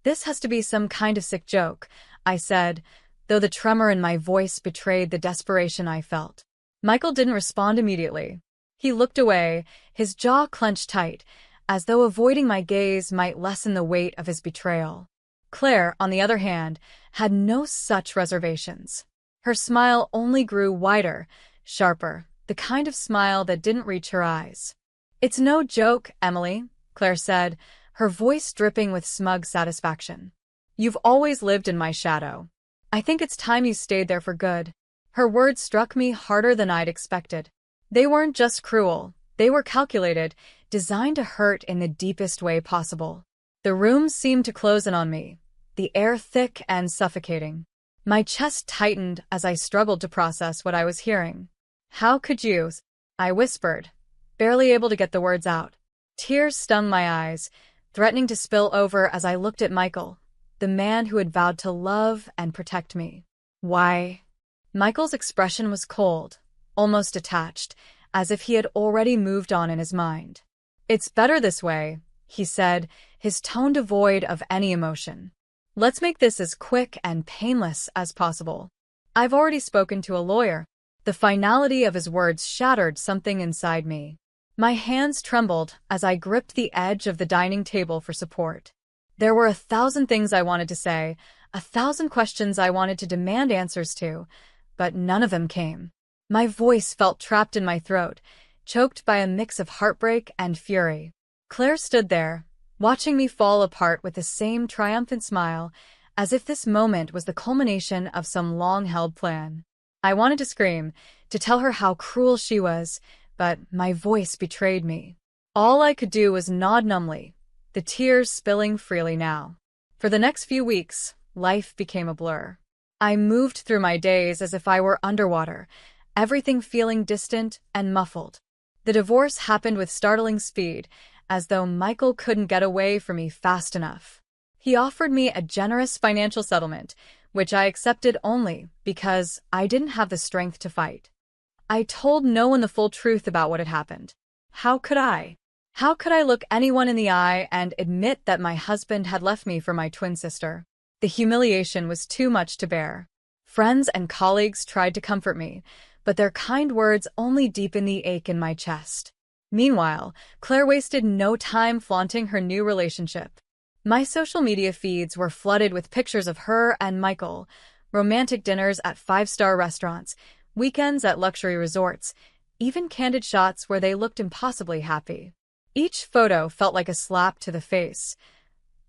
"This has to be some kind of sick joke," I said, though the tremor in my voice betrayed the desperation I felt. Michael didn't respond immediately. He looked away, his jaw clenched tight, as though avoiding my gaze might lessen the weight of his betrayal. Claire, on the other hand, had no such reservations. Her smile only grew wider, sharper, the kind of smile that didn't reach her eyes. "It's no joke, Emily," Claire said, her voice dripping with smug satisfaction. "You've always lived in my shadow. I think it's time you stayed there for good." Her words struck me harder than I'd expected. They weren't just cruel, they were calculated, designed to hurt in the deepest way possible. The room seemed to close in on me, the air thick and suffocating. My chest tightened as I struggled to process what I was hearing. "How could you?" I whispered, barely able to get the words out. Tears stung my eyes, threatening to spill over as I looked at Michael, the man who had vowed to love and protect me. "Why?" Michael's expression was cold, almost detached, as if he had already moved on in his mind. "It's better this way," he said, his tone devoid of any emotion. "Let's make this as quick and painless as possible. I've already spoken to a lawyer." The finality of his words shattered something inside me. My hands trembled as I gripped the edge of the dining table for support. There were 1,000 things I wanted to say, 1,000 questions I wanted to demand answers to, but none of them came. My voice felt trapped in my throat, choked by a mix of heartbreak and fury. Claire stood there, watching me fall apart with the same triumphant smile, as if this moment was the culmination of some long-held plan. I wanted to scream, to tell her how cruel she was, but my voice betrayed me. All I could do was nod numbly, the tears spilling freely now. For the next few weeks, life became a blur. I moved through my days as if I were underwater, everything feeling distant and muffled. The divorce happened with startling speed, as though Michael couldn't get away from me fast enough. He offered me a generous financial settlement, which I accepted only because I didn't have the strength to fight. I told no one the full truth about what had happened. How could I? How could I look anyone in the eye and admit that my husband had left me for my twin sister? The humiliation was too much to bear. Friends and colleagues tried to comfort me, but their kind words only deepened the ache in my chest. Meanwhile, Claire wasted no time flaunting her new relationship. My social media feeds were flooded with pictures of her and Michael, romantic dinners at 5-star restaurants, weekends at luxury resorts, even candid shots where they looked impossibly happy. Each photo felt like a slap to the face,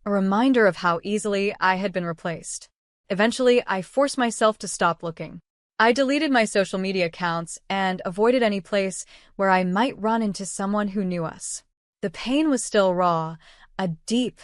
a reminder of how easily I had been replaced. Eventually, I forced myself to stop looking. I deleted my social media accounts and avoided any place where I might run into someone who knew us. The pain was still raw, a deep,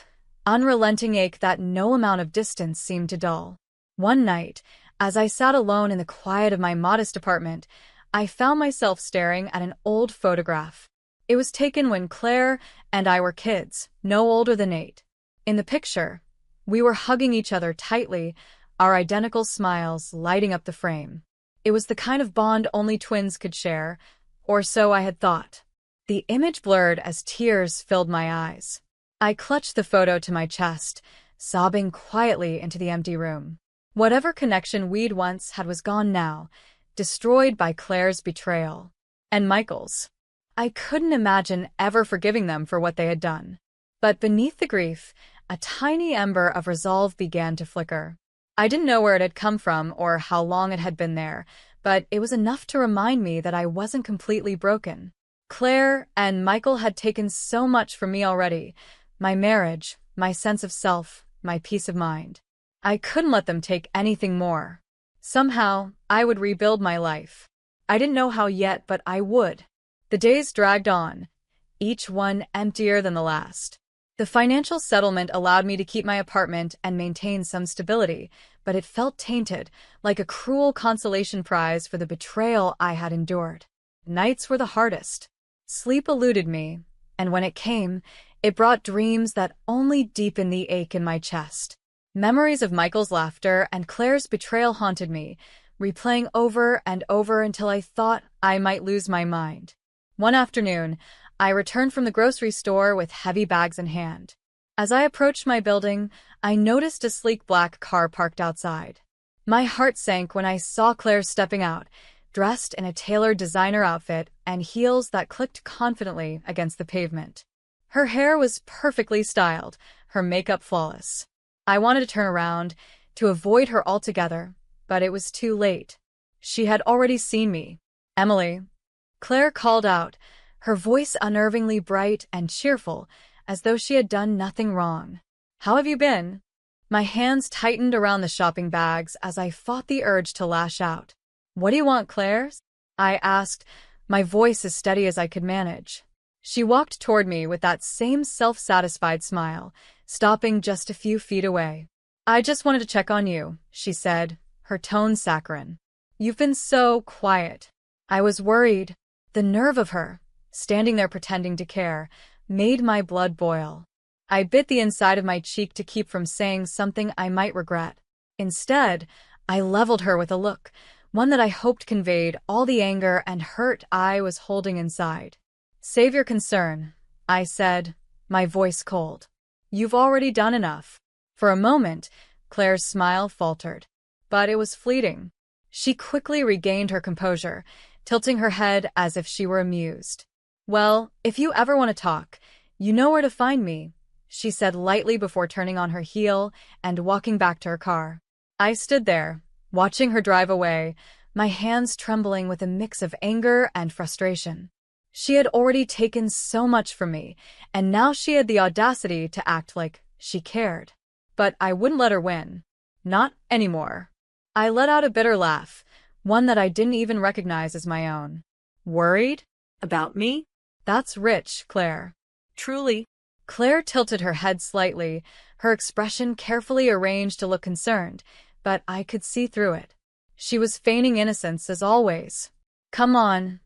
unrelenting ache that no amount of distance seemed to dull. One night, as I sat alone in the quiet of my modest apartment, I found myself staring at an old photograph. It was taken when Claire and I were kids, no older than 8. In the picture, we were hugging each other tightly, our identical smiles lighting up the frame. It was the kind of bond only twins could share, or so I had thought. The image blurred as tears filled my eyes. I clutched the photo to my chest, sobbing quietly into the empty room. Whatever connection we'd once had was gone now, destroyed by Claire's betrayal. And Michael's. I couldn't imagine ever forgiving them for what they had done. But beneath the grief, a tiny ember of resolve began to flicker. I didn't know where it had come from or how long it had been there, but it was enough to remind me that I wasn't completely broken. Claire and Michael had taken so much from me already: my marriage, my sense of self, my peace of mind. I couldn't let them take anything more. Somehow, I would rebuild my life. I didn't know how yet, but I would. The days dragged on, each one emptier than the last. The financial settlement allowed me to keep my apartment and maintain some stability, but it felt tainted, like a cruel consolation prize for the betrayal I had endured. Nights were the hardest. Sleep eluded me, and when it came, it brought dreams that only deepened the ache in my chest. Memories of Michael's laughter and Claire's betrayal haunted me, replaying over and over until I thought I might lose my mind. One afternoon, I returned from the grocery store with heavy bags in hand. As I approached my building, I noticed a sleek black car parked outside. My heart sank when I saw Claire stepping out, dressed in a tailored designer outfit and heels that clicked confidently against the pavement. Her hair was perfectly styled, her makeup flawless. I wanted to turn around, to avoid her altogether, but it was too late. She had already seen me. "Emily," Claire called out, her voice unnervingly bright and cheerful, as though she had done nothing wrong. "How have you been?" My hands tightened around the shopping bags as I fought the urge to lash out. "What do you want, Claire?" I asked, my voice as steady as I could manage. She walked toward me with that same self-satisfied smile, stopping just a few feet away. "I just wanted to check on you," she said, her tone saccharine. "You've been so quiet." I was worried. The nerve of her, standing there pretending to care, made my blood boil. I bit the inside of my cheek to keep from saying something I might regret. Instead, I leveled her with a look, one that I hoped conveyed all the anger and hurt I was holding inside. "Save your concern," I said, my voice cold. "You've already done enough." For a moment, Claire's smile faltered. But it was fleeting. She quickly regained her composure, tilting her head as if she were amused. "Well, if you ever want to talk, you know where to find me," she said lightly before turning on her heel and walking back to her car. I stood there, watching her drive away, my hands trembling with a mix of anger and frustration. She had already taken so much from me, and now she had the audacity to act like she cared. But I wouldn't let her win. Not anymore. I let out a bitter laugh, one that I didn't even recognize as my own. "Worried?
About me?
That's rich, Claire."
Truly.
Claire tilted her head slightly, her expression carefully arranged to look concerned, but I could see through it. She was feigning innocence as always. "Come on,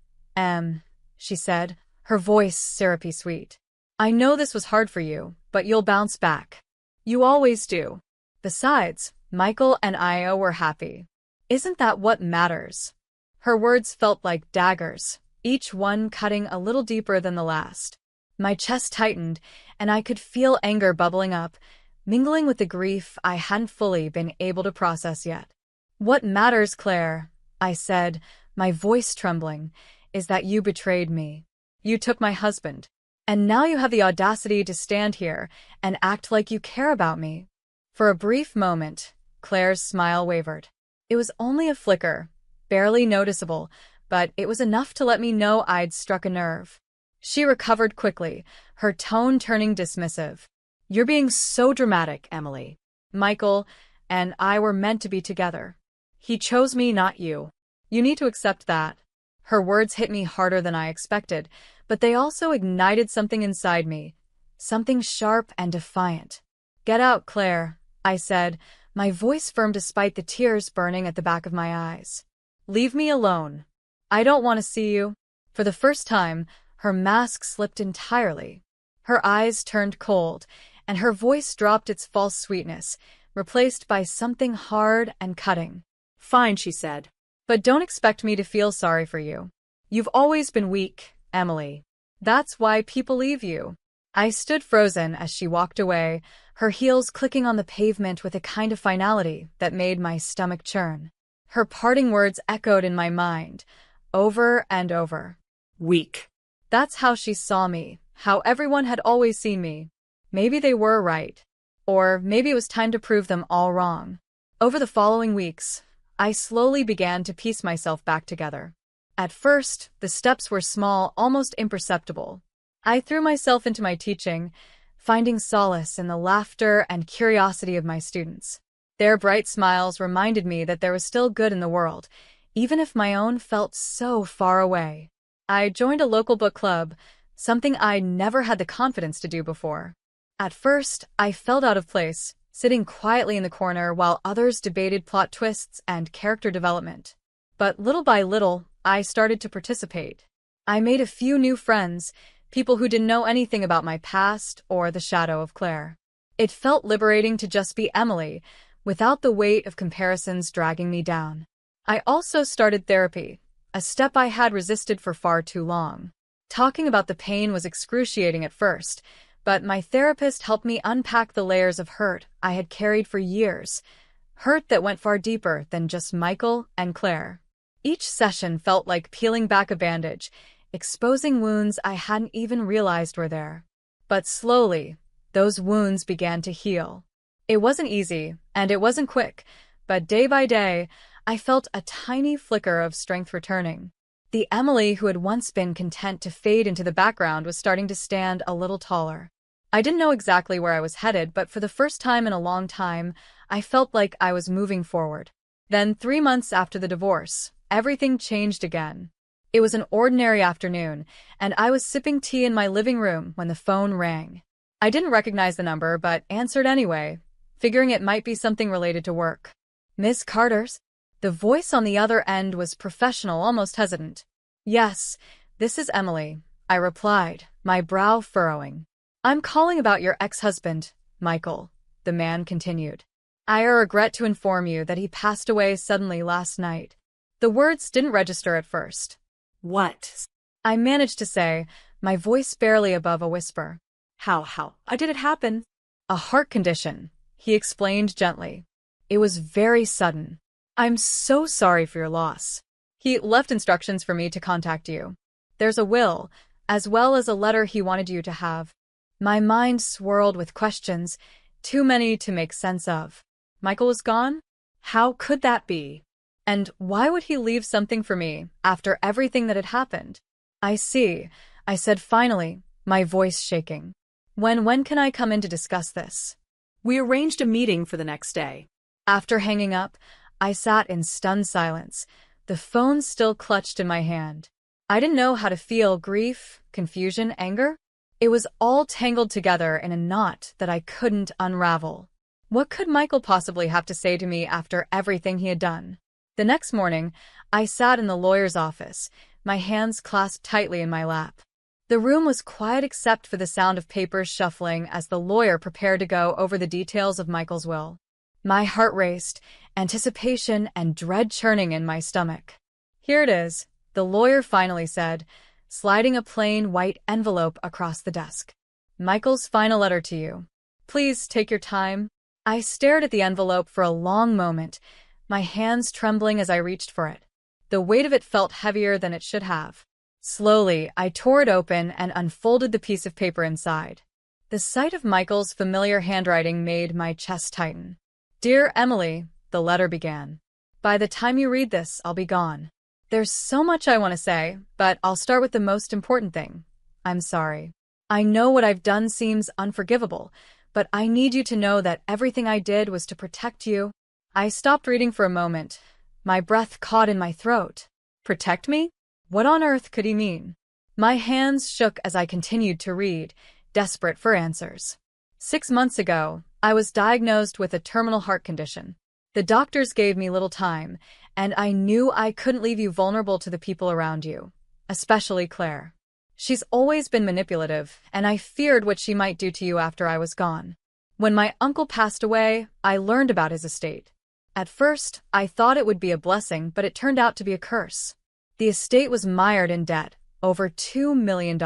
she said, her voice syrupy sweet. "I know this was hard for you, but you'll bounce back. You always do. Besides, Michael and Io were happy. Isn't that what matters?" Her words felt like daggers, each one cutting a little deeper than the last. My chest tightened, and I could feel anger bubbling up, mingling with the grief I hadn't fully been able to process yet. "What matters, Claire," I said, my voice trembling, "is that you betrayed me. You took my husband. And now you have the audacity to stand here and act like you care about me." For a brief moment, Claire's smile wavered. It was only a flicker, barely noticeable, but it was enough to let me know I'd struck a nerve. She recovered quickly, her tone turning dismissive. "You're being so dramatic, Emily. Michael and I were meant to be together. He chose me, not you. You need to accept that." Her words hit me harder than I expected, but they also ignited something inside me, something sharp and defiant. "Get out, Claire," I said, my voice firm despite the tears burning at the back of my eyes. "Leave me alone. I don't want to see you." For the first time, her mask slipped entirely. Her eyes turned cold, and her voice dropped its false sweetness, replaced by something hard and cutting.
"Fine," she said.
"But don't expect me to feel sorry for you. You've always been weak, Emily. That's why people leave you." I stood frozen as she walked away, her heels clicking on the pavement with a kind of finality that made my stomach churn. Her parting words echoed in my mind, over and over.
Weak.
That's how she saw me, how everyone had always seen me. Maybe they were right. Or maybe it was time to prove them all wrong. Over the following weeks, I slowly began to piece myself back together. At first, the steps were small, almost imperceptible. I threw myself into my teaching, finding solace in the laughter and curiosity of my students. Their bright smiles reminded me that there was still good in the world, even if my own felt so far away. I joined a local book club, something I never had the confidence to do before. At first, I felt out of place, sitting quietly in the corner while others debated plot twists and character development. But little by little, I started to participate. I made a few new friends, people who didn't know anything about my past or the shadow of Claire. It felt liberating to just be Emily, without the weight of comparisons dragging me down. I also started therapy, a step I had resisted for far too long. Talking about the pain was excruciating at first, but my therapist helped me unpack the layers of hurt I had carried for years, hurt that went far deeper than just Michael and Claire. Each session felt like peeling back a bandage, exposing wounds I hadn't even realized were there. But slowly, those wounds began to heal. It wasn't easy, and it wasn't quick, but day by day, I felt a tiny flicker of strength returning. The Emily who had once been content to fade into the background was starting to stand a little taller. I didn't know exactly where I was headed, but for the first time in a long time, I felt like I was moving forward. Then, 3 months after the divorce, everything changed again. It was an ordinary afternoon, and I was sipping tea in my living room when the phone rang. I didn't recognize the number, but answered anyway, figuring it might be something related to work. "Miss Carter's?" The voice on the other end was professional, almost hesitant. "Yes, this is Emily," I replied, my brow furrowing. "I'm calling about your ex-husband, Michael," the man continued. "I regret to inform you that he passed away suddenly last night." The words didn't register at first.
"What?"
I managed to say, my voice barely above a whisper.
How did it happen?"
"A heart condition," he explained gently. "It was very sudden. I'm so sorry for your loss. He left instructions for me to contact you. There's a will, as well as a letter he wanted you to have." My mind swirled with questions, too many to make sense of. Michael was gone? How could that be? And why would he leave something for me after everything that had happened? "I see," I said finally, my voice shaking. When can I come in to discuss this?"
We arranged a meeting for the next day.
After hanging up, I sat in stunned silence, the phone still clutched in my hand. I didn't know how to feel: grief, confusion, anger. It was all tangled together in a knot that I couldn't unravel. What could Michael possibly have to say to me after everything he had done? The next morning, I sat in the lawyer's office, my hands clasped tightly in my lap. The room was quiet except for the sound of papers shuffling as the lawyer prepared to go over the details of Michael's will. My heart raced, anticipation and dread churning in my stomach. "Here it is," the lawyer finally said, sliding a plain white envelope across the desk. "Michael's final letter to you. Please take your time." I stared at the envelope for a long moment, my hands trembling as I reached for it. The weight of it felt heavier than it should have. Slowly, I tore it open and unfolded the piece of paper inside. The sight of Michael's familiar handwriting made my chest tighten. "Dear Emily," the letter began. By the time you read this, I'll be gone. There's so much I want to say, but I'll start with the most important thing. I'm sorry. I know what I've done seems unforgivable, but I need you to know that everything I did was to protect you. I stopped reading for a moment, my breath caught in my throat. Protect me? What on earth could he mean? My hands shook as I continued to read, desperate for answers. 6 months ago, I was diagnosed with a terminal heart condition. The doctors gave me little time, and I knew I couldn't leave you vulnerable to the people around you, especially Claire. She's always been manipulative, and I feared what she might do to you after I was gone. When my uncle passed away, I learned about his estate. At first, I thought it would be a blessing, but it turned out to be a curse. The estate was mired in debt, over $2 million.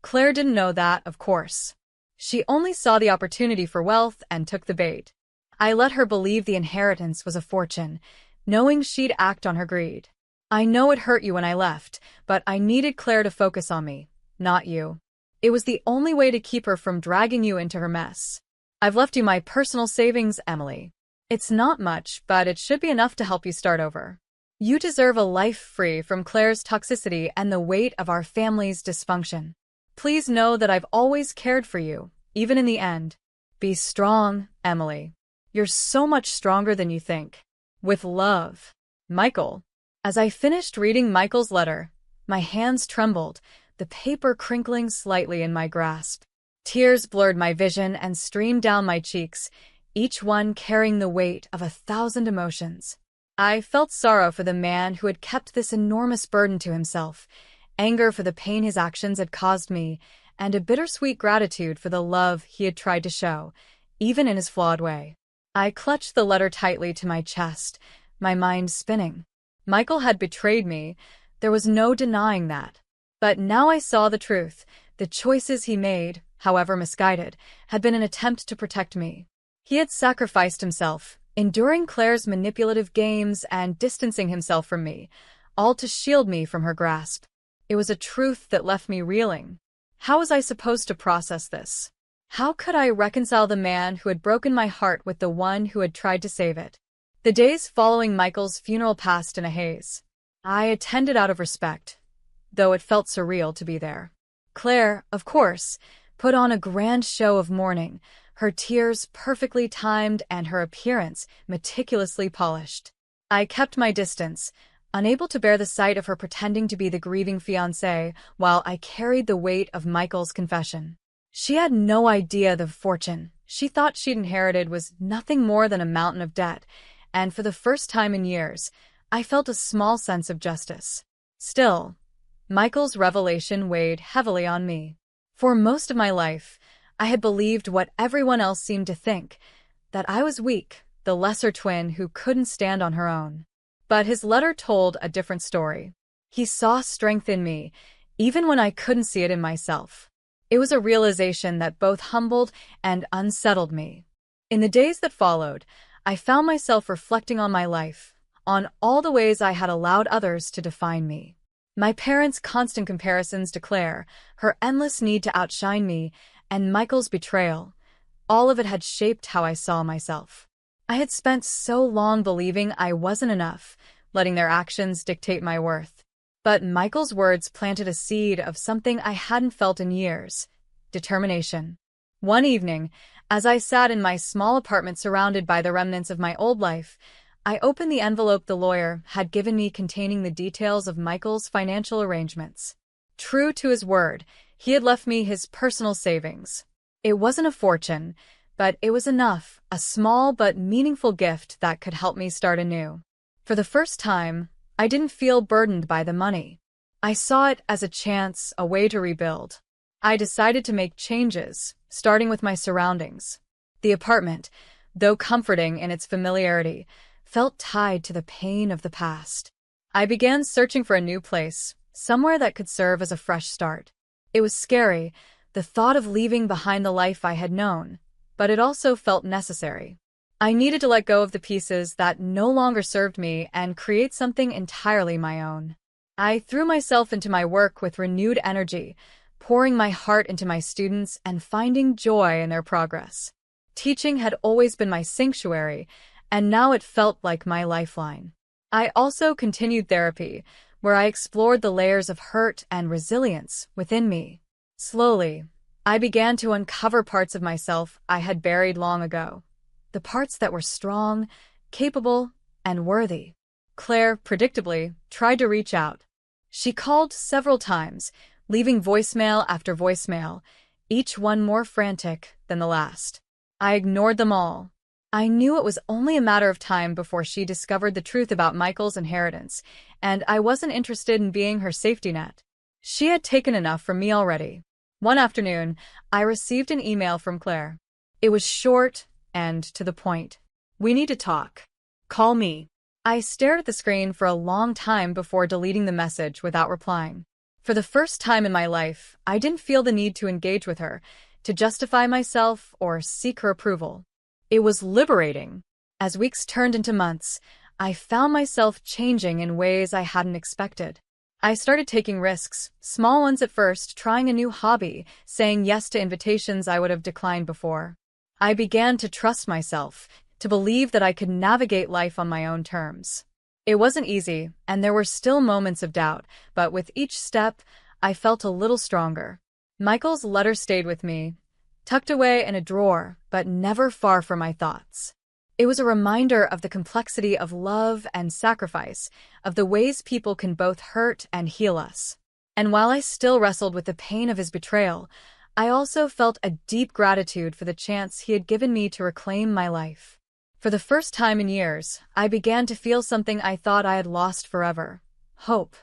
Claire didn't know that, of course. She only saw the opportunity for wealth and took the bait. I let her believe the inheritance was a fortune, knowing she'd act on her greed. I know it hurt you when I left, but I needed Claire to focus on me, not you. It was the only way to keep her from dragging you into her mess. I've left you my personal savings, Emily. It's not much, but it should be enough to help you start over. You deserve a life free from Claire's toxicity and the weight of our family's dysfunction. Please know that I've always cared for you, even in the end. Be strong, Emily. You're so much stronger than you think. With love, Michael. As I finished reading Michael's letter, my hands trembled, the paper crinkling slightly in my grasp. Tears blurred my vision and streamed down my cheeks, each one carrying the weight of 1,000 emotions. I felt sorrow for the man who had kept this enormous burden to himself, anger for the pain his actions had caused me, and a bittersweet gratitude for the love he had tried to show, even in his flawed way. I clutched the letter tightly to my chest, my mind spinning. Michael had betrayed me, there was no denying that. But now I saw the truth. The choices he made, however misguided, had been an attempt to protect me. He had sacrificed himself, enduring Claire's manipulative games and distancing himself from me, all to shield me from her grasp. It was a truth that left me reeling. How was I supposed to process this? How could I reconcile the man who had broken my heart with the one who had tried to save it? The days following Michael's funeral passed in a haze. I attended out of respect, though it felt surreal to be there. Claire, of course, put on a grand show of mourning, her tears perfectly timed and her appearance meticulously polished. I kept my distance, unable to bear the sight of her pretending to be the grieving fiancé while I carried the weight of Michael's confession. She had no idea the fortune she thought she'd inherited was nothing more than a mountain of debt, and for the first time in years, I felt a small sense of justice. Still, Michael's revelation weighed heavily on me. For most of my life, I had believed what everyone else seemed to think, that I was weak, the lesser twin who couldn't stand on her own. But his letter told a different story. He saw strength in me, even when I couldn't see it in myself. It was a realization that both humbled and unsettled me. In the days that followed, I found myself reflecting on my life, on all the ways I had allowed others to define me. My parents' constant comparisons to Claire, her endless need to outshine me, and Michael's betrayal, all of it had shaped how I saw myself. I had spent so long believing I wasn't enough, letting their actions dictate my worth. But Michael's words planted a seed of something I hadn't felt in years: determination. One evening, as I sat in my small apartment surrounded by the remnants of my old life, I opened the envelope the lawyer had given me containing the details of Michael's financial arrangements. True to his word, he had left me his personal savings. It wasn't a fortune, but it was enough, a small but meaningful gift that could help me start anew. For the first time, I didn't feel burdened by the money. I saw it as a chance, a way to rebuild. I decided to make changes, starting with my surroundings. The apartment, though comforting in its familiarity, felt tied to the pain of the past. I began searching for a new place, somewhere that could serve as a fresh start. It was scary, the thought of leaving behind the life I had known, but it also felt necessary. I needed to let go of the pieces that no longer served me and create something entirely my own. I threw myself into my work with renewed energy, pouring my heart into my students and finding joy in their progress. Teaching had always been my sanctuary, and now it felt like my lifeline. I also continued therapy, where I explored the layers of hurt and resilience within me. Slowly, I began to uncover parts of myself I had buried long ago. The parts that were strong, capable, and worthy. Claire, predictably, tried to reach out. She called several times, leaving voicemail after voicemail, each one more frantic than the last. I ignored them all. I knew it was only a matter of time before she discovered the truth about Michael's inheritance, and I wasn't interested in being her safety net. She had taken enough from me already. One afternoon, I received an email from Claire. It was short and to the point.
We need to talk. Call me.
I stared at the screen for a long time before deleting the message without replying. For the first time in my life, I didn't feel the need to engage with her, to justify myself or seek her approval. It was liberating. As weeks turned into months, I found myself changing in ways I hadn't expected. I started taking risks, small ones at first, trying a new hobby, saying yes to invitations I would have declined before. I began to trust myself, to believe that I could navigate life on my own terms. It wasn't easy, and there were still moments of doubt, but with each step, I felt a little stronger. Michael's letter stayed with me, tucked away in a drawer, but never far from my thoughts. It was a reminder of the complexity of love and sacrifice, of the ways people can both hurt and heal us. And while I still wrestled with the pain of his betrayal, I also felt a deep gratitude for the chance he had given me to reclaim my life. For the first time in years, I began to feel something I thought I had lost forever: hope.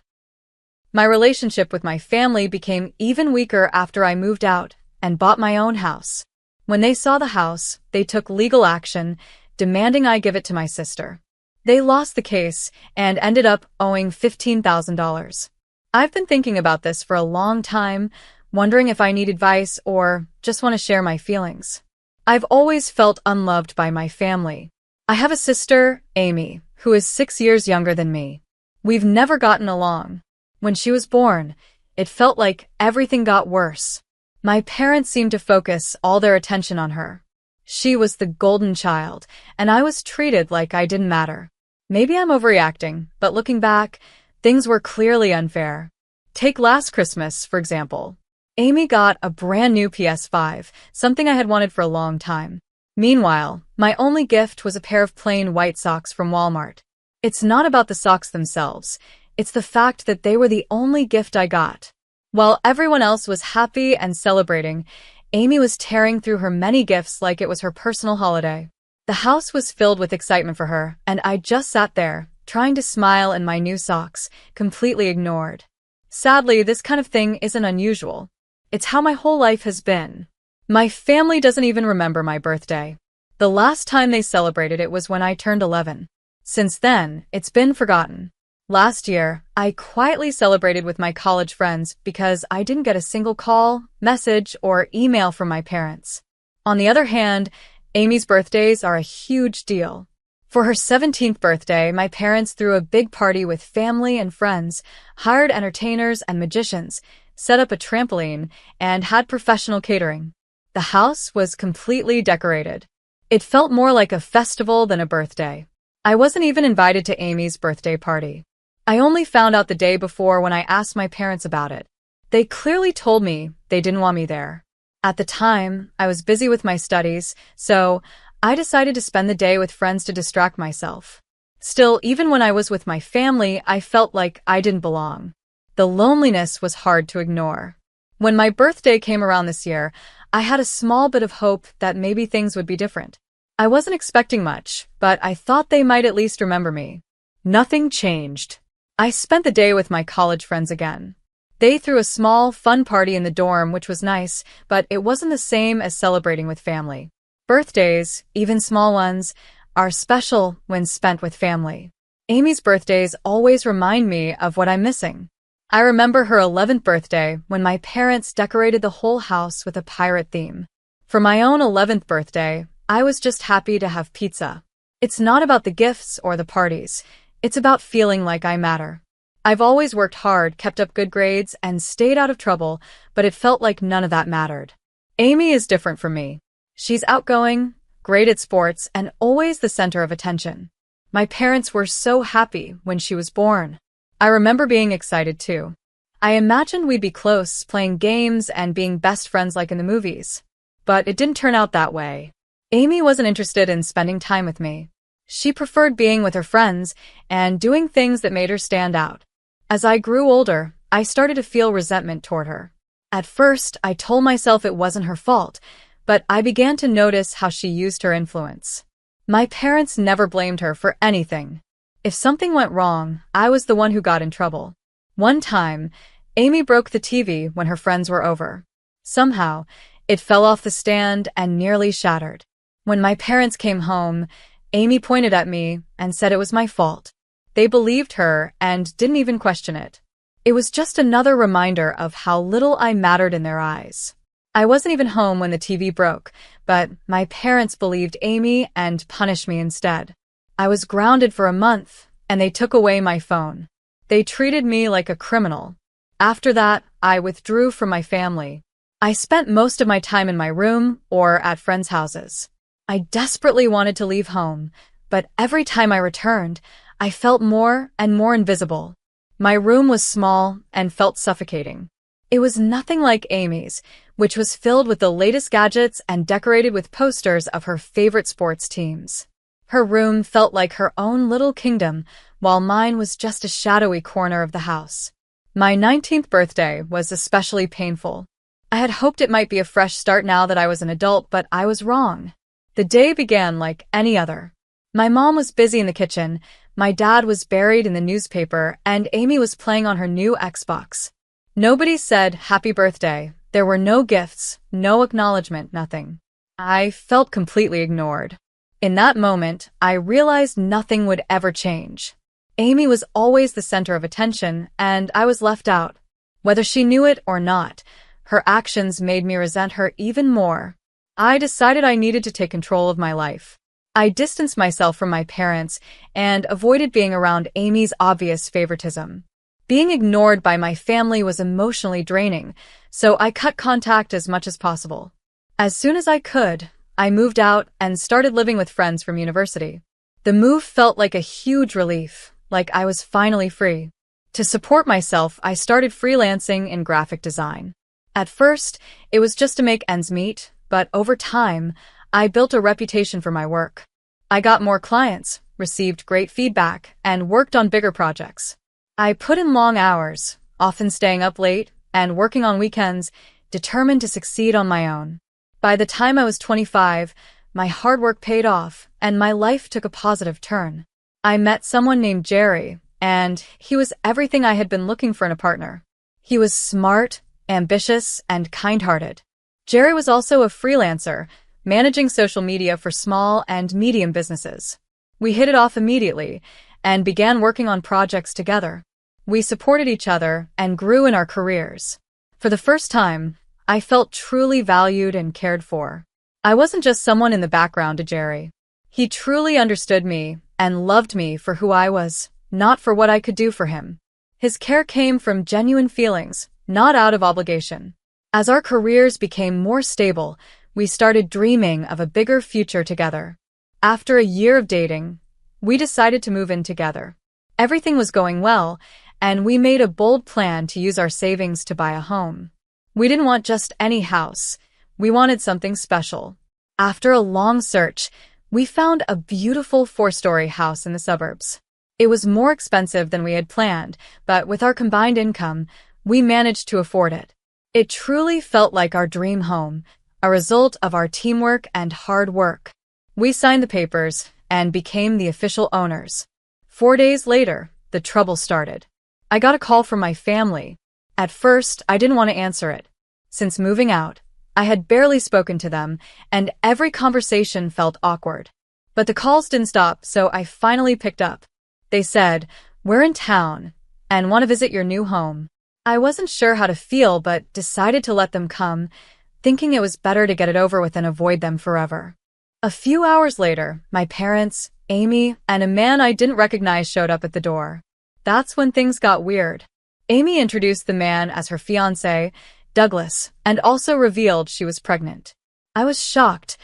My relationship with my family became even weaker after I moved out and bought my own house. When they saw the house, they took legal action, demanding I give it to my sister. They lost the case and ended up owing $15,000. I've been thinking about this for a long time, wondering if I need advice or just want to share my feelings. I've always felt unloved by my family. I have a sister, Amy, who is 6 years younger than me. We've never gotten along. When she was born, it felt like everything got worse. My parents seemed to focus all their attention on her. She was the golden child, and I was treated like I didn't matter. Maybe I'm overreacting, but looking back, things were clearly unfair. Take last Christmas, for example. Amy got a brand new PS5, something I had wanted for a long time. Meanwhile, my only gift was a pair of plain white socks from Walmart. It's not about the socks themselves, it's the fact that they were the only gift I got. While everyone else was happy and celebrating, Amy was tearing through her many gifts like it was her personal holiday. The house was filled with excitement for her, and I just sat there, trying to smile in my new socks, completely ignored. Sadly, this kind of thing isn't unusual. It's how my whole life has been. My family doesn't even remember my birthday. The last time they celebrated it was when I turned 11. Since then, it's been forgotten. Last year, I quietly celebrated with my college friends because I didn't get a single call, message, or email from my parents. On the other hand, Amy's birthdays are a huge deal. For her 17th birthday, my parents threw a big party with family and friends, hired entertainers and magicians, set up a trampoline, and had professional catering. The house was completely decorated. It felt more like a festival than a birthday. I wasn't even invited to Amy's birthday party. I only found out the day before when I asked my parents about it. They clearly told me they didn't want me there. At the time, I was busy with my studies, so I decided to spend the day with friends to distract myself. Still, even when I was with my family, I felt like I didn't belong. The loneliness was hard to ignore. When my birthday came around this year, I had a small bit of hope that maybe things would be different. I wasn't expecting much, but I thought they might at least remember me. Nothing changed. I spent the day with my college friends again. They threw a small, fun party in the dorm, which was nice, but it wasn't the same as celebrating with family. Birthdays, even small ones, are special when spent with family. Amy's birthdays always remind me of what I'm missing. I remember her 11th birthday when my parents decorated the whole house with a pirate theme. For my own 11th birthday, I was just happy to have pizza. It's not about the gifts or the parties. It's about feeling like I matter. I've always worked hard, kept up good grades, and stayed out of trouble, but it felt like none of that mattered. Amy is different from me. She's outgoing, great at sports, and always the center of attention. My parents were so happy when she was born. I remember being excited too. I imagined we'd be close, playing games and being best friends like in the movies. But it didn't turn out that way. Amy wasn't interested in spending time with me. She preferred being with her friends and doing things that made her stand out. As I grew older, I started to feel resentment toward her. At first, I told myself it wasn't her fault, but I began to notice how she used her influence. My parents never blamed her for anything. If something went wrong, I was the one who got in trouble. One time, Amy broke the TV when her friends were over. Somehow, it fell off the stand and nearly shattered. When my parents came home, Amy pointed at me and said it was my fault. They believed her and didn't even question it. It was just another reminder of how little I mattered in their eyes. I wasn't even home when the TV broke, but my parents believed Amy and punished me instead. I was grounded for a month, and they took away my phone. They treated me like a criminal. After that, I withdrew from my family. I spent most of my time in my room or at friends' houses. I desperately wanted to leave home, but every time I returned, I felt more and more invisible. My room was small and felt suffocating. It was nothing like Amy's, which was filled with the latest gadgets and decorated with posters of her favorite sports teams. Her room felt like her own little kingdom, while mine was just a shadowy corner of the house. My 19th birthday was especially painful. I had hoped it might be a fresh start now that I was an adult, but I was wrong. The day began like any other. My mom was busy in the kitchen, my dad was buried in the newspaper, and Amy was playing on her new Xbox. Nobody said happy birthday. There were no gifts, no acknowledgement, nothing. I felt completely ignored. In that moment, I realized nothing would ever change. Amy was always the center of attention, and I was left out. Whether she knew it or not, her actions made me resent her even more. I decided I needed to take control of my life. I distanced myself from my parents and avoided being around Amy's obvious favoritism. Being ignored by my family was emotionally draining, so I cut contact as much as possible. As soon as I could, I moved out and started living with friends from university. The move felt like a huge relief, like I was finally free. To support myself, I started freelancing in graphic design. At first, it was just to make ends meet, but over time, I built a reputation for my work. I got more clients, received great feedback, and worked on bigger projects. I put in long hours, often staying up late and working on weekends, determined to succeed on my own. By the time I was 25, my hard work paid off, and my life took a positive turn. I met someone named Jerry, and he was everything I had been looking for in a partner. He was smart, ambitious, and kind-hearted. Jerry was also a freelancer, managing social media for small and medium businesses. We hit it off immediately and began working on projects together. We supported each other and grew in our careers. For the first time, I felt truly valued and cared for. I wasn't just someone in the background to Jerry. He truly understood me and loved me for who I was, not for what I could do for him. His care came from genuine feelings, not out of obligation. As our careers became more stable, we started dreaming of a bigger future together. After a year of dating, we decided to move in together. Everything was going well, and we made a bold plan to use our savings to buy a home. We didn't want just any house. We wanted something special. After a long search, we found a beautiful 4-story house in the suburbs. It was more expensive than we had planned, but with our combined income, we managed to afford it. It truly felt like our dream home, a result of our teamwork and hard work. We signed the papers and became the official owners. 4 days later, the trouble started. I got a call from my family. At first, I didn't want to answer it. Since moving out, I had barely spoken to them, and every conversation felt awkward. But the calls didn't stop, so I finally picked up. They said, "We're in town and want to visit your new home." I wasn't sure how to feel, but decided to let them come, thinking it was better to get it over with and avoid them forever. A few hours later, my parents, Amy, and a man I didn't recognize showed up at the door. That's when things got weird. Amy introduced the man as her fiancé, Douglas, and also revealed she was pregnant. I was shocked,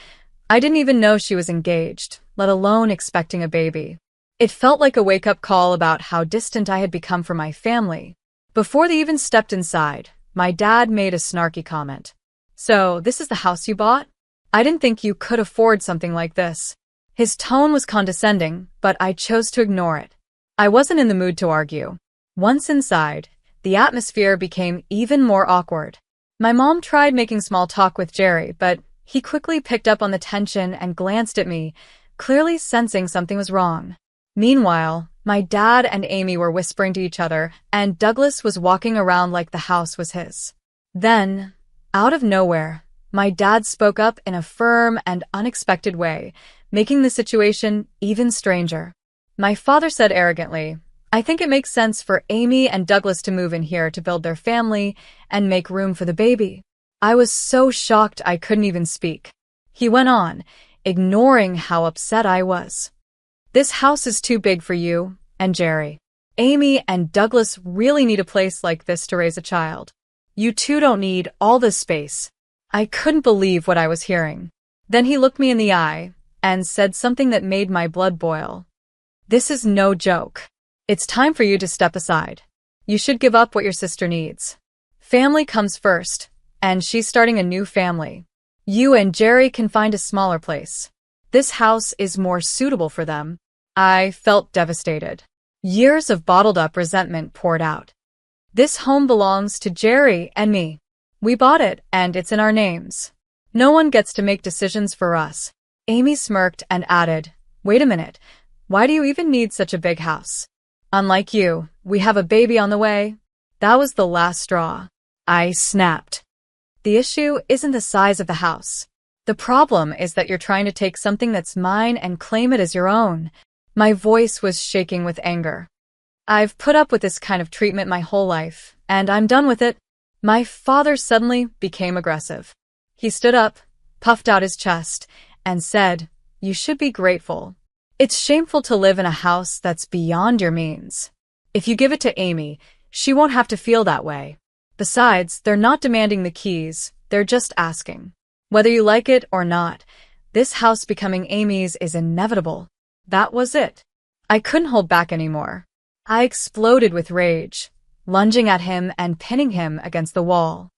I didn't even know she was engaged, let alone expecting a baby. It felt like a wake-up call about how distant I had become from my family. Before they even stepped inside, my dad made a snarky comment. "So, this is the house you bought? I didn't think you could afford something like this." His tone was condescending, but I chose to ignore it. I wasn't in the mood to argue. Once inside, the atmosphere became even more awkward. My mom tried making small talk with Jerry, but he quickly picked up on the tension and glanced at me, clearly sensing something was wrong. Meanwhile, my dad and Amy were whispering to each other, and Douglas was walking around like the house was his. Then, out of nowhere, my dad spoke up in a firm and unexpected way, making the situation even stranger. My father said arrogantly, "I think it makes sense for Amy and Douglas to move in here to build their family and make room for the baby." I was so shocked I couldn't even speak. He went on, ignoring how upset I was. "This house is too big for you and Jerry. Amy and Douglas really need a place like this to raise a child. You two don't need all this space." I couldn't believe what I was hearing. Then he looked me in the eye and said something that made my blood boil. "This is no joke. It's time for you to step aside. You should give up what your sister needs. Family comes first, and she's starting a new family. You and Jerry can find a smaller place. This house is more suitable for them." I felt devastated. Years of bottled-up resentment poured out. "This home belongs to Jerry and me. We bought it, and it's in our names. No one gets to make decisions for us." Amy smirked and added, "Wait a minute. Why do you even need such a big house? Unlike you, we have a baby on the way." That was the last straw. I snapped. "The issue isn't the size of the house. The problem is that you're trying to take something that's mine and claim it as your own." My voice was shaking with anger. "I've put up with this kind of treatment my whole life, and I'm done with it." My father suddenly became aggressive. He stood up, puffed out his chest, and said, "You should be grateful. It's shameful to live in a house that's beyond your means. If you give it to Amy, she won't have to feel that way. Besides, they're not demanding the keys, they're just asking. Whether you like it or not, this house becoming Amy's is inevitable." That was it. I couldn't hold back anymore. I exploded with rage, lunging at him and pinning him against the wall.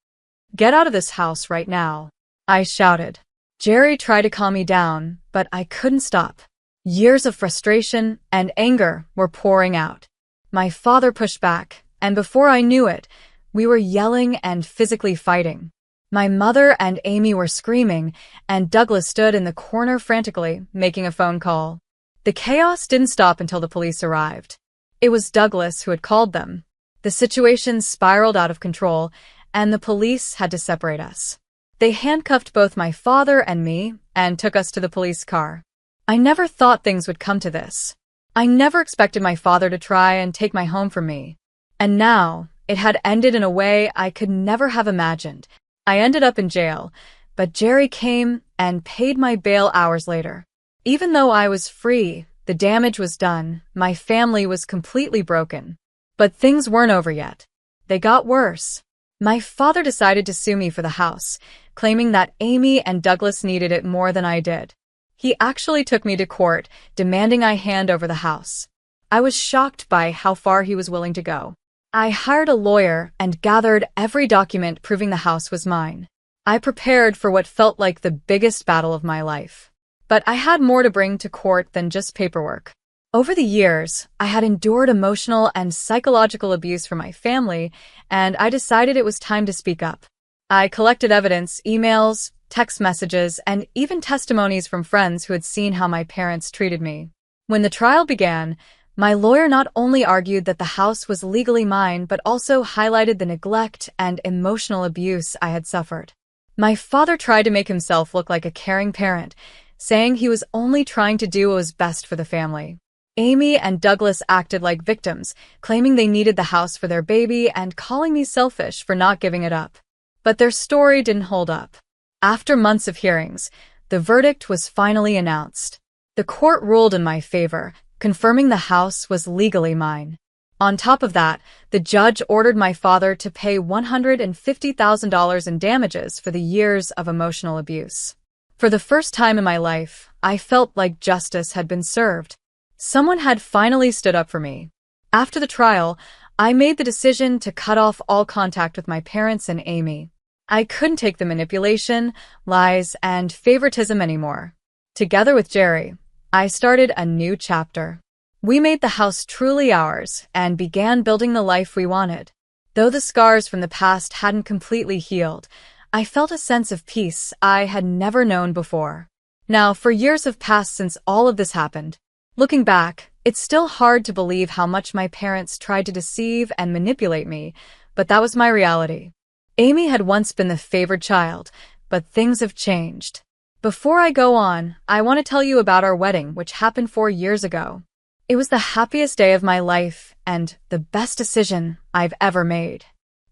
"Get out of this house right now," I shouted. Jerry tried to calm me down, but I couldn't stop. Years of frustration and anger were pouring out. My father pushed back, and before I knew it, we were yelling and physically fighting. My mother and Amy were screaming, and Douglas stood in the corner frantically, making a phone call. The chaos didn't stop until the police arrived. It was Douglas who had called them. The situation spiraled out of control, and the police had to separate us. They handcuffed both my father and me and took us to the police car. I never thought things would come to this. I never expected my father to try and take my home from me. And now, it had ended in a way I could never have imagined. I ended up in jail, but Jerry came and paid my bail hours later. Even though I was free, the damage was done. My family was completely broken. But things weren't over yet. They got worse. My father decided to sue me for the house, claiming that Amy and Douglas needed it more than I did. He actually took me to court, demanding I hand over the house. I was shocked by how far he was willing to go. I hired a lawyer and gathered every document proving the house was mine. I prepared for what felt like the biggest battle of my life. But I had more to bring to court than just paperwork. Over the years, I had endured emotional and psychological abuse from my family, and I decided it was time to speak up. I collected evidence, emails, text messages, and even testimonies from friends who had seen how my parents treated me. When the trial began, my lawyer not only argued that the house was legally mine, but also highlighted the neglect and emotional abuse I had suffered. My father tried to make himself look like a caring parent, saying he was only trying to do what was best for the family. Amy and Douglas acted like victims, claiming they needed the house for their baby and calling me selfish for not giving it up. But their story didn't hold up. After months of hearings, the verdict was finally announced. The court ruled in my favor, confirming the house was legally mine. On top of that, the judge ordered my father to pay $150,000 in damages for the years of emotional abuse. For the first time in my life, I felt like justice had been served. Someone had finally stood up for me. After the trial, I made the decision to cut off all contact with my parents and Amy. I couldn't take the manipulation, lies, and favoritism anymore. Together with Jerry, I started a new chapter. We made the house truly ours and began building the life we wanted. Though the scars from the past hadn't completely healed, I felt a sense of peace I had never known before. Now, for years have passed since all of this happened. Looking back, it's still hard to believe how much my parents tried to deceive and manipulate me, but that was my reality. Amy had once been the favored child, but things have changed. Before I go on, I want to tell you about our wedding, which happened 4 years ago. It was the happiest day of my life and the best decision I've ever made.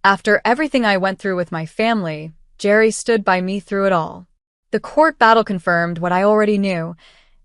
After everything I went through with my family, Jerry stood by me through it all. The court battle confirmed what I already knew.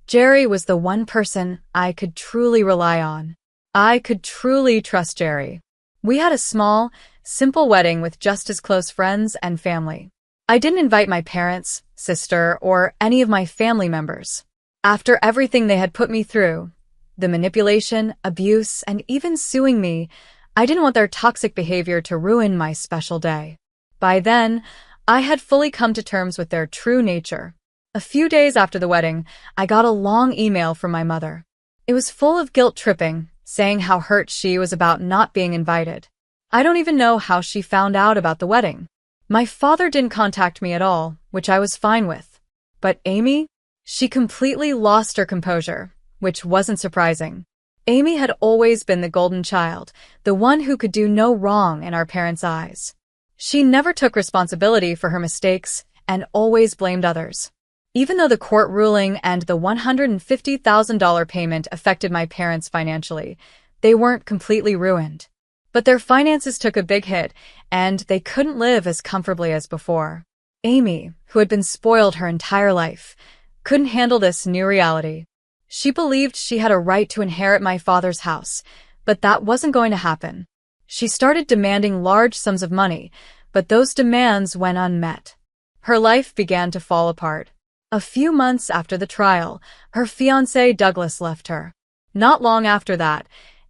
Jerry was the one person I could truly rely on. I could truly trust Jerry. We had a small, simple wedding with just his close friends and family. I didn't invite my parents, sister, or any of my family members. After everything they had put me through, the manipulation, abuse, and even suing me, I didn't want their toxic behavior to ruin my special day. By then, I had fully come to terms with their true nature. A few days after the wedding, I got a long email from my mother. It was full of guilt-tripping, saying how hurt she was about not being invited. I don't even know how she found out about the wedding. My father didn't contact me at all, which I was fine with. But Amy? She completely lost her composure, which wasn't surprising. Amy had always been the golden child, the one who could do no wrong in our parents' eyes. She never took responsibility for her mistakes and always blamed others. Even though the court ruling and the $150,000 payment affected my parents financially, they weren't completely ruined. But their finances took a big hit, and they couldn't live as comfortably as before. Amy, who had been spoiled her entire life, couldn't handle this new reality. She believed she had a right to inherit my father's house, but that wasn't going to happen. She started demanding large sums of money, but those demands went unmet. Her life began to fall apart. A few months after the trial, her fiancé Douglas left her. Not long after that,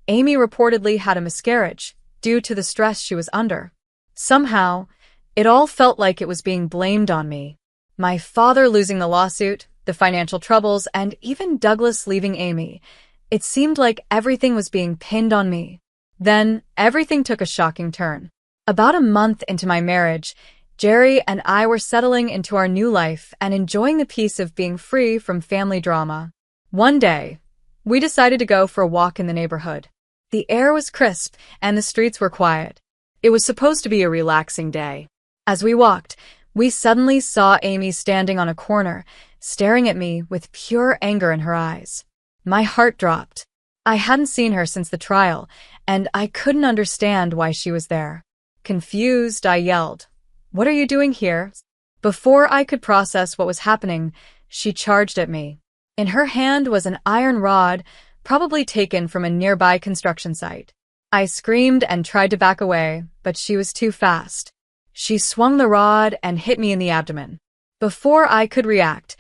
Amy reportedly had a miscarriage due to the stress she was under. Somehow, it all felt like it was being blamed on me. My father losing the lawsuit, the financial troubles, and even Douglas leaving Amy. It seemed like everything was being pinned on me. Then, everything took a shocking turn. About a month into my marriage, Jerry and I were settling into our new life and enjoying the peace of being free from family drama. One day, we decided to go for a walk in the neighborhood. The air was crisp and the streets were quiet. It was supposed to be a relaxing day. As we walked, we suddenly saw Amy standing on a corner, staring at me with pure anger in her eyes. My heart dropped. I hadn't seen her since the trial, and I couldn't understand why she was there. Confused, I yelled, "What are you doing here?" Before I could process what was happening, she charged at me. In her hand was an iron rod, probably taken from a nearby construction site. I screamed and tried to back away, but she was too fast. She swung the rod and hit me in the abdomen. Before I could react,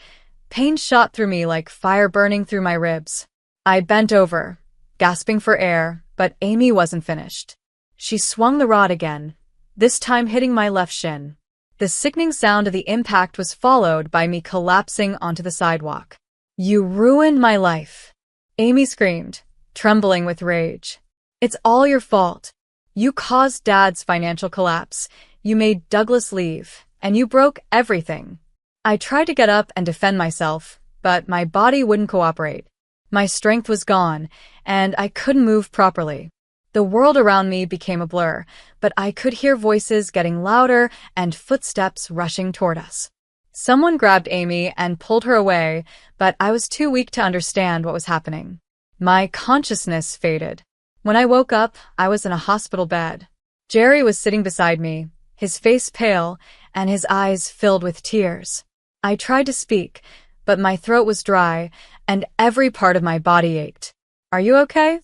pain shot through me like fire burning through my ribs. I bent over, gasping for air, but Amy wasn't finished. She swung the rod again, this time hitting my left shin. The sickening sound of the impact was followed by me collapsing onto the sidewalk. "You ruined my life," Amy screamed, trembling with rage. "It's all your fault. You caused Dad's financial collapse, you made Douglas leave, and you broke everything." I tried to get up and defend myself, but my body wouldn't cooperate. My strength was gone, and I couldn't move properly. The world around me became a blur, but I could hear voices getting louder and footsteps rushing toward us. Someone grabbed Amy and pulled her away, but I was too weak to understand what was happening. My consciousness faded. When I woke up, I was in a hospital bed. Jerry was sitting beside me, his face pale and his eyes filled with tears. I tried to speak, but my throat was dry and every part of my body ached. "Are you okay?"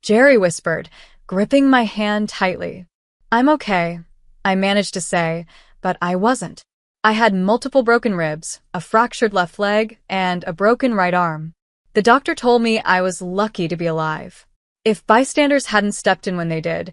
Jerry whispered, gripping my hand tightly. "I'm okay," I managed to say, but I wasn't. I had multiple broken ribs, a fractured left leg, and a broken right arm. The doctor told me I was lucky to be alive. If bystanders hadn't stepped in when they did,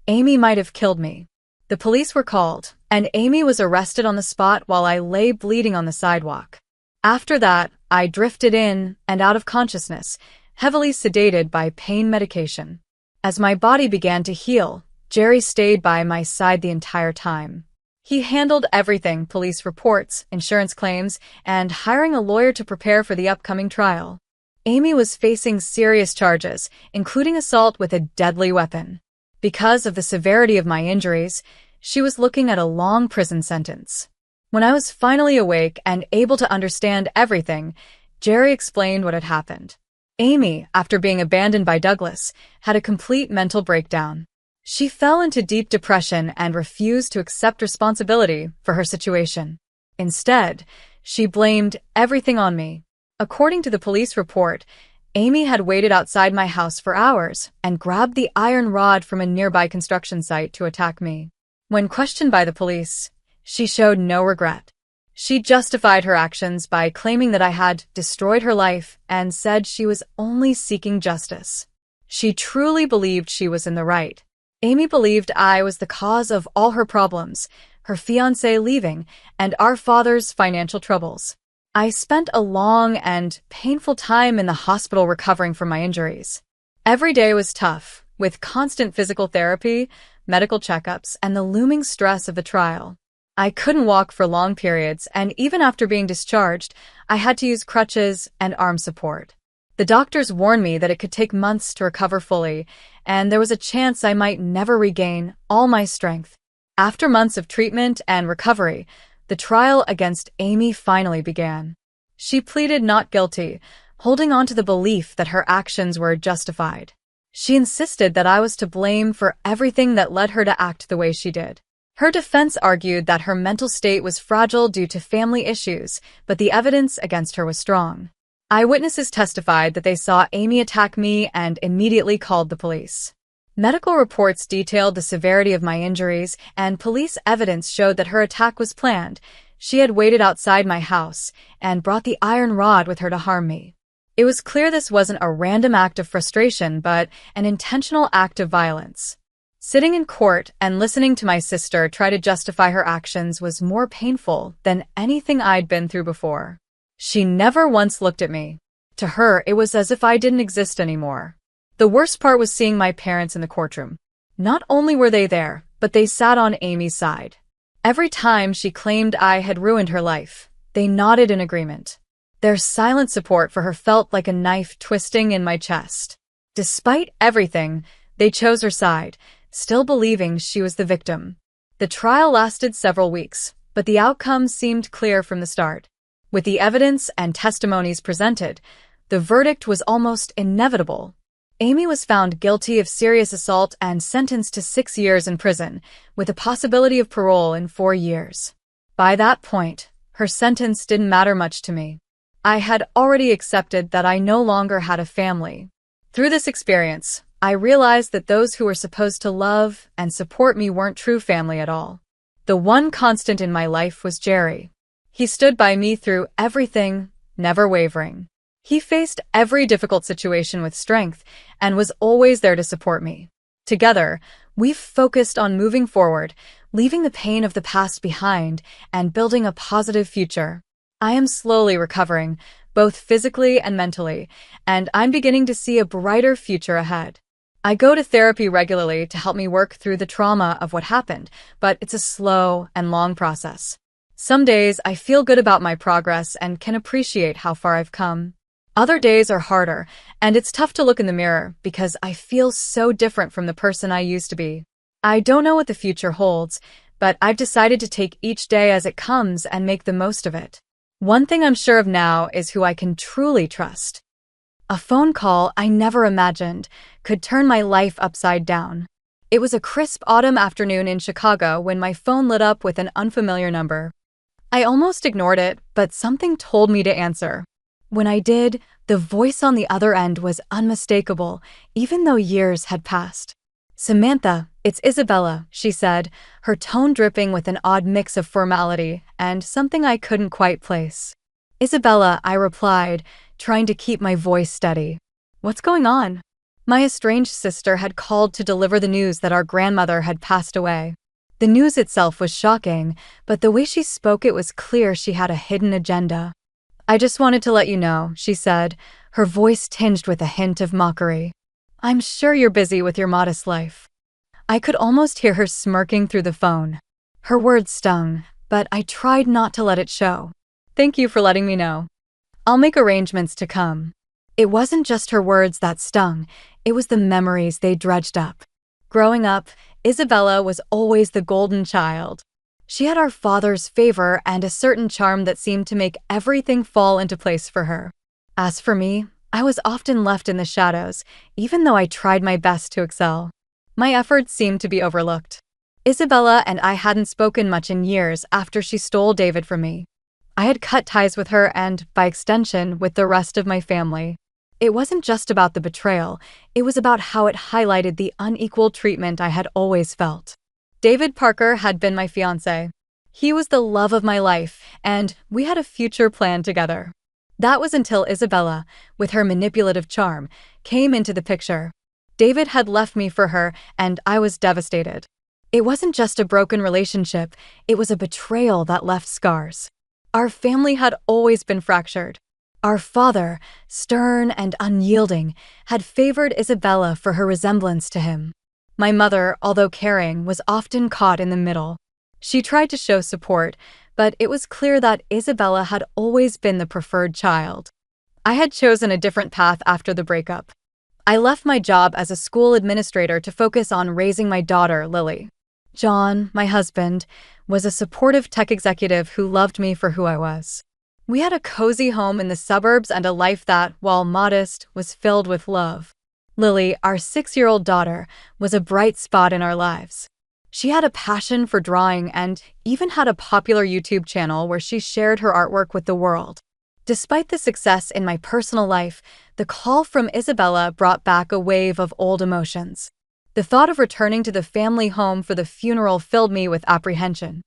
Amy might have killed me. The police were called, and Amy was arrested on the spot while I lay bleeding on the sidewalk. After that, I drifted in and out of consciousness, heavily sedated by pain medication. As my body began to heal, Jerry stayed by my side the entire time. He handled everything: police reports, insurance claims, and hiring a lawyer to prepare for the upcoming trial. Amy was facing serious charges, including assault with a deadly weapon. Because of the severity of my injuries, she was looking at a long prison sentence. When I was finally awake and able to understand everything, Jerry explained what had happened. Amy, after being abandoned by Douglas, had a complete mental breakdown. She fell into deep depression and refused to accept responsibility for her situation. Instead, she blamed everything on me. According to the police report, Amy had waited outside my house for hours and grabbed the iron rod from a nearby construction site to attack me. When questioned by the police, she showed no regret. She justified her actions by claiming that I had destroyed her life and said she was only seeking justice. She truly believed she was in the right. Amy believed I was the cause of all her problems, her fiancé leaving, and our father's financial troubles. I spent a long and painful time in the hospital recovering from my injuries. Every day was tough, with constant physical therapy, medical checkups, and the looming stress of the trial. I couldn't walk for long periods, and even after being discharged, I had to use crutches and arm support. The doctors warned me that it could take months to recover fully, and there was a chance I might never regain all my strength. After months of treatment and recovery, the trial against Amy finally began. She pleaded not guilty, holding on to the belief that her actions were justified. She insisted that I was to blame for everything that led her to act the way she did. Her defense argued that her mental state was fragile due to family issues, but the evidence against her was strong. Eyewitnesses testified that they saw Amy attack me and immediately called the police. Medical reports detailed the severity of my injuries, and police evidence showed that her attack was planned. She had waited outside my house and brought the iron rod with her to harm me. It was clear this wasn't a random act of frustration, but an intentional act of violence. Sitting in court and listening to my sister try to justify her actions was more painful than anything I'd been through before. She never once looked at me. To her, it was as if I didn't exist anymore. The worst part was seeing my parents in the courtroom. Not only were they there, but they sat on Amy's side. Every time she claimed I had ruined her life, they nodded in agreement. Their silent support for her felt like a knife twisting in my chest. Despite everything, they chose her side, still believing she was the victim. The trial lasted several weeks, but the outcome seemed clear from the start. With the evidence and testimonies presented, the verdict was almost inevitable. Amy was found guilty of serious assault and sentenced to 6 years in prison, with a possibility of parole in 4 years. By that point, her sentence didn't matter much to me. I had already accepted that I no longer had a family. Through this experience, I realized that those who were supposed to love and support me weren't true family at all. The one constant in my life was Jerry. He stood by me through everything, never wavering. He faced every difficult situation with strength and was always there to support me. Together, we've focused on moving forward, leaving the pain of the past behind, and building a positive future. I am slowly recovering, both physically and mentally, and I'm beginning to see a brighter future ahead. I go to therapy regularly to help me work through the trauma of what happened, but it's a slow and long process. Some days I feel good about my progress and can appreciate how far I've come. Other days are harder, and it's tough to look in the mirror because I feel so different from the person I used to be. I don't know what the future holds, but I've decided to take each day as it comes and make the most of it. One thing I'm sure of now is who I can truly trust. A phone call I never imagined could turn my life upside down. It was a crisp autumn afternoon in Chicago when my phone lit up with an unfamiliar number. I almost ignored it, but something told me to answer. When I did, the voice on the other end was unmistakable, even though years had passed. "Samantha, it's Isabella," she said, her tone dripping with an odd mix of formality and something I couldn't quite place. "Isabella," I replied, trying to keep my voice steady. "What's going on?" My estranged sister had called to deliver the news that our grandmother had passed away. The news itself was shocking, but the way she spoke, it was clear she had a hidden agenda. "I just wanted to let you know," she said, her voice tinged with a hint of mockery. "I'm sure you're busy with your modest life." I could almost hear her smirking through the phone. Her words stung, but I tried not to let it show. "Thank you for letting me know. I'll make arrangements to come." It wasn't just her words that stung, it was the memories they dredged up. Growing up, Isabella was always the golden child. She had our father's favor and a certain charm that seemed to make everything fall into place for her. As for me, I was often left in the shadows, even though I tried my best to excel. My efforts seemed to be overlooked. Isabella and I hadn't spoken much in years after she stole David from me. I had cut ties with her and, by extension, with the rest of my family. It wasn't just about the betrayal, it was about how it highlighted the unequal treatment I had always felt. David Parker had been my fiancé. He was the love of my life, and we had a future planned together. That was until Isabella, with her manipulative charm, came into the picture. David had left me for her, and I was devastated. It wasn't just a broken relationship, it was a betrayal that left scars. Our family had always been fractured. Our father, stern and unyielding, had favored Isabella for her resemblance to him. My mother, although caring, was often caught in the middle. She tried to show support, but it was clear that Isabella had always been the preferred child. I had chosen a different path after the breakup. I left my job as a school administrator to focus on raising my daughter, Lily. John, my husband, was a supportive tech executive who loved me for who I was. We had a cozy home in the suburbs and a life that, while modest, was filled with love. Lily, our 6-year-old daughter, was a bright spot in our lives. She had a passion for drawing and even had a popular YouTube channel where she shared her artwork with the world. Despite the success in my personal life, the call from Isabella brought back a wave of old emotions. The thought of returning to the family home for the funeral filled me with apprehension.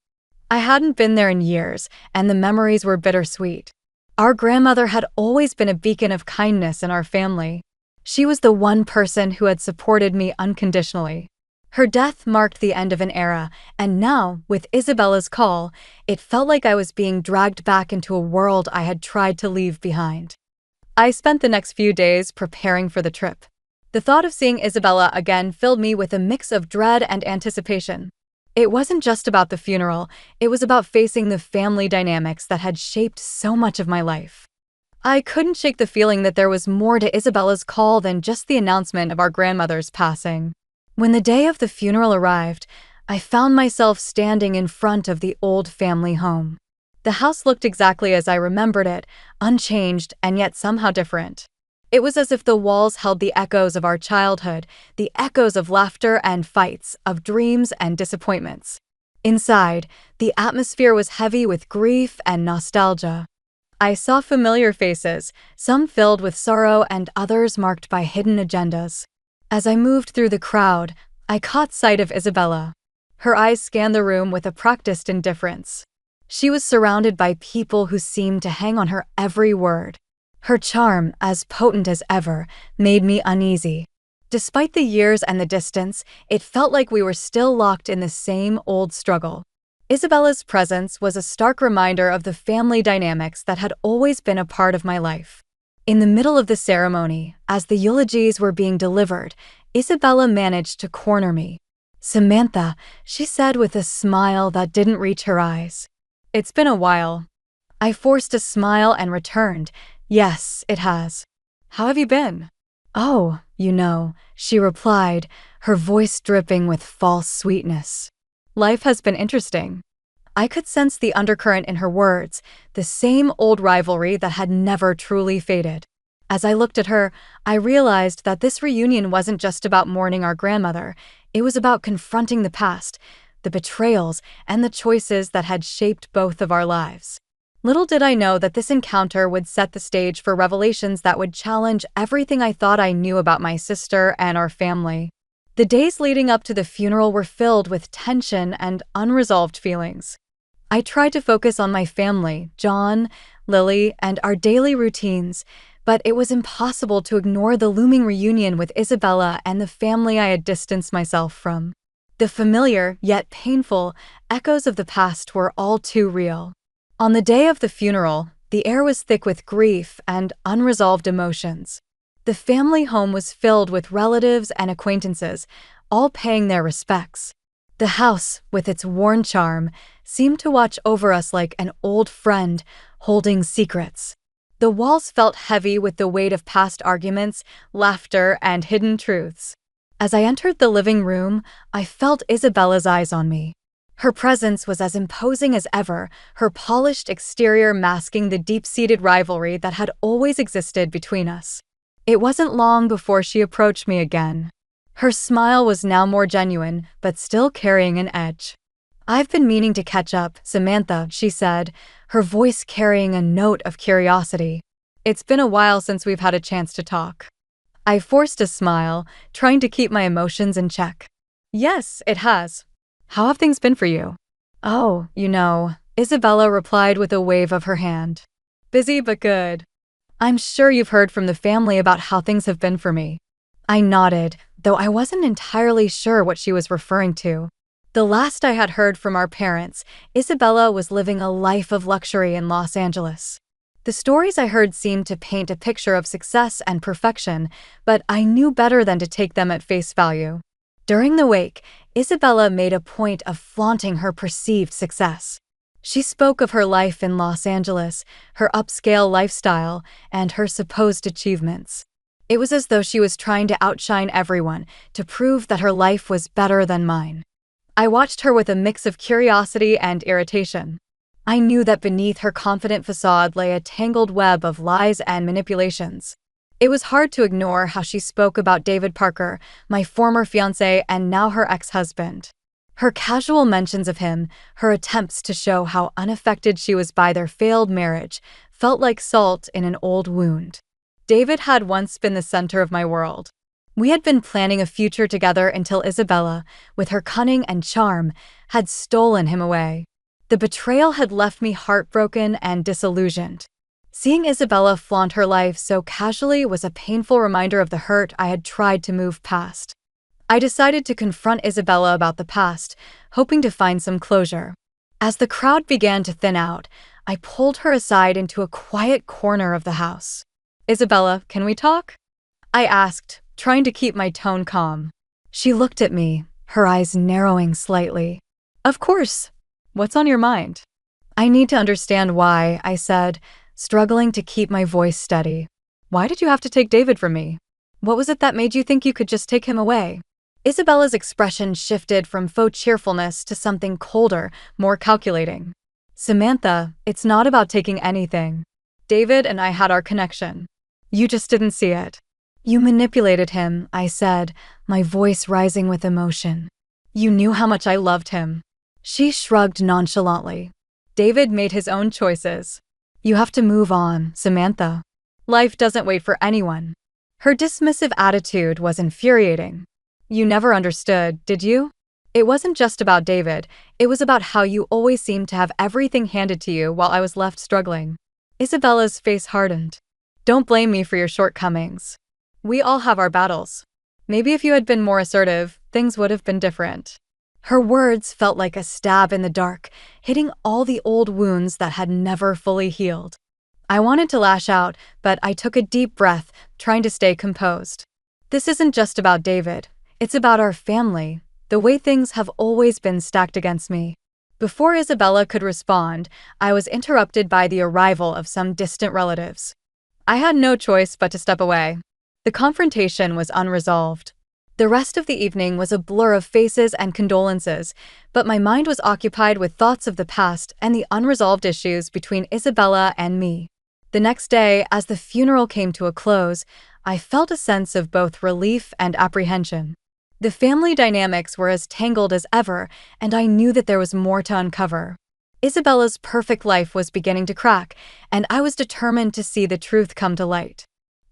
I hadn't been there in years, and the memories were bittersweet. Our grandmother had always been a beacon of kindness in our family. She was the one person who had supported me unconditionally. Her death marked the end of an era, and now, with Isabella's call, it felt like I was being dragged back into a world I had tried to leave behind. I spent the next few days preparing for the trip. The thought of seeing Isabella again filled me with a mix of dread and anticipation. It wasn't just about the funeral, it was about facing the family dynamics that had shaped so much of my life. I couldn't shake the feeling that there was more to Isabella's call than just the announcement of our grandmother's passing. When the day of the funeral arrived, I found myself standing in front of the old family home. The house looked exactly as I remembered it, unchanged and yet somehow different. It was as if the walls held the echoes of our childhood, the echoes of laughter and fights, of dreams and disappointments. Inside, the atmosphere was heavy with grief and nostalgia. I saw familiar faces, some filled with sorrow and others marked by hidden agendas. As I moved through the crowd, I caught sight of Isabella. Her eyes scanned the room with a practiced indifference. She was surrounded by people who seemed to hang on her every word. Her charm, as potent as ever, made me uneasy. Despite the years and the distance, it felt like we were still locked in the same old struggle. Isabella's presence was a stark reminder of the family dynamics that had always been a part of my life. In the middle of the ceremony, as the eulogies were being delivered, Isabella managed to corner me. "Samantha," she said with a smile that didn't reach her eyes. "It's been a while." I forced a smile and returned, "Yes, it has. How have you been?" "Oh, she replied, her voice dripping with false sweetness. "Life has been interesting." I could sense the undercurrent in her words, the same old rivalry that had never truly faded. As I looked at her, I realized that this reunion wasn't just about mourning our grandmother, it was about confronting the past, the betrayals, and the choices that had shaped both of our lives. Little did I know that this encounter would set the stage for revelations that would challenge everything I thought I knew about my sister and our family. The days leading up to the funeral were filled with tension and unresolved feelings. I tried to focus on my family, John, Lily, and our daily routines, but it was impossible to ignore the looming reunion with Isabella and the family I had distanced myself from. The familiar, yet painful, echoes of the past were all too real. On the day of the funeral, the air was thick with grief and unresolved emotions. The family home was filled with relatives and acquaintances, all paying their respects. The house, with its worn charm, seemed to watch over us like an old friend holding secrets. The walls felt heavy with the weight of past arguments, laughter, and hidden truths. As I entered the living room, I felt Isabella's eyes on me. Her presence was as imposing as ever, her polished exterior masking the deep-seated rivalry that had always existed between us. It wasn't long before she approached me again. Her smile was now more genuine, but still carrying an edge. "I've been meaning to catch up, Samantha," she said, her voice carrying a note of curiosity. "It's been a while since we've had a chance to talk." I forced a smile, trying to keep my emotions in check. "Yes, it has. How have things been for you?" "Oh, Isabella replied with a wave of her hand. "Busy but good. I'm sure you've heard from the family about how things have been for me." I nodded, though I wasn't entirely sure what she was referring to. The last I had heard from our parents, Isabella was living a life of luxury in Los Angeles. The stories I heard seemed to paint a picture of success and perfection, but I knew better than to take them at face value. During the wake, Isabella made a point of flaunting her perceived success. She spoke of her life in Los Angeles, her upscale lifestyle, and her supposed achievements. It was as though she was trying to outshine everyone, to prove that her life was better than mine. I watched her with a mix of curiosity and irritation. I knew that beneath her confident facade lay a tangled web of lies and manipulations. It was hard to ignore how she spoke about David Parker, my former fiancé and now her ex-husband. Her casual mentions of him, her attempts to show how unaffected she was by their failed marriage, felt like salt in an old wound. David had once been the center of my world. We had been planning a future together until Isabella, with her cunning and charm, had stolen him away. The betrayal had left me heartbroken and disillusioned. Seeing Isabella flaunt her life so casually was a painful reminder of the hurt I had tried to move past. I decided to confront Isabella about the past, hoping to find some closure. As the crowd began to thin out, I pulled her aside into a quiet corner of the house. "Isabella, can we talk?" I asked, trying to keep my tone calm. She looked at me, her eyes narrowing slightly. "Of course. What's on your mind?" "I need to understand why," I said, struggling to keep my voice steady. "Why did you have to take David from me? What was it that made you think you could just take him away?" Isabella's expression shifted from faux cheerfulness to something colder, more calculating. "Samantha, it's not about taking anything. David and I had our connection. You just didn't see it. You manipulated him," I said, my voice rising with emotion. "You knew how much I loved him." She shrugged nonchalantly. "David made his own choices. You have to move on, Samantha. Life doesn't wait for anyone." Her dismissive attitude was infuriating. "You never understood, did you? It wasn't just about David, it was about how you always seemed to have everything handed to you while I was left struggling." Isabella's face hardened. "Don't blame me for your shortcomings. We all have our battles. Maybe if you had been more assertive, things would have been different." Her words felt like a stab in the dark, hitting all the old wounds that had never fully healed. I wanted to lash out, but I took a deep breath, trying to stay composed. "This isn't just about David. It's about our family, the way things have always been stacked against me." Before Isabella could respond, I was interrupted by the arrival of some distant relatives. I had no choice but to step away. The confrontation was unresolved. The rest of the evening was a blur of faces and condolences, but my mind was occupied with thoughts of the past and the unresolved issues between Isabella and me. The next day, as the funeral came to a close, I felt a sense of both relief and apprehension. The family dynamics were as tangled as ever, and I knew that there was more to uncover. Isabella's perfect life was beginning to crack, and I was determined to see the truth come to light.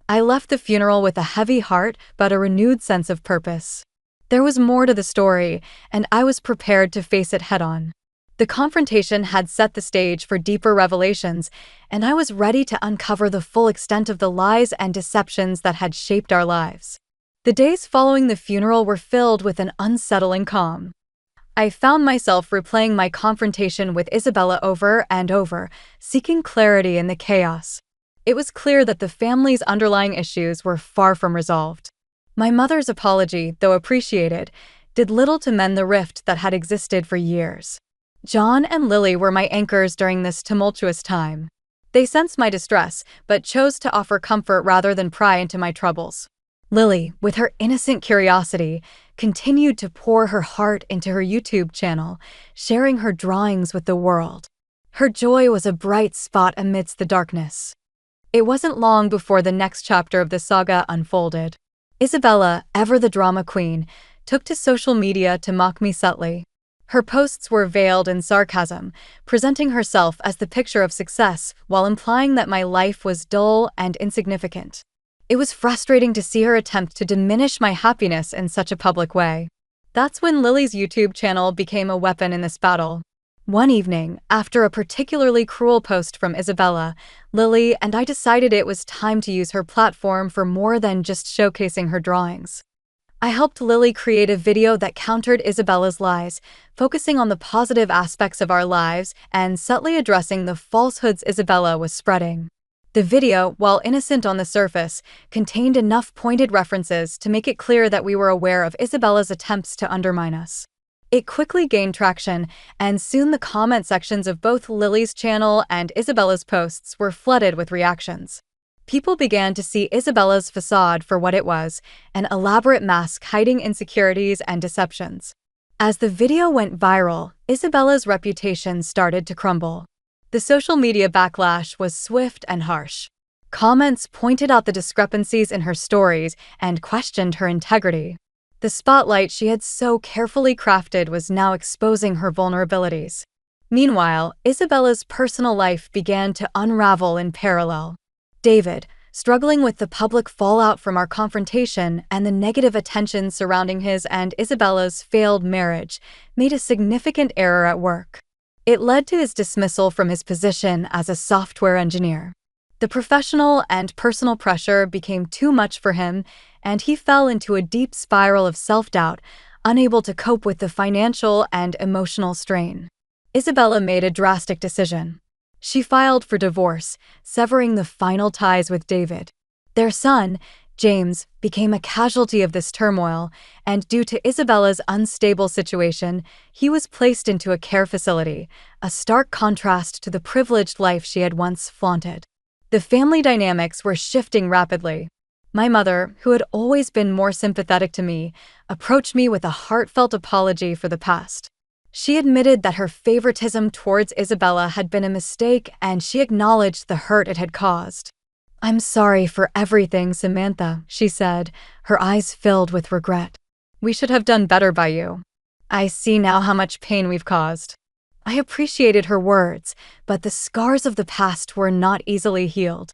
I left the funeral with a heavy heart but a renewed sense of purpose. There was more to the story, and I was prepared to face it head-on. The confrontation had set the stage for deeper revelations, and I was ready to uncover the full extent of the lies and deceptions that had shaped our lives. The days following the funeral were filled with an unsettling calm. I found myself replaying my confrontation with Isabella over and over, seeking clarity in the chaos. It was clear that the family's underlying issues were far from resolved. My mother's apology, though appreciated, did little to mend the rift that had existed for years. John and Lily were my anchors during this tumultuous time. They sensed my distress, but chose to offer comfort rather than pry into my troubles. Lily, with her innocent curiosity, continued to pour her heart into her YouTube channel, sharing her drawings with the world. Her joy was a bright spot amidst the darkness. It wasn't long before the next chapter of the saga unfolded. Isabella, ever the drama queen, took to social media to mock me subtly. Her posts were veiled in sarcasm, presenting herself as the picture of success while implying that my life was dull and insignificant. It was frustrating to see her attempt to diminish my happiness in such a public way. That's when Lily's YouTube channel became a weapon in this battle. One evening, after a particularly cruel post from Isabella, Lily and I decided it was time to use her platform for more than just showcasing her drawings. I helped Lily create a video that countered Isabella's lies, focusing on the positive aspects of our lives and subtly addressing the falsehoods Isabella was spreading. The video, while innocent on the surface, contained enough pointed references to make it clear that we were aware of Isabella's attempts to undermine us. It quickly gained traction, and soon the comment sections of both Lily's channel and Isabella's posts were flooded with reactions. People began to see Isabella's facade for what it was, an elaborate mask hiding insecurities and deceptions. As the video went viral, Isabella's reputation started to crumble. The social media backlash was swift and harsh. Comments pointed out the discrepancies in her stories and questioned her integrity. The spotlight she had so carefully crafted was now exposing her vulnerabilities. Meanwhile, Isabella's personal life began to unravel in parallel. David, struggling with the public fallout from our confrontation and the negative attention surrounding his and Isabella's failed marriage, made a significant error at work. It led to his dismissal from his position as a software engineer. The professional and personal pressure became too much for him, and he fell into a deep spiral of self-doubt, unable to cope with the financial and emotional strain. Isabella made a drastic decision. She filed for divorce, severing the final ties with David. Their son, James, became a casualty of this turmoil, and due to Isabella's unstable situation, he was placed into a care facility, a stark contrast to the privileged life she had once flaunted. The family dynamics were shifting rapidly. My mother, who had always been more sympathetic to me, approached me with a heartfelt apology for the past. She admitted that her favoritism towards Isabella had been a mistake, and she acknowledged the hurt it had caused. "I'm sorry for everything, Samantha," she said, her eyes filled with regret. "We should have done better by you. I see now how much pain we've caused." I appreciated her words, but the scars of the past were not easily healed.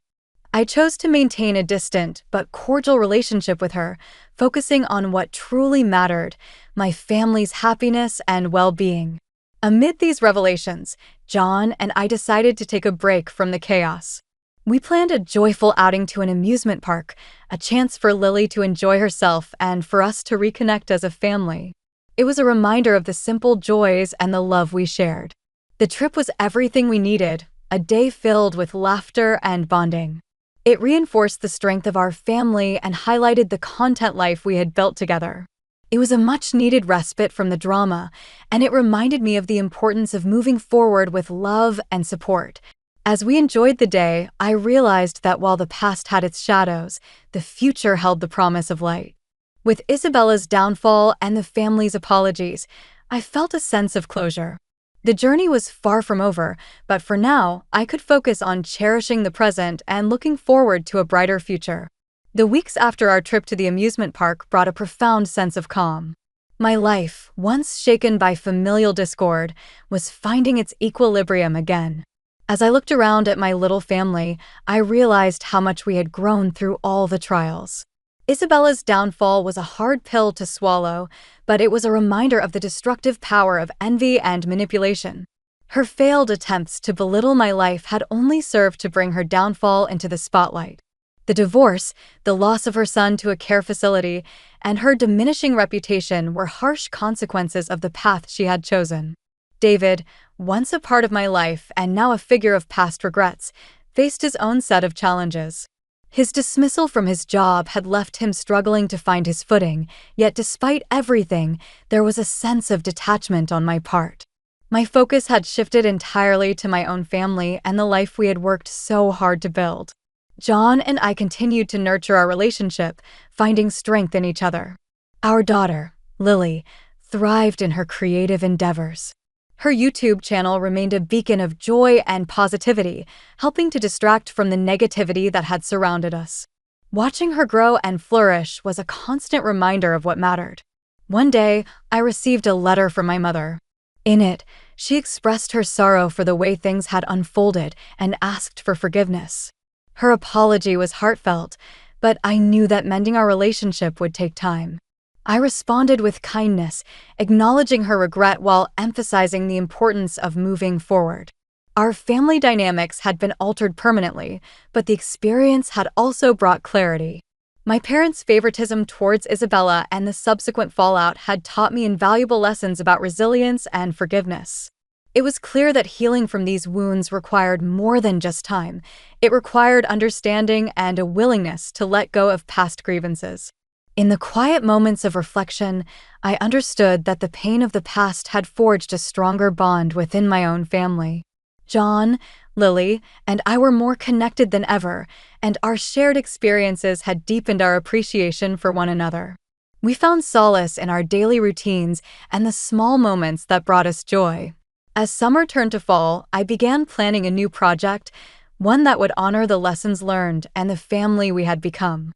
I chose to maintain a distant but cordial relationship with her, focusing on what truly mattered, my family's happiness and well-being. Amid these revelations, John and I decided to take a break from the chaos. We planned a joyful outing to an amusement park, a chance for Lily to enjoy herself and for us to reconnect as a family. It was a reminder of the simple joys and the love we shared. The trip was everything we needed, a day filled with laughter and bonding. It reinforced the strength of our family and highlighted the content life we had built together. It was a much-needed respite from the drama, and it reminded me of the importance of moving forward with love and support. As we enjoyed the day, I realized that while the past had its shadows, the future held the promise of light. With Isabella's downfall and the family's apologies, I felt a sense of closure. The journey was far from over, but for now, I could focus on cherishing the present and looking forward to a brighter future. The weeks after our trip to the amusement park brought a profound sense of calm. My life, once shaken by familial discord, was finding its equilibrium again. As I looked around at my little family, I realized how much we had grown through all the trials. Isabella's downfall was a hard pill to swallow, but it was a reminder of the destructive power of envy and manipulation. Her failed attempts to belittle my life had only served to bring her downfall into the spotlight. The divorce, the loss of her son to a care facility, and her diminishing reputation were harsh consequences of the path she had chosen. David, once a part of my life and now a figure of past regrets, faced his own set of challenges. His dismissal from his job had left him struggling to find his footing, yet despite everything, there was a sense of detachment on my part. My focus had shifted entirely to my own family and the life we had worked so hard to build. John and I continued to nurture our relationship, finding strength in each other. Our daughter, Lily, thrived in her creative endeavors. Her YouTube channel remained a beacon of joy and positivity, helping to distract from the negativity that had surrounded us. Watching her grow and flourish was a constant reminder of what mattered. One day, I received a letter from my mother. In it, she expressed her sorrow for the way things had unfolded and asked for forgiveness. Her apology was heartfelt, but I knew that mending our relationship would take time. I responded with kindness, acknowledging her regret while emphasizing the importance of moving forward. Our family dynamics had been altered permanently, but the experience had also brought clarity. My parents' favoritism towards Isabella and the subsequent fallout had taught me invaluable lessons about resilience and forgiveness. It was clear that healing from these wounds required more than just time. It required understanding and a willingness to let go of past grievances. In the quiet moments of reflection, I understood that the pain of the past had forged a stronger bond within my own family. John, Lily, and I were more connected than ever, and our shared experiences had deepened our appreciation for one another. We found solace in our daily routines and the small moments that brought us joy. As summer turned to fall, I began planning a new project, one that would honor the lessons learned and the family we had become.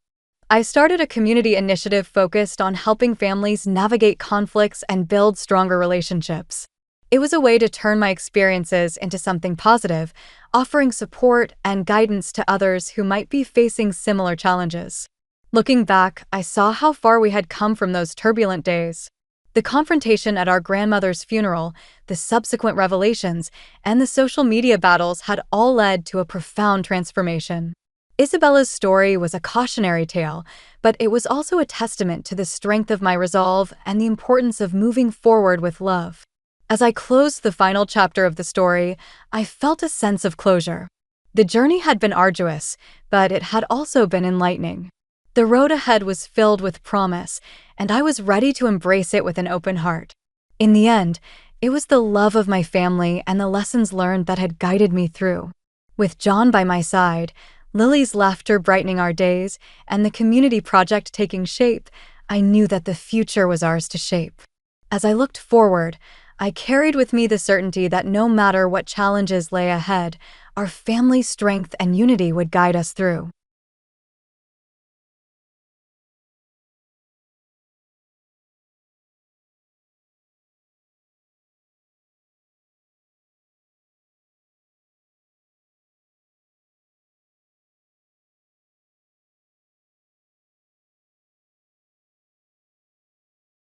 I started a community initiative focused on helping families navigate conflicts and build stronger relationships. It was a way to turn my experiences into something positive, offering support and guidance to others who might be facing similar challenges. Looking back, I saw how far we had come from those turbulent days. The confrontation at our grandmother's funeral, the subsequent revelations, and the social media battles had all led to a profound transformation. Isabella's story was a cautionary tale, but it was also a testament to the strength of my resolve and the importance of moving forward with love. As I closed the final chapter of the story, I felt a sense of closure. The journey had been arduous, but it had also been enlightening. The road ahead was filled with promise, and I was ready to embrace it with an open heart. In the end, it was the love of my family and the lessons learned that had guided me through. With John by my side, Lily's laughter brightening our days, and the community project taking shape, I knew that the future was ours to shape. As I looked forward, I carried with me the certainty that no matter what challenges lay ahead, our family's strength and unity would guide us through.